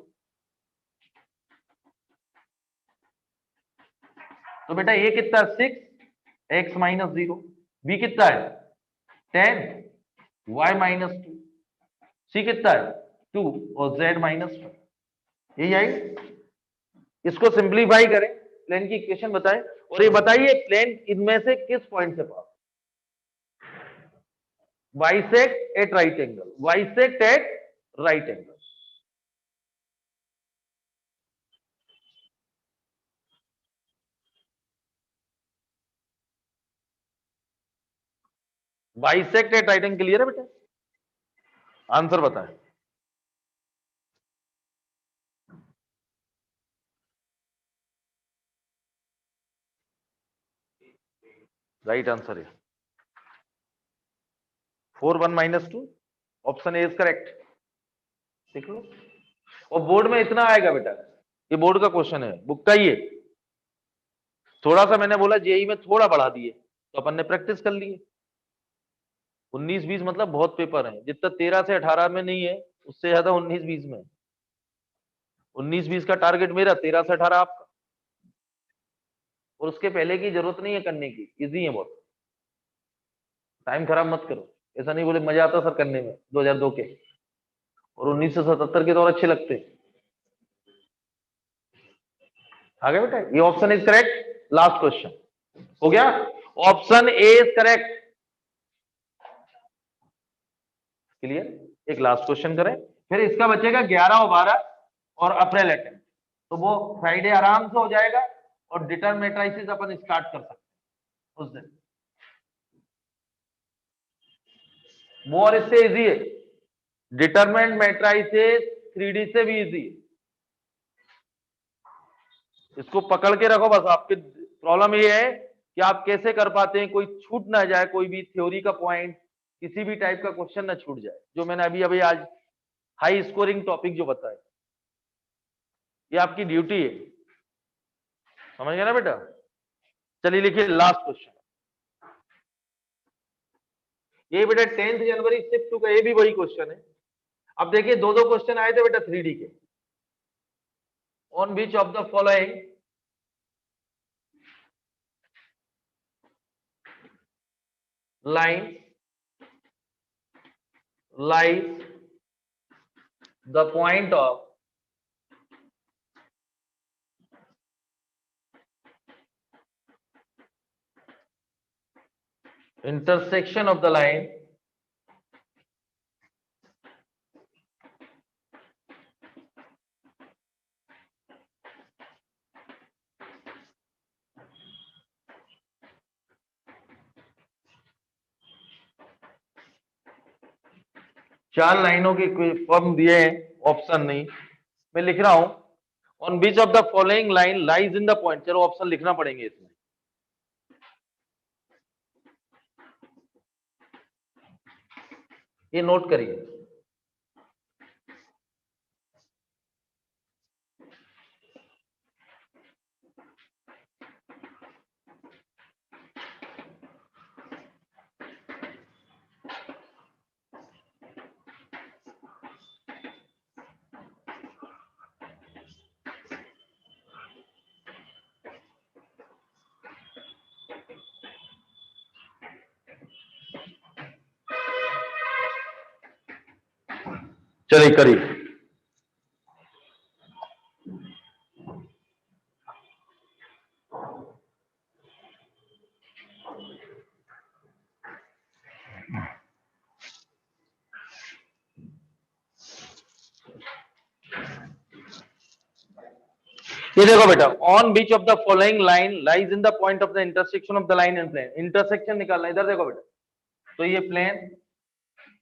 तो बेटा ये कितना है, 6 x माइनस 0, बी कितना है 10 y माइनस 2, सी कितना है 2 और z माइनस 5, यही आई। इसको सिंप्लीफाई करें, प्लेन की इक्वेशन बताएं, और ये बताइए प्लेन इनमें से किस पॉइंट से pass, bisect at right angle, bisect at right angle. Bisect at right angle clear है बेटा, आंसर बताएं। राइट आंसर है 4 1 minus 2, option A is correct. देख लो, और बोर्ड में इतना आएगा बेटा, ये बोर्ड का क्वेश्चन है, बुक का ही है। थोड़ा सा मैंने बोला जेई में थोड़ा बढ़ा दिए, तो अपन ने प्रैक्टिस कर ली है। 19-20 मतलब बहुत पेपर है, जितना 13 से 18 में नहीं है, उससे ज्यादा 19-20 में। 19-20 का टारगेट मेरा, 13 से 18 आपका, और उसके पहले की जरूरत नहीं है करने की, इजी है बहुत। टाइम खराब मत करो, ऐसा नहीं बोले मजा आता सर करने में 2002 के, और 1977 के तो और अच्छे लगते। आ गया बेटा, ये option is correct. Last question हो गया, option A is correct. Clear, एक लास्ट क्वेश्चन करें, फिर इसका बचेगा 11 और 12 और अप्रैल अटेम्प्ट, तो वो फ्राइडे आराम से हो जाएगा, और डिटरमिनेंट मैट्रिसेस अपन स्टार्ट कर सकते हैं उस दिन। वो और इससे इजी है, डिटरमिनेंट मैट्रिसेस 3D से भी इजी है। इसको पकड़ के रखो बस। आपकी प्रॉब्लम ये है कि आप कैसे कर पाते हैं, कोई छूट ना जाए, कोई भी थ्योरी का पॉइंट, किसी भी टाइप का क्वेश्चन ना छूट जाए, जो मैंने अभी अभी आज हाई स्कोरिंग टॉपिक जो बताया, ये आपकी ड्यूटी है, समझ गए ना बेटा। चलिए लिखिए लास्ट क्वेश्चन, ये बेटा 10 जनवरी शिफ्ट 2 का, ये भी वही क्वेश्चन है। अब देखिए दो दो क्वेश्चन आए थे बेटा 3D के। On which of the following line lies the point of intersection of the line चार लाइनों के फॉर्म दिए हैं, ऑप्शन नहीं, मैं लिख रहा हूं। On which of the following line lies in the point, चलो ऑप्शन लिखना पड़ेंगे इसमें। ये नोट करिए, चलिए करिए। ये देखो बेटा, on which of the following line lies in the point of the intersection of the line and plane. Intersection निकालना, इधर देखो बेटा, तो ये प्लेन,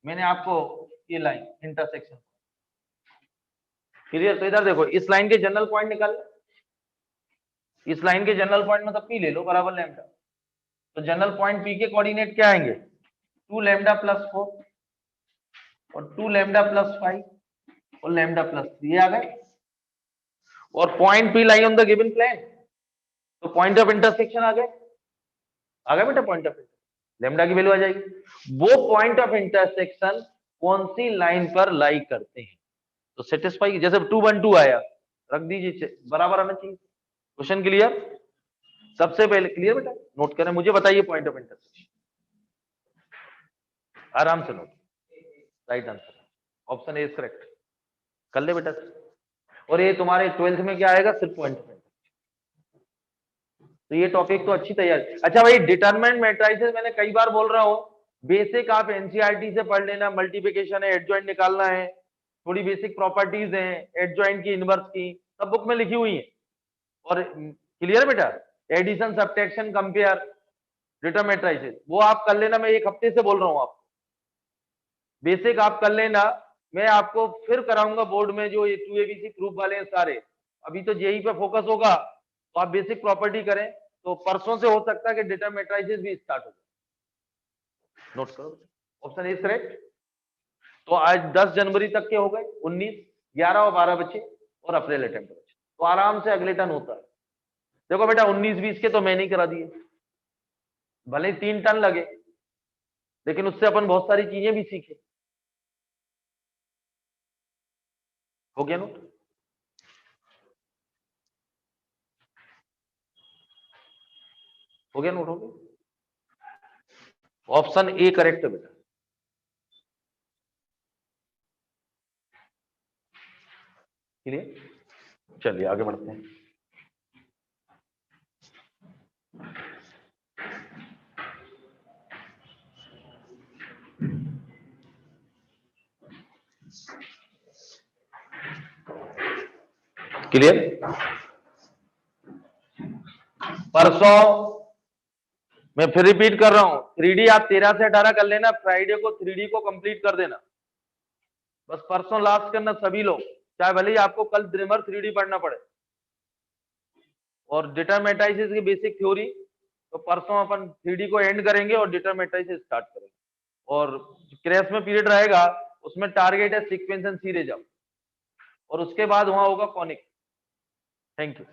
मैंने आपको ये लाइन इंटरसेक्शन, क्लियर। तो इधर देखो, इस लाइन के जनरल पॉइंट निकाल, इस लाइन के जनरल पॉइंट मतलब पी ले लो बराबर लैम्डा। तो जनरल पॉइंट पी के कोऑर्डिनेट क्या आएंगे, 2 लैम्डा प्लस 4 और 2 लैम्डा प्लस 5 और लैम्डा प्लस 3 आ गए। और point P lie on the given plane, तो पॉइंट ऑफ इंटरसेक्शन आ गए बेटा, पॉइंट ऑफ लैम्डा की वैल्यू आ जाएगी। वो पॉइंट ऑफ इंटरसेक्शन कौन सी लाइन पर लाई करते हैं, तो सेटिस्फाई, जैसे 2 1 2 आया, रख दीजिए, बराबर आना चाहिए। Question clear? सबसे पहले क्लियर बेटा, नोट करें, मुझे बताइए पॉइंट ऑफ इंटरसेक्शन, आराम से note. Right answer option A is correct, कर ले बेटा। और ये तुम्हारे 12th में क्या आएगा, सिर्फ पॉइंट ऑफ इंटरसेक्शन। तो ये टॉपिक तो अच्छी तैयारी। अच्छा भाई, डिटरमिनेंट मैट्रिसेस मैंने कई बार बोल रहा हूं, बेसिक आप एनसीईआरटी से पढ़ लेना, मल्टीप्लिकेशन है, एडजॉइंट निकालना है, थोड़ी बेसिक प्रॉपर्टीज हैं एडजॉइंट की, इनवर्स की, सब बुक में लिखी हुई है। और क्लियर बेटा, addition, subtraction, compare, determinant matrices, वो आप कर लेना, मैं एक हफ्ते से बोल रहा हूं आपको, बेसिक आप कर लेना। मैं आपको फिर कराऊंगा बोर्ड में जो ये 2ABC प्रूफ वाले हैं सारे, अभी तो जेई पे फोकस होगा, तो आप बेसिक प्रॉपर्टी करें, तो परसों से हो सकता है कि डिटरमिनेंट मैट्रिसेस भी स्टार्ट हो जाए। नोट करो, ऑप्शन ए इज करेक्ट। तो आज 10 जनवरी तक के हो गए, 19, 11 और 12 बचे, और अप्रैल अटेम्प्ट बचे, तो आराम से अगले टर्न होता है। देखो बेटा, 19-20 के तो मैं नहीं करा दिए, भले 3 टन लगे, लेकिन उससे अपन बहुत सारी चीजें भी सीखे। हो गया नोट? हो गया नोट? हो गया। ऑप्शन ए करेक्ट है बेटा। क्लियर? चलिए आगे बढ़ते हैं। क्लियर? परसों मैं फिर रिपीट कर रहा हूं, 3D आप 13 से 18 कर लेना, फ्राइडे को 3D को कंप्लीट कर देना, बस परसों लास्ट करना सभी लोग, चाहे भले ही आपको कल ड्रीमर 3D पढ़ना पड़े। और डिटरमिनेंट मैट्रिसेस की बेसिक थ्योरी, तो परसों अपन 3D को एंड करेंगे और डिटरमिनेंट मैट्रिसेस स्टार्ट करेंगे। और क्रैश में पीरियड रहेगा, उसमें टारगेट है सीक्वेंस एंड सीरीज, और उसके बाद वहां होगा कॉनिक। Thank you.